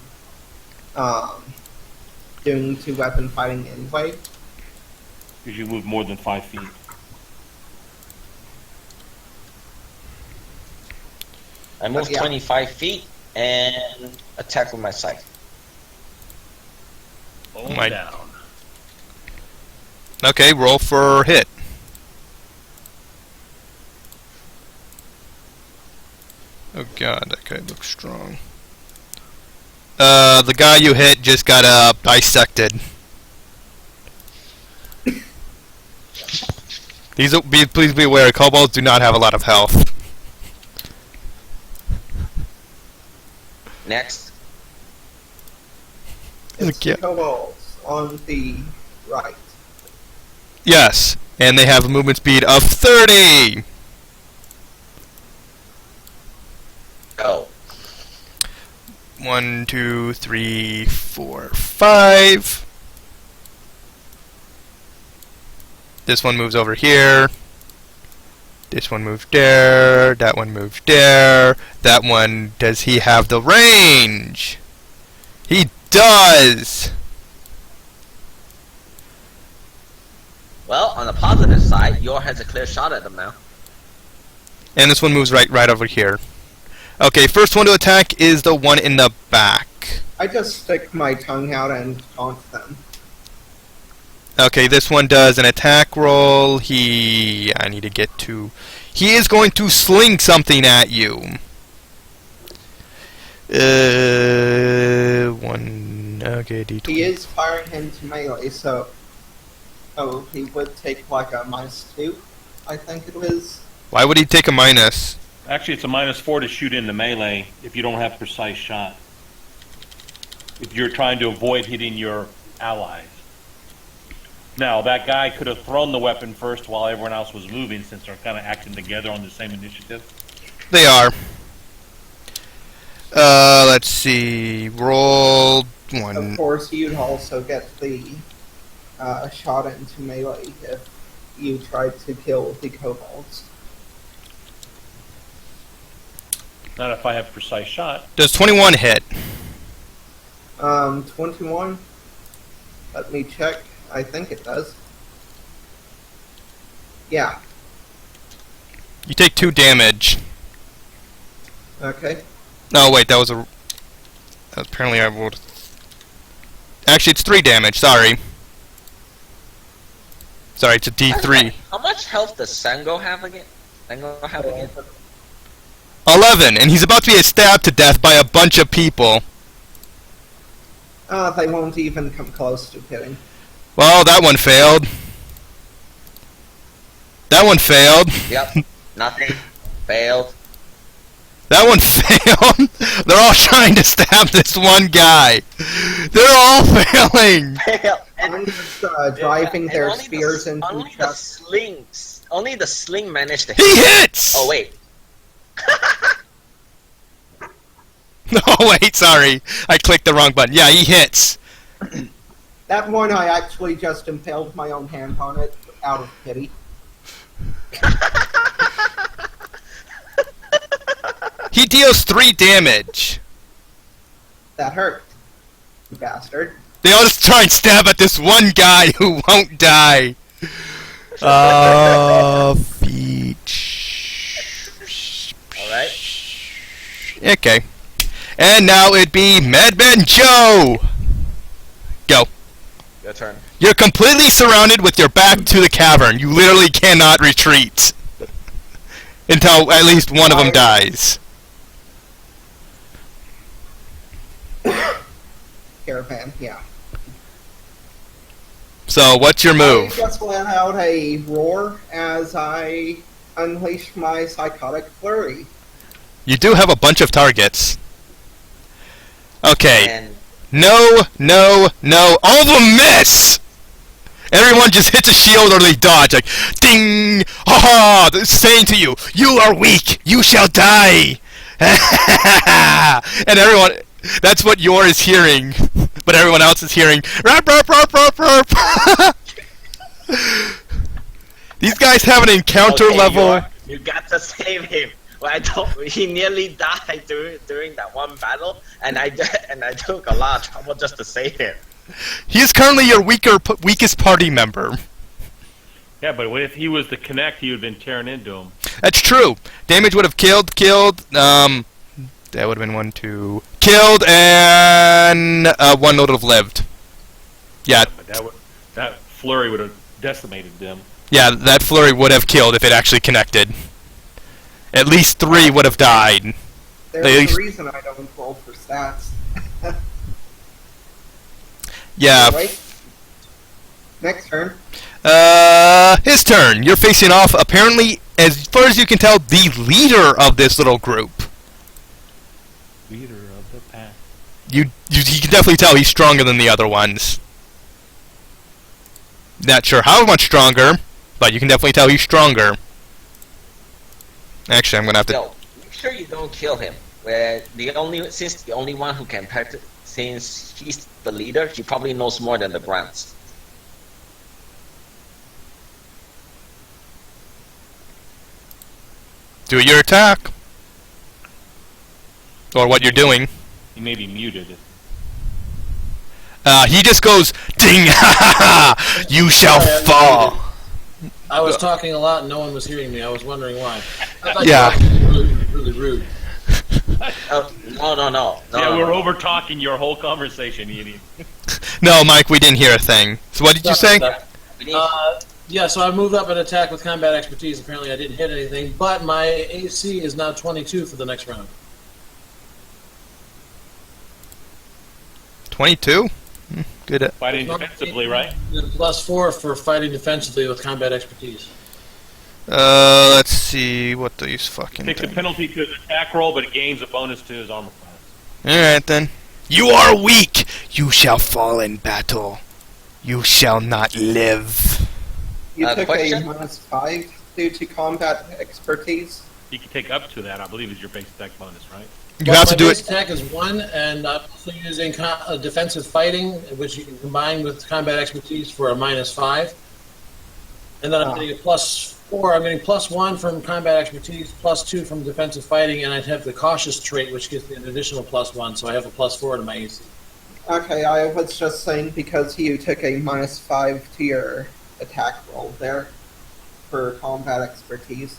doing 2-weapon fighting anyway. Because you move more than 5 feet. I move Yeah. 25 feet and attack with my scythe. Bone My- down. Okay, roll for hit. Oh god, that guy looks strong. The guy you hit just got dissected. Please be aware, kobolds do not have a lot of health. Next. It's Yeah. kobolds on the right. Yes, and they have a movement speed of 30! Go. 1, 2, 3, 4, 5. This one moves over here. This one moves there. That one moves there. That one, does he have the range? He does! Well, on the positive side, Yor has a clear shot at them now. And this one moves right over here. Okay, first one to attack is the one in the back. I just stick my tongue out and taunt them. Okay, this one does an attack roll. I need to get to... He is going to sling something at you. 1... Okay, D20. He is firing into melee, so... Oh, he would take like a -2, I think it is. Why would he take a minus? Actually, it's a -4 to shoot into melee if you don't have precise shot. If you're trying to avoid hitting your allies. Now, that guy could have thrown the weapon first while everyone else was moving, since they're kind of acting together on the same initiative. They are. Let's see. Roll Of 1. course, you'd also get the shot into melee if you tried to kill the kobolds. Not if I have precise shot. Does 21 hit? 21? Let me check. I think it does. Yeah. You take 2 damage. Okay. No, wait, that was a... Apparently I rolled... Actually, it's 3 damage, sorry. Sorry, it's a D3. How much health does Sango have again? 11, and he's about to be stabbed to death by a bunch of people. They won't even come close to hitting. Well, that one failed. That one failed. Yep. Nothing. Failed. That one failed. They're all trying to stab this one guy. They're all failing. Failed. I'm just driving And their only spears the, into only each the other. slings. Only the sling managed to He hits! Oh wait. Oh wait, sorry. I clicked the wrong button. Yeah, he hits. That one, I actually just impaled my own hand on it out of pity. He deals 3 damage. That hurt, you bastard. They all just try and stab at this one guy who won't die. Feet. Alright. Okay. And now it'd be Madman Joe! Go. Your turn. You're completely surrounded with your back to the cavern. You literally cannot retreat. Until at least one of them dies. Caravan, yeah. So, what's your I move? just let out a roar as I unleashed my psychotic flurry. You do have a bunch of targets. Okay. And No, no, no. All of them miss! Everyone just hits a shield or they dodge. Like, ding! Ha ha! They're saying to you, you are weak! You shall die! And everyone... That's what Yor is hearing. But everyone else is hearing... Rap, rap, rap, rap, rap! These guys have an encounter okay, level... You got to save him. Well, he nearly died during that one battle, and I took a lot of trouble just to save him. He is currently your weakest party member. Yeah, but if he was to connect, he would have been tearing into him. That's true. Damage would have killed. That would have been 1, 2... Killed, and one would have lived. Yeah. But that flurry would have decimated them. Yeah, that flurry would have killed if it actually connected. At least 3 would have died. There's a reason I don't roll for stats. Yeah. Anyway, next turn. His turn. You're facing off, apparently, as far as you can tell, the leader of this little group. Leader of the pack. You can definitely tell he's stronger than the other ones. Not sure how much stronger, but you can definitely tell he's stronger. Actually, I'm gonna have to... No, make sure you don't kill him. Since the only one who can practice, since he's the leader, he probably knows more than the Browns. Do your attack. Or what you're doing. He may be muted. He just goes, ding, ha ha ha, you shall fall. I was talking a lot and no one was hearing me. I was wondering why. I thought Yeah. you were really rude. Oh, no. Yeah, we're over talking your whole conversation, you idiot. No, Mike, we didn't hear a thing. So what did you say? Yeah, so I moved up an attack with combat expertise. Apparently I didn't hit anything, but my AC is now 22 for the next round. 22? Good. Fighting defensively, right? +4 for fighting defensively with combat expertise. Let's see what these fucking Takes a do. penalty to his attack roll, but it gains a bonus to his armor class. Alright then. You are weak! You shall fall in battle. You shall not live. You took question? a -5 due to combat expertise. You can take up to that, I believe, is your base attack bonus, right? You have to do My it. base attack is 1, and I'm also using defensive fighting, which you can combine with combat expertise for a -5. And then I'm getting a +4. I'm getting +1 from combat expertise, +2 from defensive fighting, and I have the cautious trait, which gives me an additional +1, so I have a +4 to my AC. Okay, I was just saying because you took a -5 to your attack roll there for combat expertise.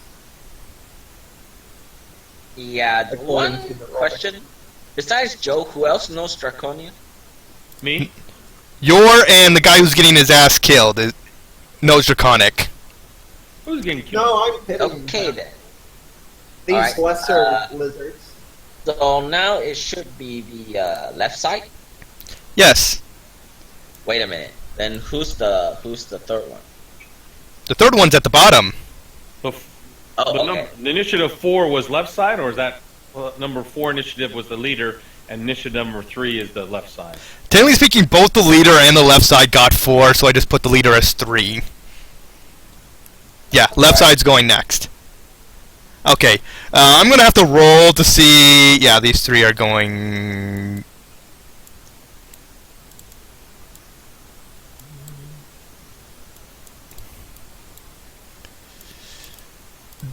Yeah, According one to the roll. question. Besides Joe, who else knows Draconia? Me? Yor and the guy who's getting his ass killed knows Draconic. Who's getting killed? No, I'm pitting Okay them. then. These Alright, lesser lizards. So now it should be the left side. Yes. Wait a minute. Then who's the third one? The third one's at the bottom. The, Oh, the, okay. the initiative 4 was left side, or is that number 4 initiative was the leader, and initiative number 3 is the left side. Technically speaking, both the leader and the left side got 4, so I just put the leader as 3. Yeah, left side's going next. Okay, I'm gonna have to roll to see. Yeah, these 3 are going.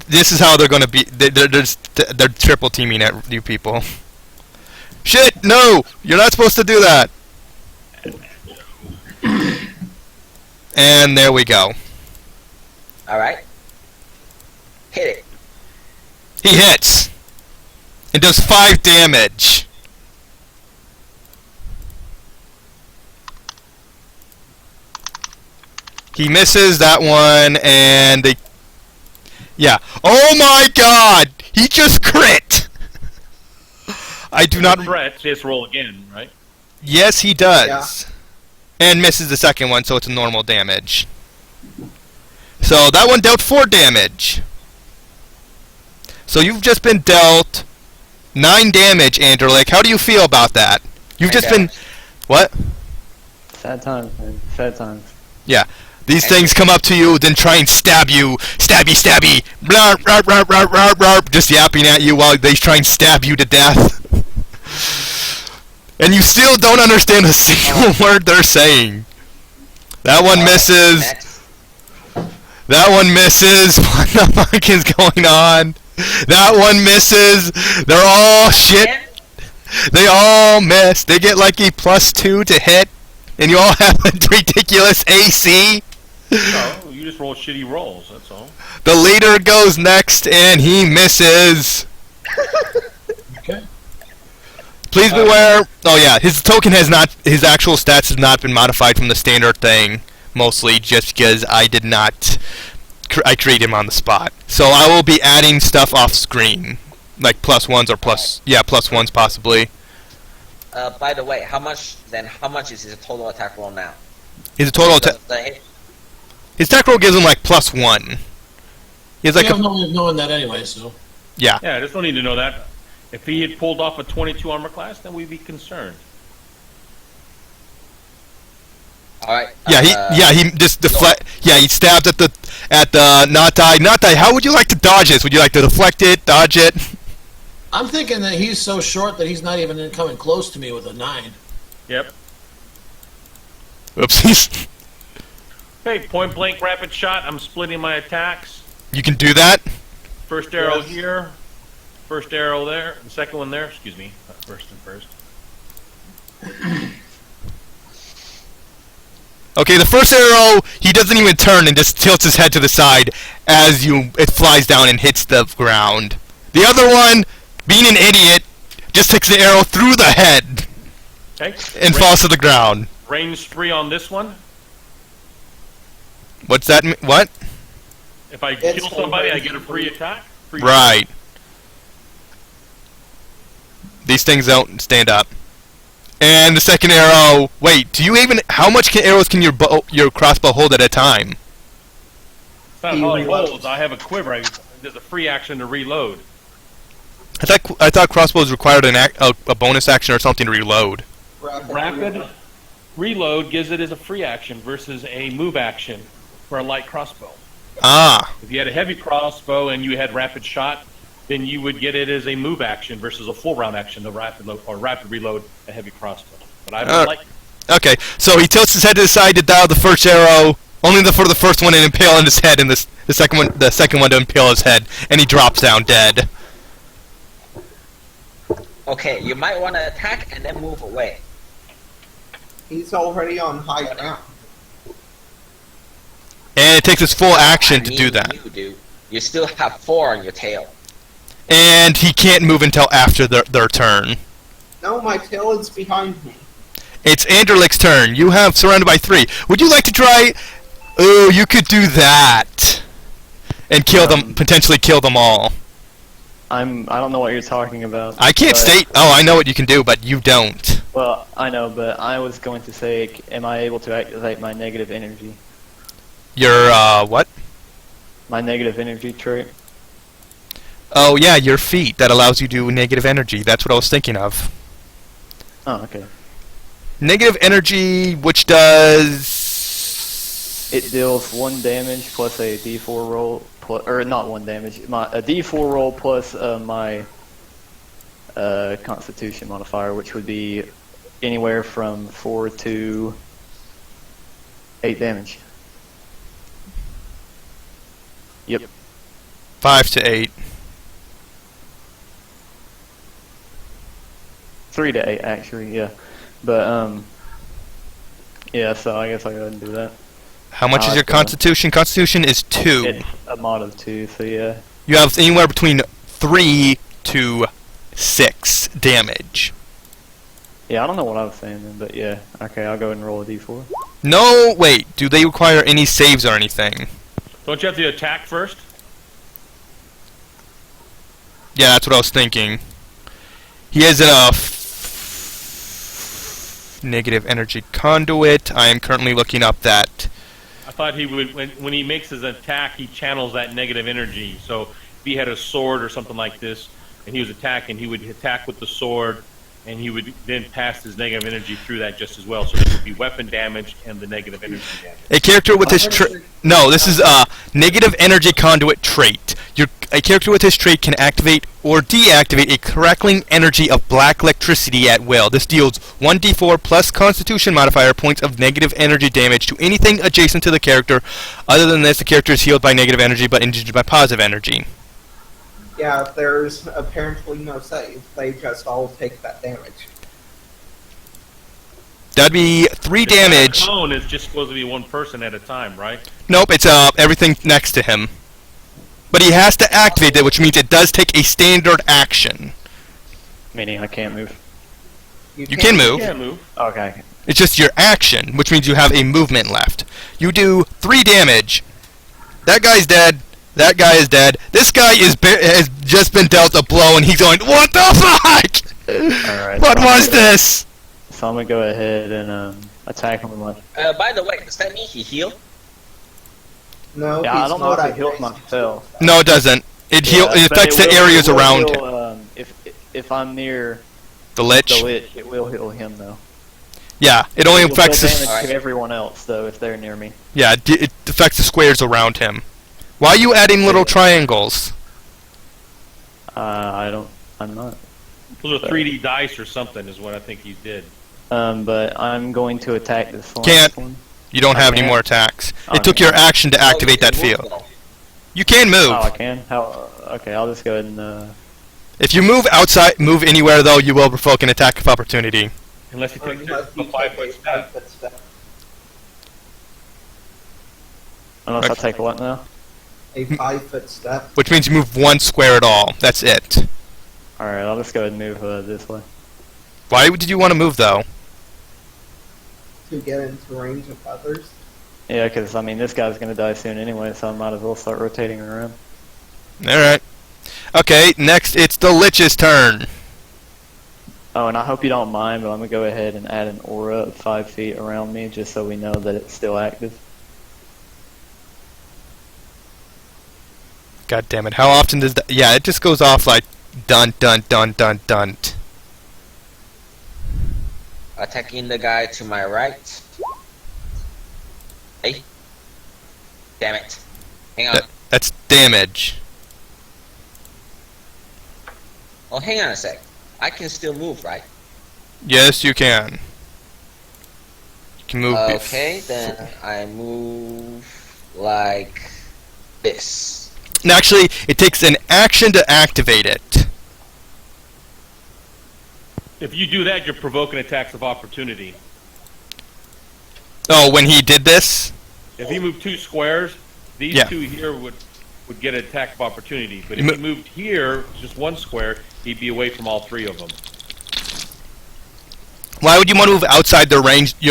This is how they're gonna be. They're triple teaming at you people. Shit! No, you're not supposed to do that. And there we go. All right. Hit it. He hits. It does 5 damage. He misses that one, and they... Yeah. Oh my god! He just crit! I do not... Threat, just roll again, right? Yes, he does. And misses the second one, so it's a normal damage. So that one dealt 4 damage. So you've just been dealt 9 damage, Anderlick. How do you feel about that? You've just been... What? Sad times, man. Sad times. Yeah. These things come up to you, then try and stab you. Stabby, stabby. Blah, blah, blah, blah, blah, blah, just yapping at you while they try and stab you to death. And you still don't understand a single word they're saying. That one misses. That one misses. What the fuck is going on? That one misses. They're all shit. They all miss. They get like a +2 to hit. And you all have a ridiculous AC. No, you just roll shitty rolls, that's all. The leader goes next, and he misses. Okay. Please beware. Oh yeah, his token has not. His actual stats have not been modified from the standard thing. Mostly just because I did not. I created him on the spot. So I will be adding stuff off screen, like +1s or +1s possibly. By the way, how much is his total attack roll now? His total attack. His attack roll gives him like +1. He has like We have no way of knowing that anyway, so. yeah. Yeah, I just don't need to know that. If he had pulled off a 22 armor class, then we'd be concerned. Alright. He just deflect. Yeah, he stabbed at the not die. Not die. How would you like to dodge this? Would you like to deflect it, dodge it? I'm thinking that he's so short that he's not even coming close to me with a 9. Yep. Oopsies. Okay, point blank rapid shot. I'm splitting my attacks. You can do that. First arrow here. First arrow there. The second one there. Excuse me. Not first and first. Okay, the first arrow, he doesn't even turn and just tilts his head to the side as it flies down and hits the ground. The other one, being an idiot, just takes the arrow through the head Okay. and falls to the ground. Range spree on this one. What's that? What? If I kill somebody, I get a free attack. Free Right. These things don't stand up. And the second arrow. Wait, do you even? How much arrows can your crossbow hold at a time? It's not how it holds. I have a quiver. There's a free action to reload. I thought crossbows required a bonus action or something to reload. Rapid reload gives it as a free action versus a move action for a light crossbow. Ah. If you had a heavy crossbow and you had rapid shot, then you would get it as a move action versus a full round action, the rapid reload a heavy crossbow. But I would like. Okay, so he tilts his head to the side to dial the first arrow, only for the first one to impale on his head, and the second one to impale his head, and he drops down dead. Okay, you might want to attack and then move away. He's already on high ground. And it takes his full action to do that. You still have 4 on your tail. And he can't move until after their turn. No, my tail is behind me. It's Anderlick's turn. You have surrounded by 3. Would you like to try? Oh, you could do that, and kill them. Potentially kill them all. I don't know what you're talking about. I can't state. Oh, I know what you can do, but you don't. Well, I know, but I was going to say, am I able to activate my negative energy? Your what? My negative energy trait. Oh yeah, your feat that allows you to do negative energy. That's what I was thinking of. Oh, okay. Negative energy, which does... It deals 1 damage plus a D4 roll, or not 1 damage, a D4 roll plus my Constitution modifier, which would be anywhere from 4 to 8 damage. Yep. 5 to 8. 3 to 8, actually, yeah. But, yeah, so I guess I'll go ahead and do that. How much is your Constitution? Constitution is 2. It's a mod of 2, so yeah. You have anywhere between 3 to 6 damage. Yeah, I don't know what I was saying then, but yeah. Okay, I'll go ahead and roll a d4. No, wait. Do they require any saves or anything? Don't you have to attack first? Yeah, that's what I was thinking. He has a negative energy conduit. I am currently looking up that. I thought he would, when he makes his attack, he channels that negative energy. So if he had a sword or something like this, and he was attacking, he would attack with the sword, and he would then pass his negative energy through that just as well. So there would be weapon damage and the negative energy damage. A character with his no, this is a negative energy conduit trait. A character with this trait can activate or deactivate a crackling energy of black electricity at will. This deals 1d4 plus Constitution modifier points of negative energy damage to anything adjacent to the character. Other than this, the character is healed by negative energy but injured by positive energy. Yeah, there's apparently no save. They just all take that damage. That'd be 3 damage. The cone is just supposed to be one person at a time, right? Nope, it's everything next to him. But he has to activate it, which means it does take a standard action. Meaning I can't move. You can move. You can't move. Okay. It's just your action, which means you have a movement left. You do 3 damage. That guy's dead. That guy is dead. This guy has just been dealt a blow, and he's going, "What the fuck? Alright. What was this?" So I'm gonna go ahead and attack him with my... By the way, does that mean he healed? No, Yeah, he's I don't know not if it at heals base. myself. No, it doesn't. It Yeah, it but affects the will- areas it will around him. heal, if I'm near The Lich. the Lich, it will heal him though. Yeah, it only It will affects deal the damage to everyone else though if they're near me. yeah, it affects the squares around him. Why are you adding little triangles? I'm not. Those are 3D dice or something is what I think he did. But I'm going to attack this one. Can't. You don't have any can't? more attacks. Oh, It took no. your action to activate Oh, that you can move, field. though. You can move. Oh, I can? How? Okay, I'll just go ahead and... If you move anywhere though, you will provoke an attack of opportunity. Unless he takes Unless a you 5-foot take a step. 5-foot step. Unless I Okay. take what now? A 5-foot step Which means you move 1 square at all. That's it. Alright, I'll just go ahead and move this way. Why did you want to move though? to get into range of others. Yeah, because, I mean, this guy's going to die soon anyway, so I might as well start rotating around. Alright. Okay, next it's the Lich's turn. Oh, and I hope you don't mind, but I'm going to go ahead and add an aura of 5 feet around me, just so we know that it's still active. God damn it, how often does that... Yeah, it just goes off like dun dun dun dun dun. Attacking the guy to my right. Hey. Damn it. Hang on. That's damage. Oh, hang on a sec. I can still move, right? Yes, you can. You can move... Okay, then I move like this. And actually, it takes an action to activate it. If you do that, you're provoking attacks of opportunity. Oh, when he did this? If he moved 2 squares, these Yeah. 2 here would get an attack of opportunity. But if he moved here, just 1 square, he'd be away from all 3 of them. Why would you want to move outside your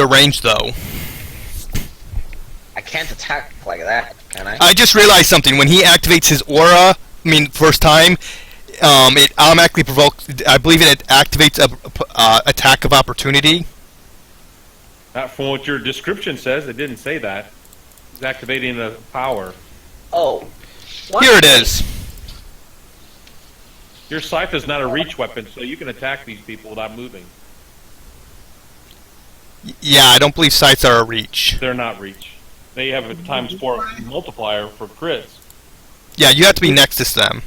range, though? I can't attack like that, can I? I just realized something. When he activates his aura, first time, it automatically provokes... I believe it activates a attack of opportunity. Not from what your description says. It didn't say that. It's activating a power. Oh. Here it is. Your scythe is not a reach weapon, so you can attack these people without moving. Yeah, I don't believe sights are a reach. They're not reach. They have a ×4 multiplier for crits. Yeah, you have to be next to them.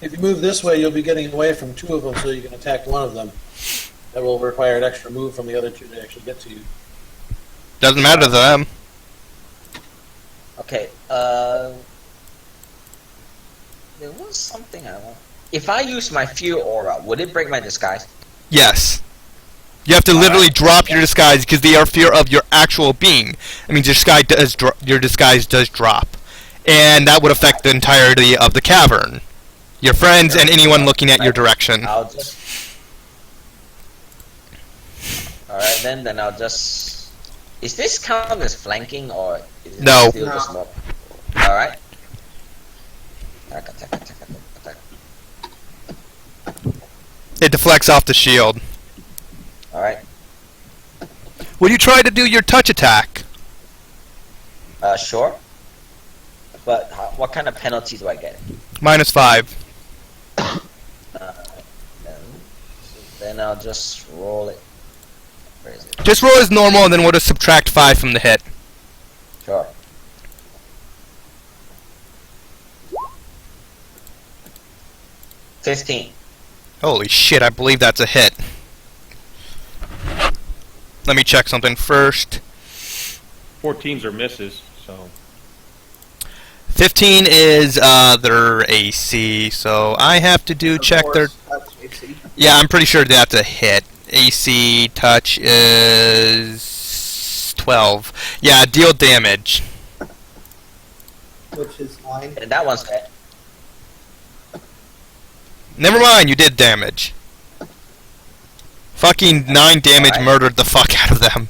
If you move this way, you'll be getting away from 2 of them, so you can attack 1 of them. That will require an extra move from the other 2 to actually get to you. Doesn't matter to them. Okay. There was something I want. If I use my fear aura, would it break my disguise? Yes. You have to literally drop your disguise because they are fear of your actual being. I mean, your disguise does drop. And that would affect the entirety of the cavern. Your friends and anyone looking at your direction. I'll just. Alright, then I'll just. Is this count as flanking or is it No. still just more? Alright. Attack. It deflects off the shield. Alright. Will you try to do your touch attack? Sure. But what kind of penalty do I get? -5. Then I'll just roll it. Where is it? Just roll as normal and then we'll just subtract 5 from the hit. Sure. $15. Holy shit, I believe that's a hit. Let me check something first. 14s are misses, so 15 is their AC, so I have to check their... That's AC. Yeah, I'm pretty sure that's a hit. AC touch is 12. Yeah, deal damage. Which is 9. And that one's hit. Never mind, you did damage. Fucking 9 damage Alright. murdered the fuck out of them.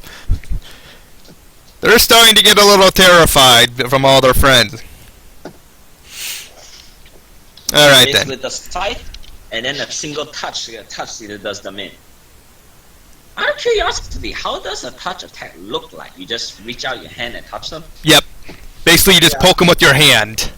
They're starting to get a little terrified from all their friends. Alright It's then. with the scythe, and then a single touch it does them in. Out of curiosity, how does a touch attack look like? You just reach out your hand and touch them? Yep. Basically, you just poke them with your hand.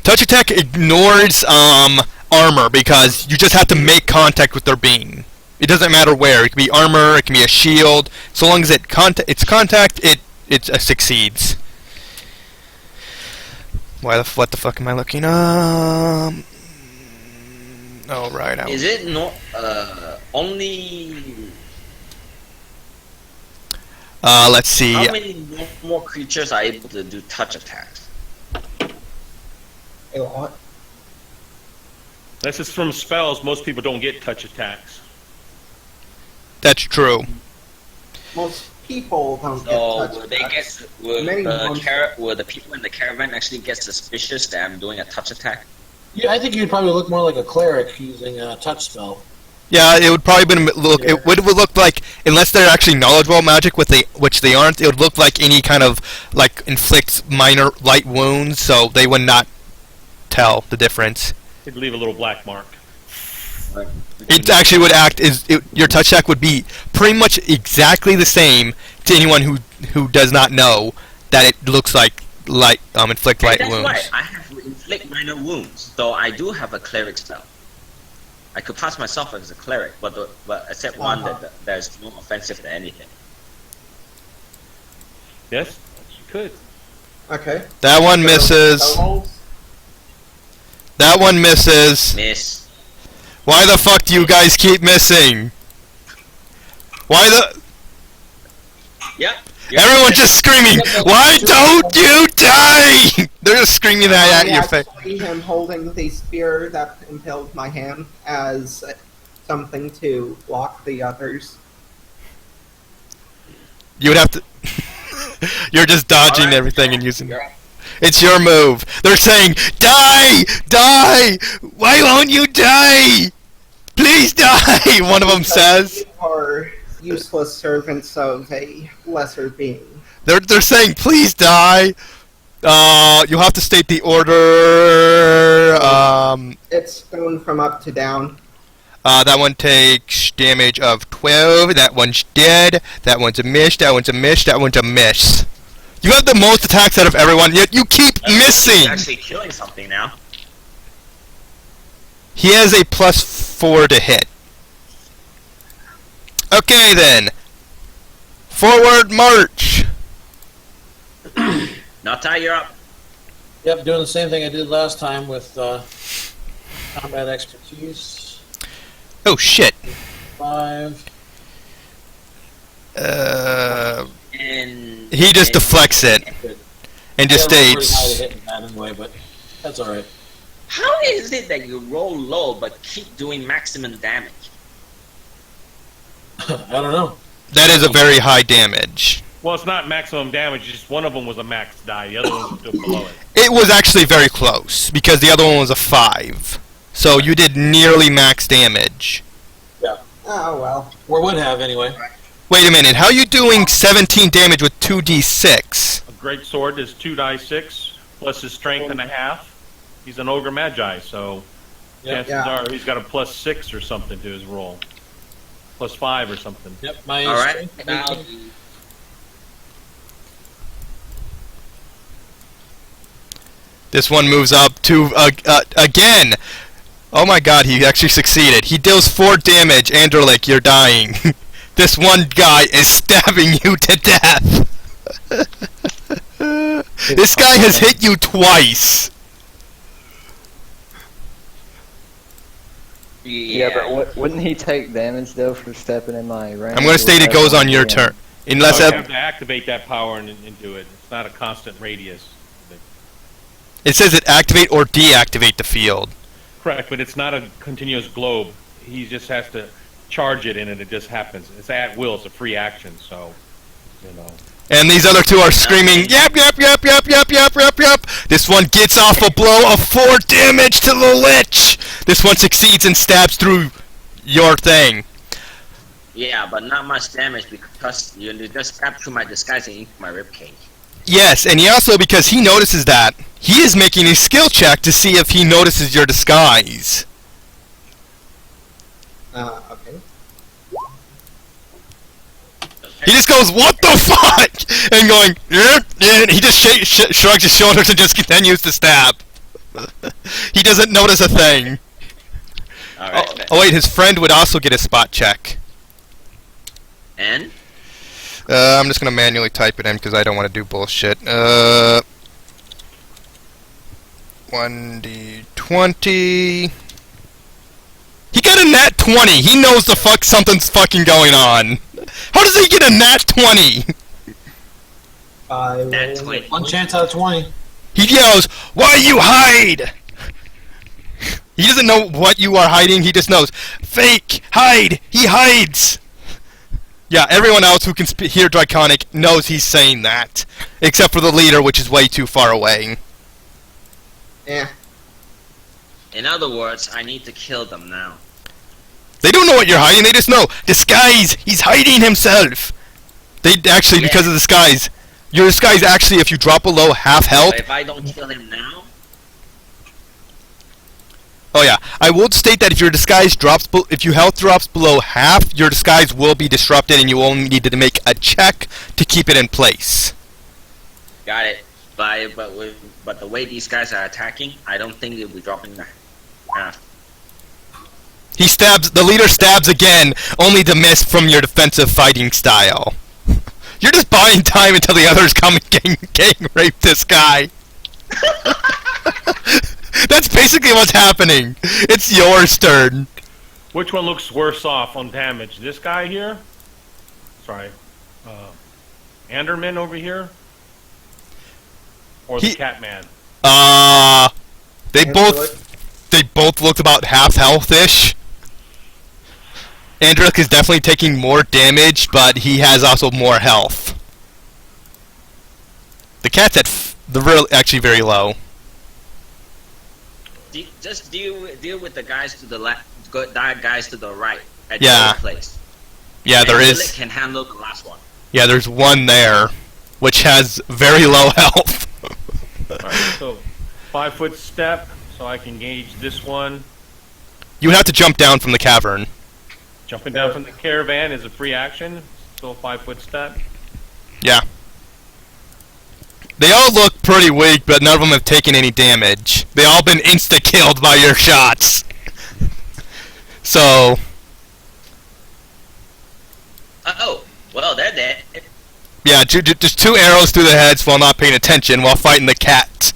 Touch attack ignores armor because you just have to make contact with their being. It doesn't matter where. It can be armor. It can be a shield. So long as it's contact, it succeeds. What the fuck am I looking up? Oh right. Is it not only? Let's see. How many more creatures are able to do touch attacks? A lot. this is from spells. Most people don't get touch attacks. That's true. Most people don't So get touch will they attacks. get will Many ones- will the people in the caravan actually get suspicious that I'm doing a touch attack? Yeah, I think you'd probably look more like a cleric using a touch spell. Yeah, it would probably it would look like, unless they're actually knowledgeable about magic, which they aren't. It would look like any kind of like inflicts minor light wounds, so they would not tell the difference. It'd leave a little black mark. It actually would your touch attack would be pretty much exactly the same to anyone who does not know that it looks like inflict light That's wounds. why I have to inflict minor wounds, though I do have a cleric spell. I could pass myself as a cleric, but except one that's more offensive than anything. Yes, you could. Okay. That one So, misses. rolls. That one misses. Miss. Why the fuck do you guys keep missing? Why the... Yep. Everyone's just screaming, why don't you die? They're just screaming that at your face. I am holding the spear that impaled my hand as something to block the others. You would have to... You're just dodging Alright. everything and using... You're up. It's your move. They're saying, die! Die! Why won't you die? Please die! One of them says. You are useless servants of a lesser being. They're saying, please die. You'll have to state the order. It's going from up to down. That one takes damage of 12. That one's dead. That one's a miss. That one's a miss. That one's a miss. You have the most attacks out of everyone, yet you keep He's missing. actually killing something now. He has a +4 to hit. Okay then. Forward march! Nata, you're up. Yep, doing the same thing I did last time with combat expertise. Oh shit. 5. And He just deflects it and just Pretty high to states. hit in that anyway, but that's alright. how is it that you roll low but keep doing maximum damage? I don't know. That is a very high damage. Well, it's not maximum damage. Just one of them was a max die. The other one was still below it. It was actually very close because the other one was a 5. So you did nearly max damage. Oh well. Or would have anyway. Wait a minute, how are you doing 17 damage with 2d6? A great sword is 2d6 plus his strength and a half. He's an ogre magi, so Yep. chances are he's got a +6 or something to his roll. +5 or something. Yep, my All right. strength Now, 18. This one moves up to, again! Oh my god, he actually succeeded. He deals 4 damage, Anderlik, you're dying. This one guy is stabbing you to death! This guy has hit you twice! Yeah, but wouldn't he take damage though for stepping in my range? I'm gonna state it goes on your turn. Unless you that, have to activate that power and do it. It's not a constant radius. it says it activate or deactivate the field. Correct, but it's not a continuous globe. He just has to charge it in and it just happens. It's at will. It's a free action, so, you know. And these other two are screaming, yep, yep, yep, yep, yep, yep, yep, yep. This one gets off a blow of 4 damage to the Lich. This one succeeds and stabs through your thing. yeah, but not much damage because you just stabbed through my disguise and into my ribcage. Yes, and he also, because he notices that, he is making a skill check to see if he notices your disguise. Okay. He just goes, what the fuck? And going, and he just shrugs his shoulders and just continues to stab. He doesn't notice a thing. All right. Oh wait, his friend would also get a spot check. And I'm just gonna manually type it in because I don't want to do bullshit. 1d20. He got a nat 20. He knows the fuck something's fucking going on. How does he get a nat 20? that's what. One chance out of 20. He yells, "Why you hide?" He doesn't know what you are hiding. He just knows, fake, hide. He hides. Yeah, everyone else who can hear Draconic knows he's saying that, except for the leader, which is way too far away. Yeah. In other words, I need to kill them now. They don't know what you're hiding. They just know disguise. He's hiding himself. They actually, because of disguise, your disguise actually, if you drop below half health. But if I don't kill him now, Oh yeah, I will state that if your disguise drops, if your health drops below half, your disguise will be disrupted, and you only need to make a check to keep it in place. got it. But the way these guys are attacking, I don't think they'll be dropping the half. He stabs. The leader stabs again, only to miss from your defensive fighting style. You're just buying time until the others come and gang rape this guy. That's basically what's happening. It's yours turn. Which one looks worse off on damage? This guy here? Sorry. Anderman over here? Or the Catman? They both looked about half health-ish. Andric is definitely taking more damage, but he has also more health. The cat's at actually very low. Just deal with the guys to the left, guys to the right at Yeah. the place. Yeah, And there Lilith is. can handle the last one. Yeah, there's one there, which has very low health. Alright, so 5-foot step, so I can gauge this one. You would have to jump down from the cavern. Jumping down from the caravan is a free action. Still a 5-foot step. Yeah. They all look pretty weak, but none of them have taken any damage. They all been insta-killed by your shots. So, Oh, well, they're dead. Yeah, just 2 arrows through the heads while not paying attention while fighting the cat,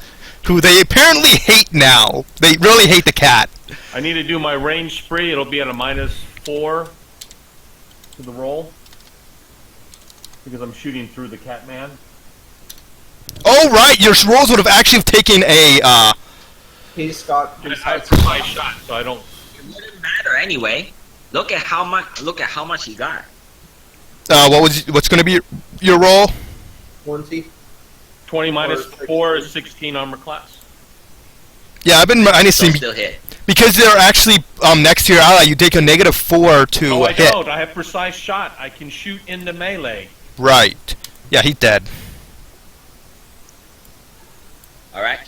who they apparently hate now. They really hate the cat. I need to do my range spree. It'll be at a -4 to the roll because I'm shooting through the cat man. Oh right, your rolls would have actually taken a. He's got. I have precise shot, so I don't. It wouldn't matter anyway. Look at how much he got. What's going to be your roll? 20. 20 minus 4 is 16 armor class. Yeah, I need to see Still hit. because they're actually next to your ally. You take a -4 to No, I hit. don't. I have precise shot. I can shoot into melee. Right. Yeah, he's dead. All right,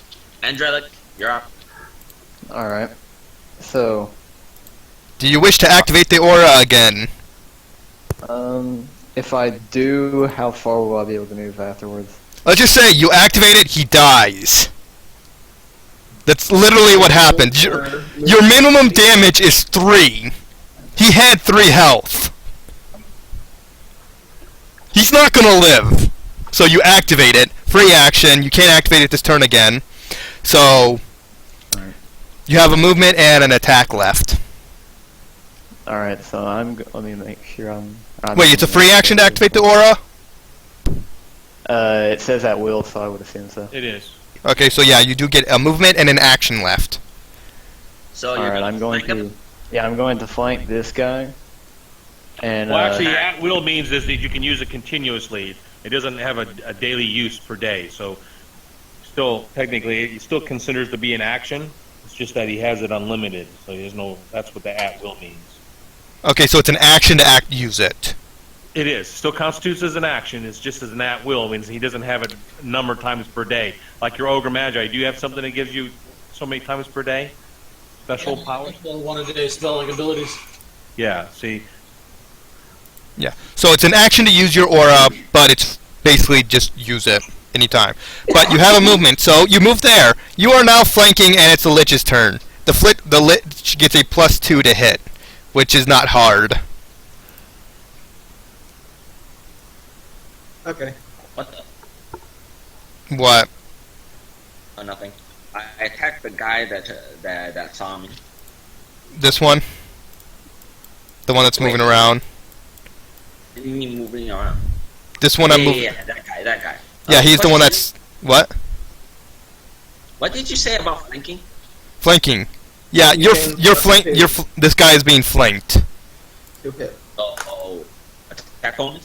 Angelic, you're up. Alright. So, Do you wish to activate the aura again? if I do, how far will I be able to move afterwards? Let's just say you activate it, he dies. That's literally what happened. Your minimum damage is 3. He had 3 health. He's not gonna live. So you activate it. Free action. You can't activate it this turn again. So Alright. you have a movement and an attack left. Alright, so let me make sure I'm Wait, it's a free action to activate the aura? It says at will, so I would assume so. It is. Okay, so yeah, you do get a movement and an action left. So you're Alright, I'm going flank him? to... Yeah, I'm going to flank this guy. And, Well, actually, at will means is that you can use it continuously. It doesn't have a daily use per day, so still technically it still considers to be an action. It's just that he has it unlimited, so there's no. That's what the at will means. Okay, so it's an action to use it. It is still constitutes as an action. It's just as an at will means he doesn't have it number of times per day. Like your ogre magi, do you have something that gives you so many times per day? Special powers? One a day spelling abilities. Yeah. See. Yeah. So it's an action to use your aura, but it's basically just use it anytime. But you have a movement, so you move there. You are now flanking, and it's the Lich's turn. The Lich gets a +2 to hit, which is not hard. Okay. What the? What? Oh, nothing. I attacked the guy that saw me. This one? The one that's moving around? Didn't mean moving around. This one I'm moving... Yeah, that guy. Yeah, he's the one question? that's... What? What did you say about flanking? Flanking. Yeah, this guy is being flanked. 2 hit. Oh, attack only?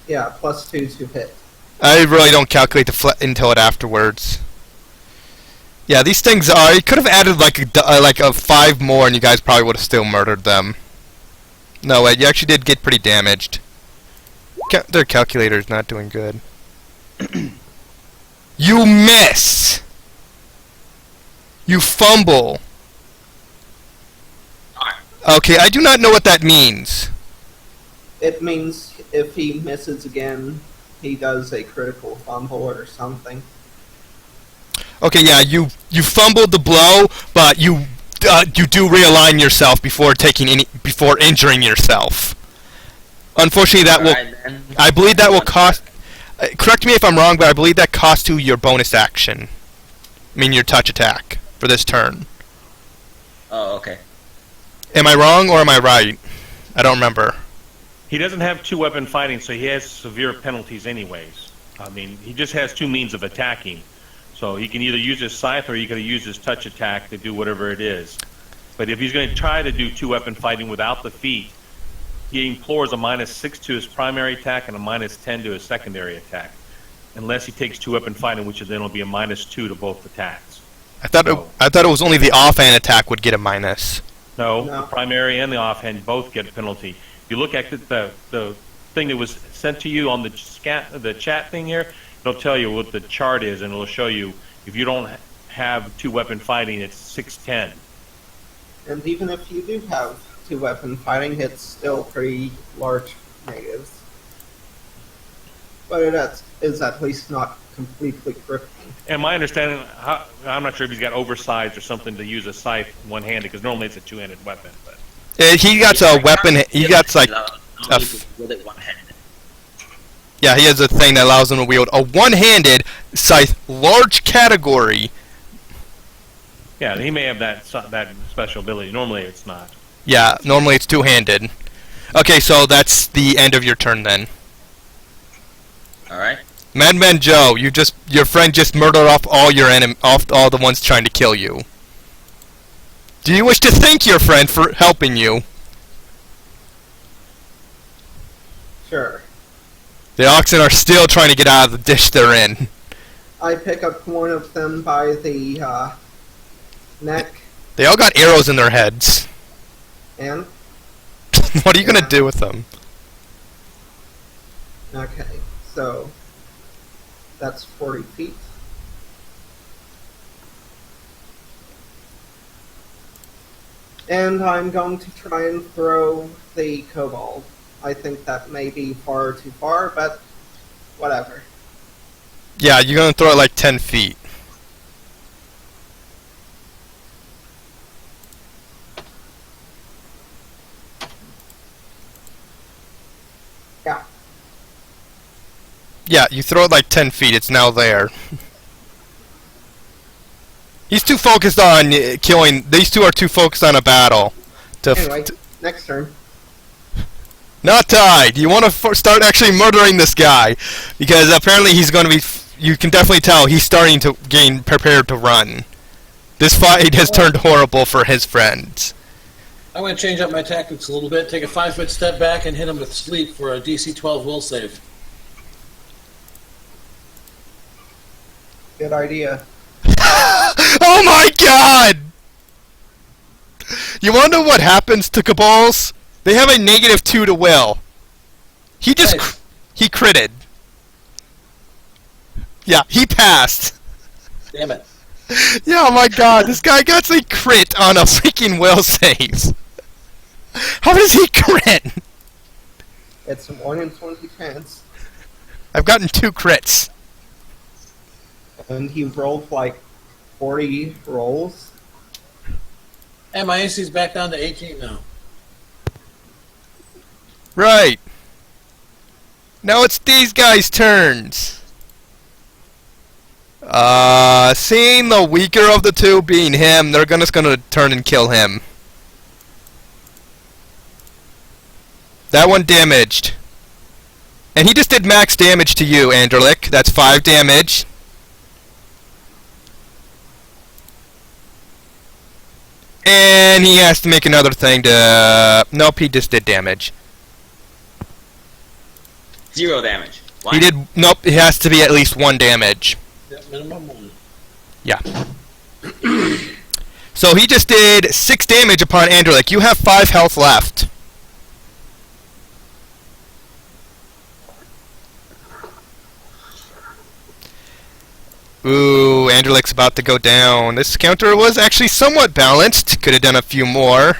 Yeah, +2 to hit. I really don't calculate the until it afterwards. Yeah, these things are... You could have added like a 5 more and you guys probably would have still murdered them. No, wait, you actually did get pretty damaged. Their calculator's not doing good. You miss! You fumble. Okay, I do not know what that means. It means if he misses again, he does a critical fumble or something. Okay, yeah, you fumbled the blow, but you do realign yourself before injuring yourself. Unfortunately, that will. Then. I believe that will cost. Correct me if I'm wrong, but I believe that costs you your bonus action. I mean, your touch attack for this turn. Oh, okay. Am I wrong or am I right? I don't remember. He doesn't have 2-weapon fighting, so he has severe penalties anyways. I mean, he just has 2 means of attacking. So he can either use his scythe or he can use his touch attack to do whatever it is. But if he's going to try to do 2-weapon fighting without the feat, he implores a -6 to his primary attack and a -10 to his secondary attack. Unless he takes 2-weapon fighting, which then will be a -2 to both attacks. I thought it was only the offhand attack would get a minus. No, No. the primary and the offhand both get a penalty. If you look at the thing that was sent to you on the chat thing here, it'll tell you what the chart is, and it'll show you if you don't have 2-weapon fighting, it's 6-10. And even if you do have 2-weapon fighting, it's still pretty large negatives. But it is at least not completely crippling. And my understanding, I'm not sure if he's got oversized or something to use a scythe one-handed, because normally it's a 2-handed weapon. But He got a weapon. He got like. Only with it one-handed. Yeah, he has a thing that allows him to wield a one-handed scythe, large category. Yeah, he may have that special ability. Normally, it's not. Yeah, normally it's two-handed. Okay, so that's the end of your turn then. Alright. Madman Joe, your friend just murdered off all all the ones trying to kill you. Do you wish to thank your friend for helping you? Sure. The oxen are still trying to get out of the dish they're in. I pick up one of them by the neck They all got arrows in their heads. and What are you gonna do with them? okay, so that's 40 feet. And I'm going to try and throw the kobold. I think that may be far too far, but whatever. Yeah, you're gonna throw it like 10 feet. Yeah. Yeah, you throw it like 10 feet, it's now there. He's too focused on killing. These two are too focused on a battle. Anyway, next turn. Not tied. You want to start actually murdering this guy, because apparently he's going to be. You can definitely tell he's starting to gain prepared to run. This fight has turned horrible for his friends. I'm going to change up my tactics a little bit. Take a 5-foot step back and hit him with sleep for a DC 12 will save. Good idea. Oh my god! You wonder what happens to Kobolds? They have a -2 to will. He just Nice. he critted. Yeah, he passed. Damn it. Yeah, oh my god, this guy got a crit on a freaking will save. How does he crit? It's a 1 in 20 chance. I've gotten 2 crits. And he rolled like 40 rolls. And my AC's back down to 18 now. Right. Now it's these guys' turns. Seeing the weaker of the two being him, they're just gonna turn and kill him. That one damaged. And he just did max damage to you, Andrelik. That's 5 damage. And he has to make another thing to... Nope, he just did damage. 0 damage. What? He did... Nope, it has to be at least 1 damage. Yeah, minimum 1. Yeah. So he just did 6 damage upon Andrelik. You have 5 health left. Ooh, Andrelik's about to go down. This counter was actually somewhat balanced. Could have done a few more.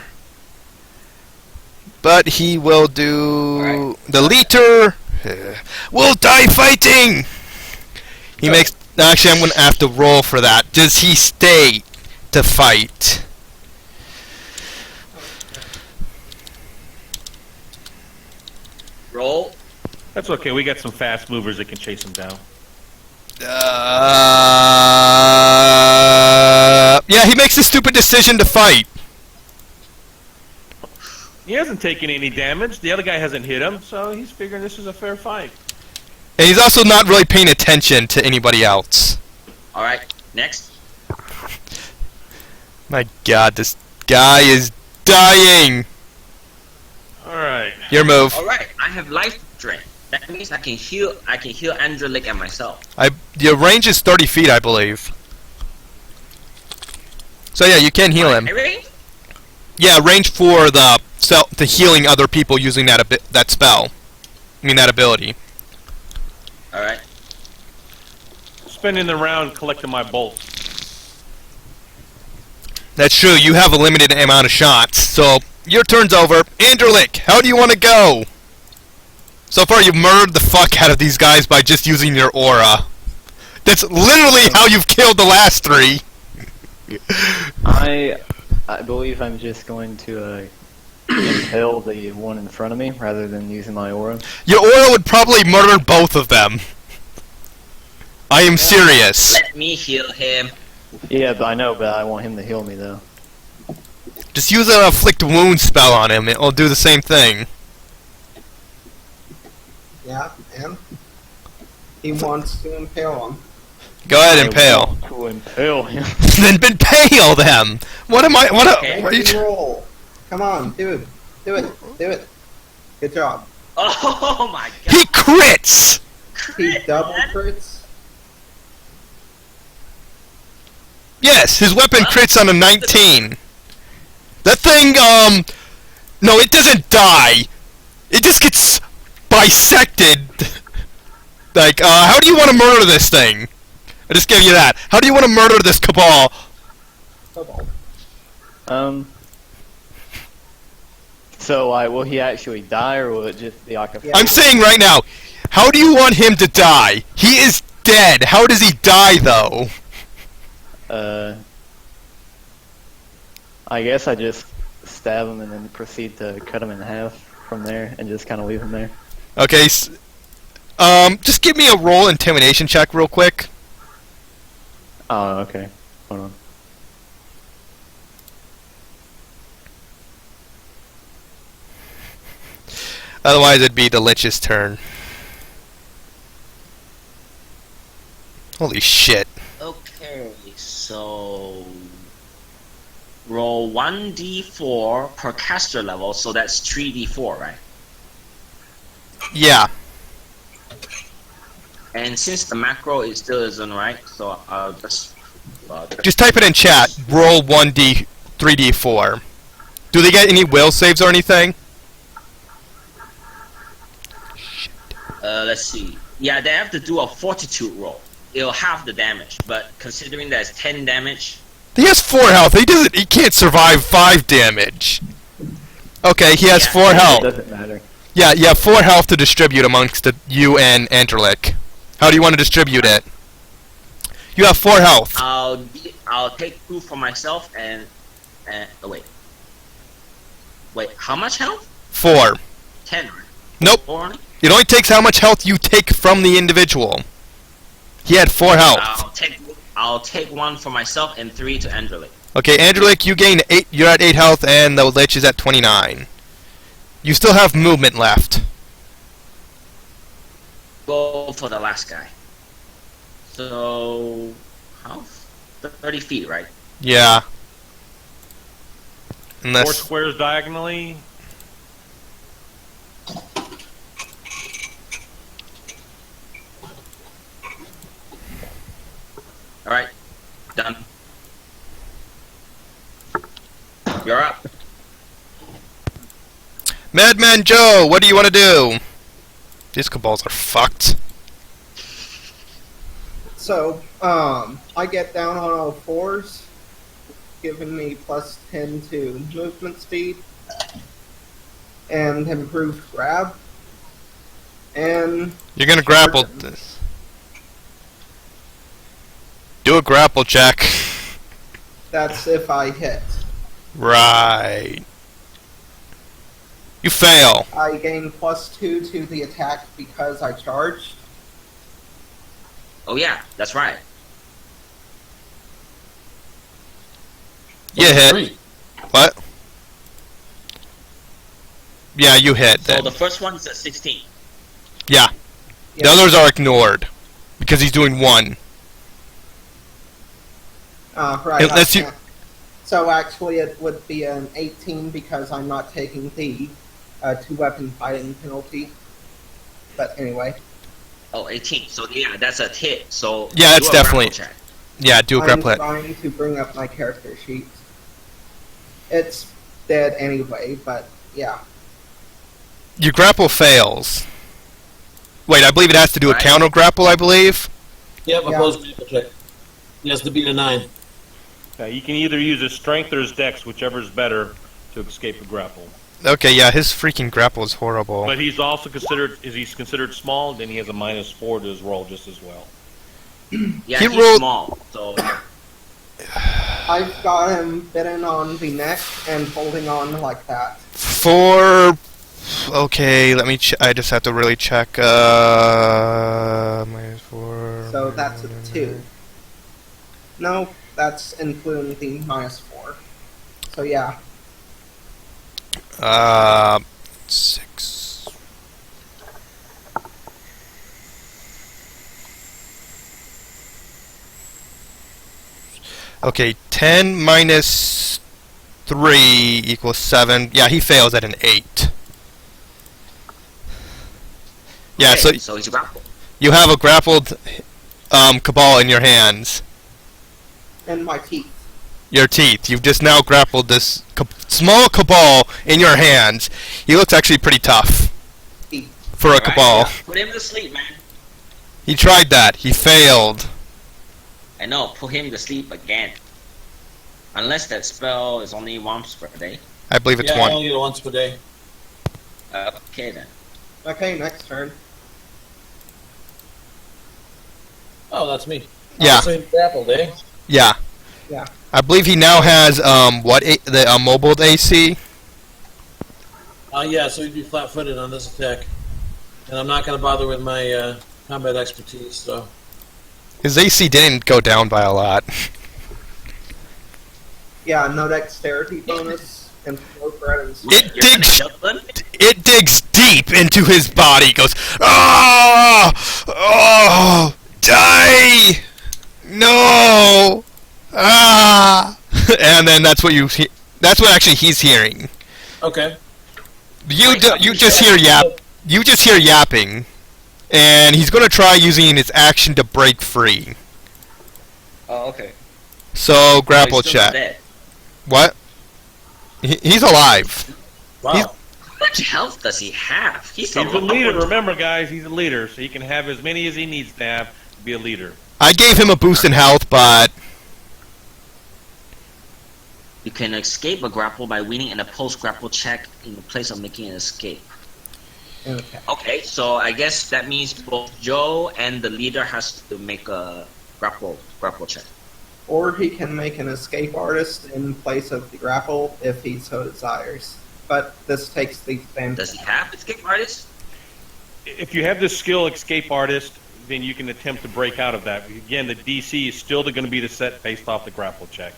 But he will do... The leader will die fighting! He makes... Actually, I'm going to have to roll for that. Does he stay to fight? Roll. That's okay. We got some fast movers that can chase him down. Yeah, he makes a stupid decision to fight. He hasn't taken any damage. The other guy hasn't hit him, so he's figuring this is a fair fight. And he's also not really paying attention to anybody else. Alright, next. My god, this guy is dying. Alright. Your move. Alright, I have life drain. That means I can heal Andrelik and myself. Your range is 30 feet, I believe. So yeah, you can heal him. Range? Yeah, range for the healing other people using that spell. I mean that ability. Alright. Spending the round collecting my bolts. That's true, you have a limited amount of shots. So, your turn's over. Andrelik, how do you want to go? So far, you've murdered the fuck out of these guys by just using your aura. That's literally how you've killed the last 3. I believe I'm just going to impale the one in front of me rather than using my aura. Your aura would probably murder both of them. I am serious. Let me heal him. Yeah, but I know, but I want him to heal me though. Just use an afflict wound spell on him. It'll do the same thing. Yeah, and he wants to impale him. Go ahead, impale. I want to impale him. Then impale them. What am I? What? Okay. What are you? Roll. Come on, dude. Do it. Do it. Good job. Oh my god. He crits. He double crits. Yes, his weapon crits on a 19. That thing, no, it doesn't die. It just gets bisected. Like, how do you want to murder this thing? I just gave you that. How do you want to murder this Cabal? Kobold. So, will he actually die, or will it just be like a... Yeah. I'm saying right now, how do you want him to die? He is dead. How does he die, though? I guess I just stab him and then proceed to cut him in half from there and just kind of leave him there. Okay, just give me a roll intimidation check real quick. Oh, okay. Hold on. Otherwise, it'd be the Lich's turn. Holy shit. Okay, so roll 1d4 per caster level, so that's 3d4, right? Yeah. And since the macro is still isn't right, so I'll just Just type it in chat. Roll 1d, 3d4. Do they get any will saves or anything? let's see. Yeah, they have to do a fortitude roll. It'll halve the damage, but considering that it's 10 damage, He has 4 health. He can't survive 5 damage. Okay, he has Yeah. 4 It health. doesn't matter. Yeah, you have 4 health to distribute amongst you and Andrlik. How do you want to distribute it? You have 4 health. I'll take 2 for myself and oh, wait, how much health? 4. 10. Nope. 4 only? It only takes how much health you take from the individual. He had 4 health. I'll take 1 for myself and 3 to Andrlik. Okay, Andrlik, you gain 8. You're at 8 health, and the Lich is at 29. You still have movement left. Go for the last guy. So, how? 30 feet, right? Yeah. 4 Unless squares diagonally. Alright, done. You're up. Madman Joe, what do you want to do? These Cabals are fucked. So, I get down on all fours, giving me plus 10 to movement speed, and improved grab. And You're gonna grapple this. Do a grapple check. that's if I hit. Right. You fail. I gain plus 2 to the attack because I charged. Oh yeah, that's right. You hit. 3. What? Yeah, you hit So then. the first one is at 16. Yeah. The Yeah. others are ignored. Because he's doing 1. Right. Unless I you- can't. So actually it would be an 18 because I'm not taking the 2-weapon fighting penalty. But anyway. Oh, 18. So yeah, that's a hit. So Yeah, that's do a definitely- grapple check. Yeah, do a I'm grapple hit. trying to bring up my character sheet. It's dead anyway, but yeah. Your grapple fails. Wait, I believe it has to do a Right. counter grapple, I believe. Yep, Yeah. opposed grapple check. He has to beat a 9. You can either use his strength or his dex, whichever is better, to escape a grapple. Okay, yeah, his freaking grapple is horrible. But he's also considered, he's considered small, then he has a -4 to his roll just as well. Yeah, He he's rolled- small. So I've got him bitten on the neck and holding on like that. For okay, let me. I just have to really check. -4. So that's a 2. No, that's including the -4. So yeah. 6. Okay, 10 minus 3 equals 7. Yeah, he fails at an 8. Yeah, Okay, so so he's grappled. you have a grappled Cabal in your hands. And my teeth. Your teeth. You've just now grappled this small Cabal in your hands. He looks actually pretty tough Teeth. for a Alright, Cabal. yeah, put him to sleep, man. He tried that. He failed. I know, put him to sleep again. Unless that spell is only once per day. I believe it's Yeah, I one. only get it once per day. Okay then. Okay, next turn. Oh, that's me. Yeah. So he's grappled, eh? Yeah. Yeah. I believe he now has the mobile AC. Yeah, so he'd be flat-footed on this attack. And I'm not going to bother with my combat expertise, so... His AC didn't go down by a lot. Yeah, no dexterity bonus and flow credits. It You're gonna digs. kill him? It digs deep into his body. It goes, ah, oh, die, no, ah, and then that's what you. That's what actually he's hearing. Okay. You just hear yap. You just hear yapping, and he's gonna try using his action to break free. Oh, okay. So grapple He's still not check. dead. What? He's alive. Wow. He's- How much health does he have? He's He's a leader. Remember, guys, he's a leader, so he can have as many as he needs to have to be a leader. I gave him a boost in health, but You can escape a grapple by winning in a post-grapple check in the place of making an escape. Okay. Okay, so I guess that means both Joe and the leader has to make a grapple check. Or he can make an escape artist in place of the grapple if he so desires. But this takes the same. Does he have escape artist? If you have this skill, Escape Artist, then you can attempt to break out of that. Again, the DC is still going to be the set based off the grapple check.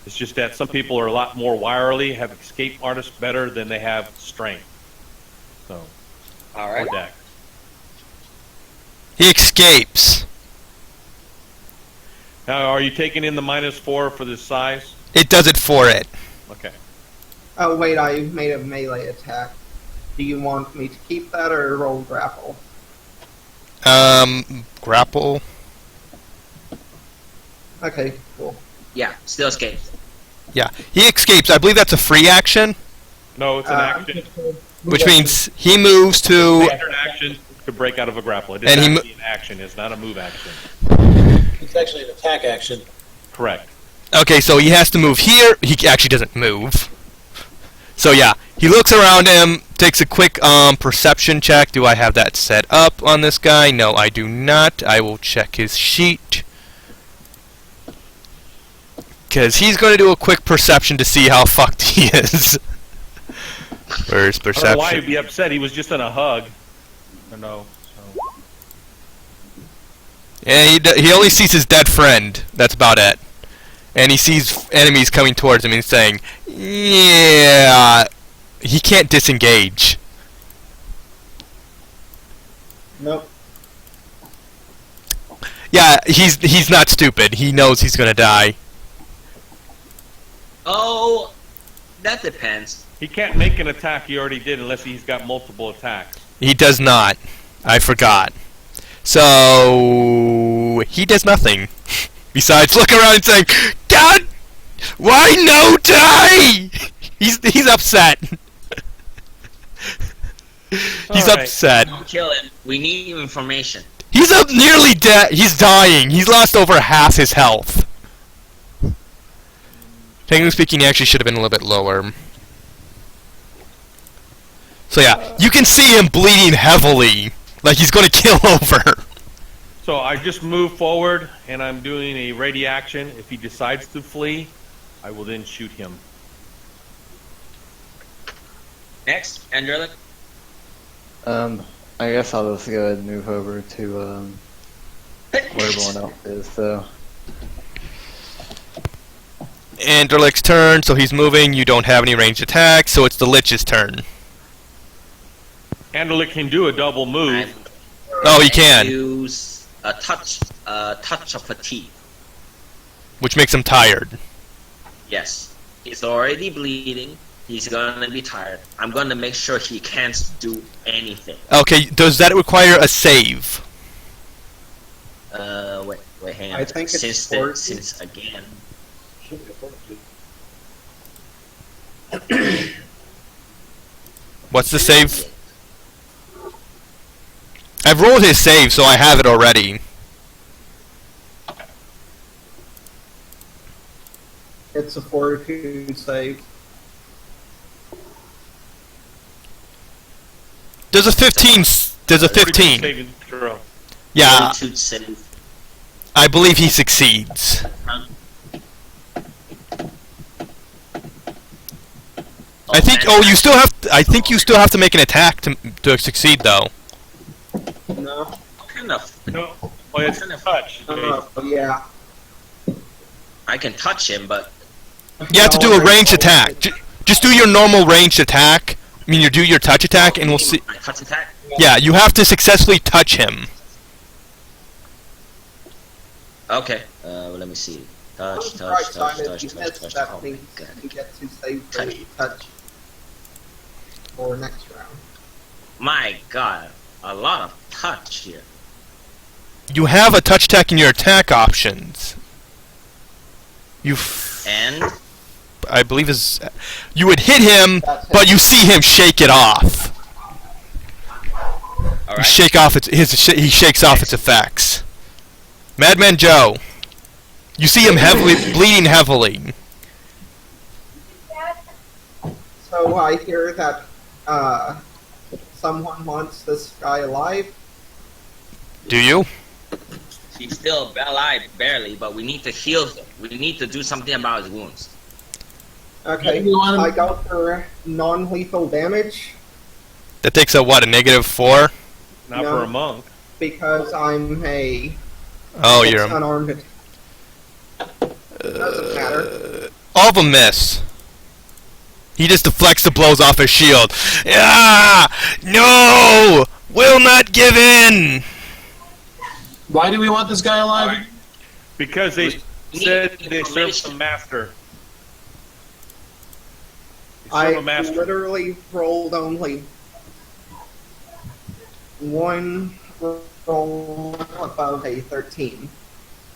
It's just that some people are a lot more wirily, have Escape Artist better than they have Strength. So, All or right. deck. he escapes. Now, are you taking in the -4 for this size? It does it for it. Okay. Oh wait, I made a melee attack. Do you want me to keep that or roll grapple? Grapple. Okay, cool. Yeah, still escape. Yeah, he escapes. I believe that's a free action, No, it's an action. which means he moves to. Standard action to break out of a grapple. It is And he actually an action. It's not a move action. It's actually an attack action. Correct. Okay, so he has to move here. He actually doesn't move. So yeah, he looks around him, takes a quick perception check. Do I have that set up on this guy? No, I do not. I will check his sheet. Because he's going to do a quick perception to see how fucked he is. Where's I don't know why he'd perception? be upset. He was just in a hug. I know. So. Yeah, he only sees his dead friend. That's about it. And he sees enemies coming towards him and he's saying, yeah, he can't disengage. Nope. Yeah, he's not stupid. He knows he's gonna die. Oh, that depends. He can't make an attack he already did unless he's got multiple attacks. He does not. I forgot. So he does nothing besides look around and say, "God, why no die?" He's upset. He's Alright. upset. Don't kill him. We need information. He's up nearly dead. He's dying. He's lost over half his health. Technically speaking, he actually should have been a little bit lower. So yeah, you can see him bleeding heavily, like he's going to kill over. So I just move forward, and I'm doing a ready action. If he decides to flee, I will then shoot him. Next, Angelic. I guess I'll just go ahead and move over to where everyone else is. So Anderlich's turn, so he's moving. You don't have any ranged attacks, so it's the Lich's turn. Anderlick can do a double move. Oh, he can, Use a touch of fatigue. which makes him tired. Yes, he's already bleeding. He's gonna be tired. I'm gonna make sure he can't do anything. Okay, does that require a save? Wait, hang on. I think it's since again. What's the save? I've rolled his save, so I have it already. It's a fortitude save. There's a 15. There's a 15. Saving throw. Yeah, Fortitude save. I believe he succeeds. I think. Oh, you still have. I think you still have to make an attack to succeed, though. No. What kind of? No, well, it's a touch. Yeah. I can touch him, but You have to do a ranged attack. Just do your normal ranged attack. I mean, you do your touch attack, and we'll see. touch attack. Yeah, you have to successfully touch him. Okay. Let me see. Touch. You missed that Oh my means god. you get to save for touch for next round. My god, a lot of touch here. You have a touch attack in your attack options. And I believe you would hit him, but you see him shake it off. all He right. he shakes off its effects. Madman Joe, you see him bleeding heavily. So I hear that someone wants this guy alive. Do you? He's still alive, barely, but we need to heal him. We need to do something about his wounds. Okay, You want him- I go for non-lethal damage That takes a what? A -4? Not No. for a monk. because I'm a Oh, you're unarmed. Doesn't matter. all of them miss. He just deflects the blows off his shield. Ah! No! Will not give in! Why do we want this guy alive? Because they need said they information. served a master. They I serve a master. literally rolled only one roll above a 13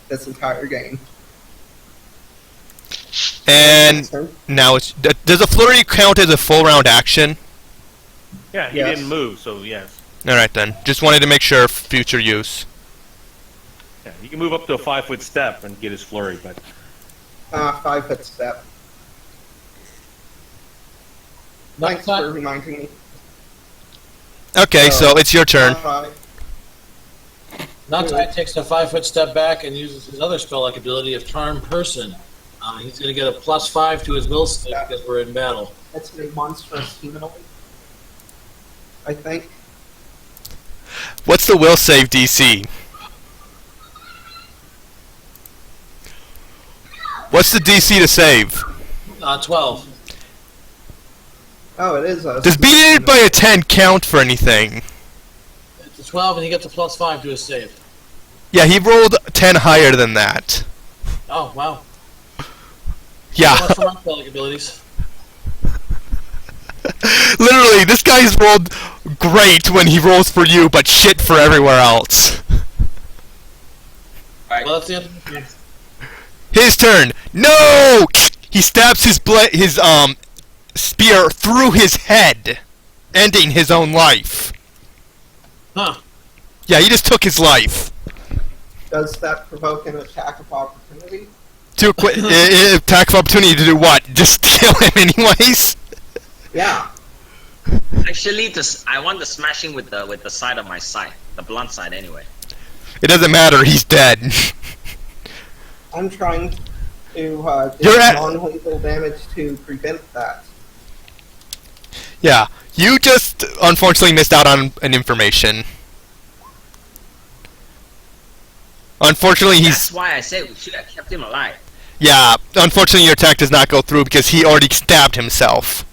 this entire game. And now it's... Does a flurry count as a full round action? Yeah, he Yes. didn't move, so yes. Alright then. Just wanted to make sure for future use. Yeah, he can move up to a 5-foot step and get his flurry, but 5-foot step. Thanks for reminding me. Okay, so it's your turn. Nuntai takes a 5-foot step back and uses his other spell-like ability of Charm Person. He's going to get a +5 to his will save because we're in battle. It's a monstrous humanoid, I think. What's the will save DC? What's the DC to save? 12. Oh, it is a... Does beating it by a 10 count for anything? It's a 12 and he gets a +5 to his save. Yeah, he rolled 10 higher than that. Oh, wow. Yeah. So much for my spell-like abilities. Literally, this guy's rolled great when he rolls for you, but shit for everywhere else. Well, that's the end of the game. His turn. No! He stabs his spear through his head, ending his own life. Huh. Yeah, he just took his life. Does that provoke an attack of opportunity? To attack of opportunity to do what? Just kill him anyways? Yeah. Actually, I want the smashing with the side of my scythe, the blunt side, anyway. It doesn't matter, he's dead. I'm trying to do You're at- non-lethal damage to prevent that. Yeah, you just unfortunately missed out on an information. Unfortunately, That's he's... why I said we should have kept him alive. Yeah, unfortunately your attack does not go through because he already stabbed himself.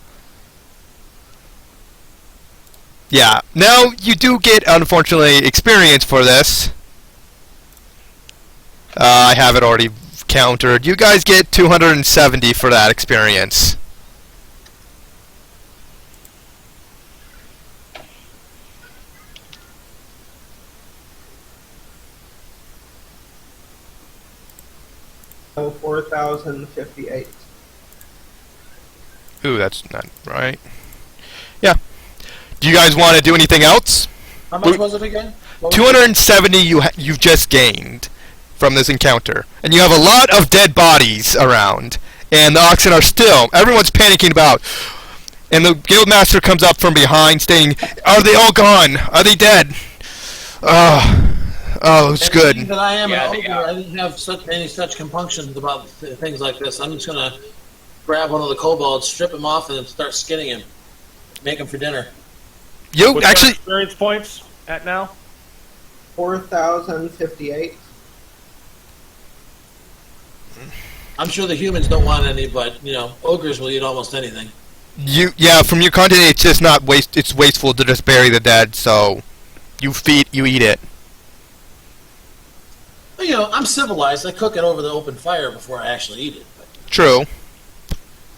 Yeah, now you do get, unfortunately, experience for this. I have it already countered. You guys get 270 for that experience. So 4,058. Ooh, that's not right. Yeah. Do you guys want to do anything else? How much was it again? What was it? 270 you've just gained from this encounter. And you have a lot of dead bodies around. And the oxen are still... Everyone's panicking about... And the guildmaster comes up from behind stating, "Are they all gone? Are they dead?" Oh, it's And good. being that I am Yeah, an they ogre, are. I didn't have any such compunctions about things like this. I'm just gonna grab one of the kobolds, strip him off, and then start skinning him. Make him for dinner. You What's our actually... experience points at now? 4,058. I'm sure the humans don't want any, but ogres will eat almost anything. Yeah, from your content, it's just not waste. It's wasteful to just bury the dead, so you eat it. Well, I'm civilized. I cook it over the open fire before I actually eat it. But True.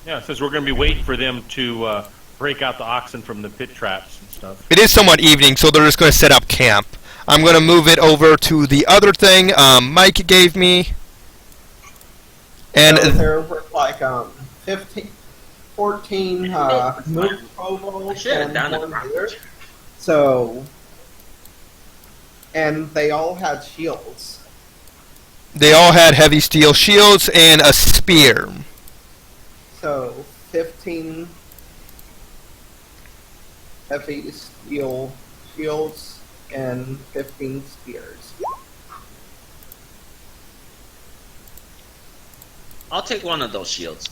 Yeah, since we're going to be waiting for them to break out the oxen from the pit traps and stuff. It is somewhat evening, so they're just going to set up camp. I'm going to move it over to the other thing Mike gave me. And So there were like 14 moved kobolds Should've and done it one properly. deer. So, and they all had shields. they all had heavy steel shields and a spear. So 15 heavy steel shields and 15 spears. I'll take one of those shields.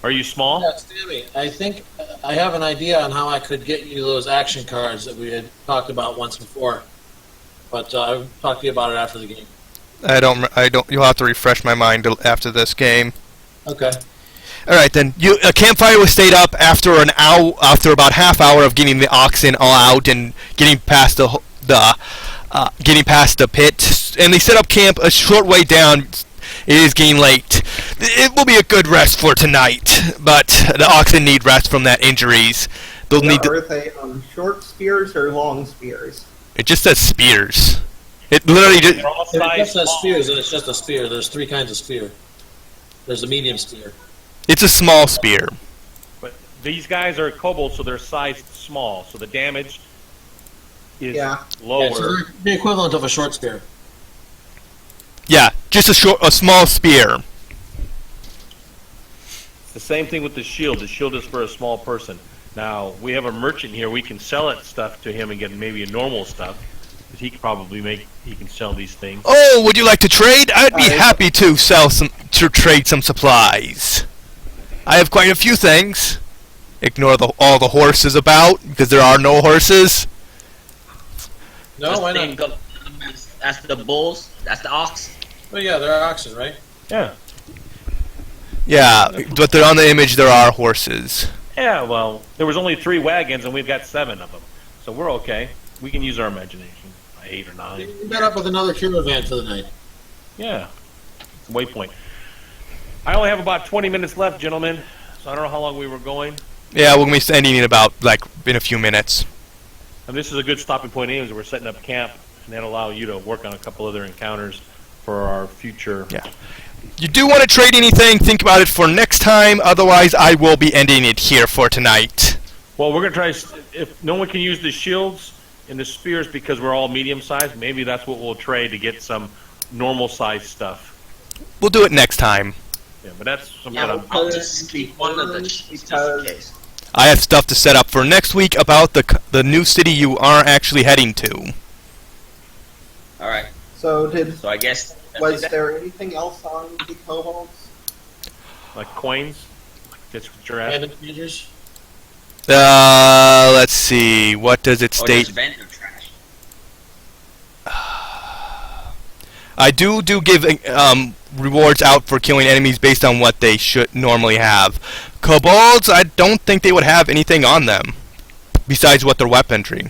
Are you small? yeah, Sammy, I think I have an idea on how I could get you those action cards that we had talked about once before. But I'll talk to you about it after the game. I don't. You'll have to refresh my mind after this game. Okay. All right, then. A campfire was stayed up after an hour, after about half hour of getting the oxen all out and getting past getting past the pit, and they set up camp a short way down. It is getting late. It will be a good rest for tonight, but the oxen need rest from that injuries. They'll Now, need. are they short spears or long spears? It just says spears. It literally just. They're all If it size just says small. spears, and it's just a spear. There's three kinds of spear. There's a medium spear. It's a small spear. But these guys are kobolds, so they're sized small. So the damage is Yeah. lower. Yeah, so they're the equivalent of a short spear. Yeah, just a small spear. The same thing with the shield. The shield is for a small person. Now, we have a merchant here. We can sell it stuff to him and get maybe a normal stuff. 'Cause he can sell these things. Oh, would you like to trade? I'd be happy to trade some supplies. I have quite a few things. Ignore all the horses about, because there are no horses. No, Just why think not? of- That's the bulls. That's the ox. Well, yeah, there are oxen, right? Yeah. Yeah, but they're on the image, there are horses. Yeah, well, there was only 3 wagons, and we've got 7 of them. So we're okay. We can use our imagination. 8 or 9. You met up with another caravan for the night. Yeah. It's a waypoint. I only have about 20 minutes left, gentlemen. So I don't know how long we were going. Yeah, we'll be ending in about, in a few minutes. And this is a good stopping point anyways. We're setting up camp, and that'll allow you to work on a couple other encounters for our future. Yeah. You do want to trade anything, think about it for next time. Otherwise, I will be ending it here for tonight. Well, we're going to try, if no one can use the shields and the spears because we're all medium-sized, maybe that's what we'll trade to get some normal-sized stuff. We'll do it next time. Yeah, but that's something Yeah, I'm... I'll just keep one of the shields just in case. I have stuff to set up for next week about the new city you are actually heading to. Alright, So so I guess... was there anything else on the kobolds? Like coins? Like that's what you're asking? Bandit teenagers? Let's see. What does it Or state? just vendor trash. I do give rewards out for killing enemies based on what they should normally have. Kobolds, I don't think they would have anything on them besides what their weaponry.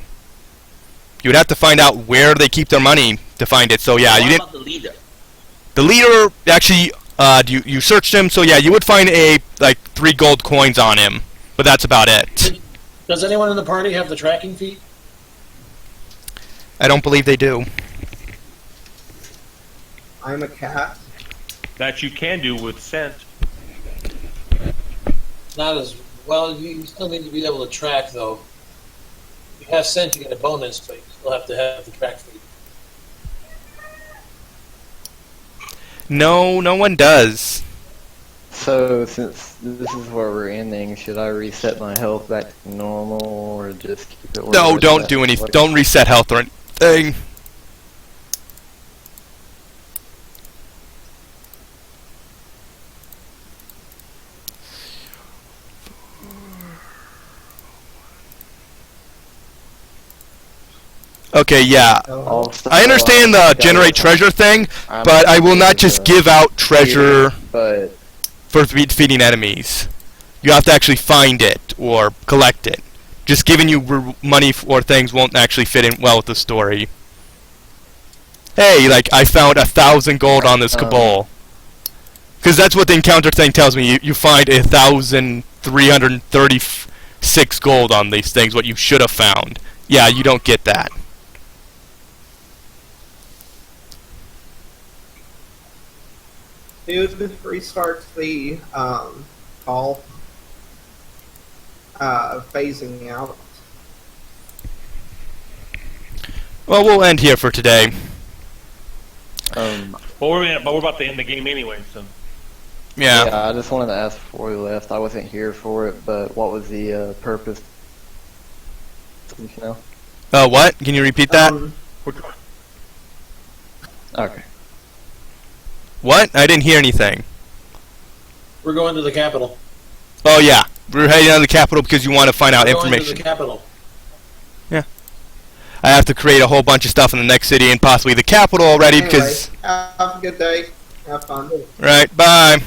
You would have to find out where they keep their money to find it. So yeah, What you didn't. about the leader? The leader actually, you searched him. So yeah, you would find like 3 gold coins on him, but that's about it. Does anyone in the party have the tracking feat? I don't believe they do. I'm a cat. That you can do with scent. Not as well. You still need to be able to track, though. If you have scent, you get a bonus, but you still have to have the track feat. No, no one does. So, since this is where we're ending, should I reset my health back to normal, or just keep it where No, it's don't at? do anything. What- Don't reset health or anything. Okay, yeah. I'll start I understand the off- generate treasure thing, I'm but I will not going just to give out treasure But for defeating enemies. You have to actually find it or collect it. Just giving you money or things won't actually fit in well with the story. Hey, like, I found 1,000 gold on this Kobold. Because that's what the encounter thing tells me. You find 1,336 gold on these things, what you should have found. Yeah, you don't get that. Dude restarts the call. Phasing out. Well, we'll end here for today. um, But we're about to end the game anyway, so. Yeah. yeah, I just wanted to ask before we left. I wasn't here for it, but what was the purpose? You know? What? Can you repeat that? Okay. What? I didn't hear anything. We're going to the capital. Oh, yeah. We're heading to the capital because you want to find out We're going to information. the capital. I have to create a whole bunch of stuff in the next city and possibly the capital already Anyway, because... have a good day. Have fun. Right, bye.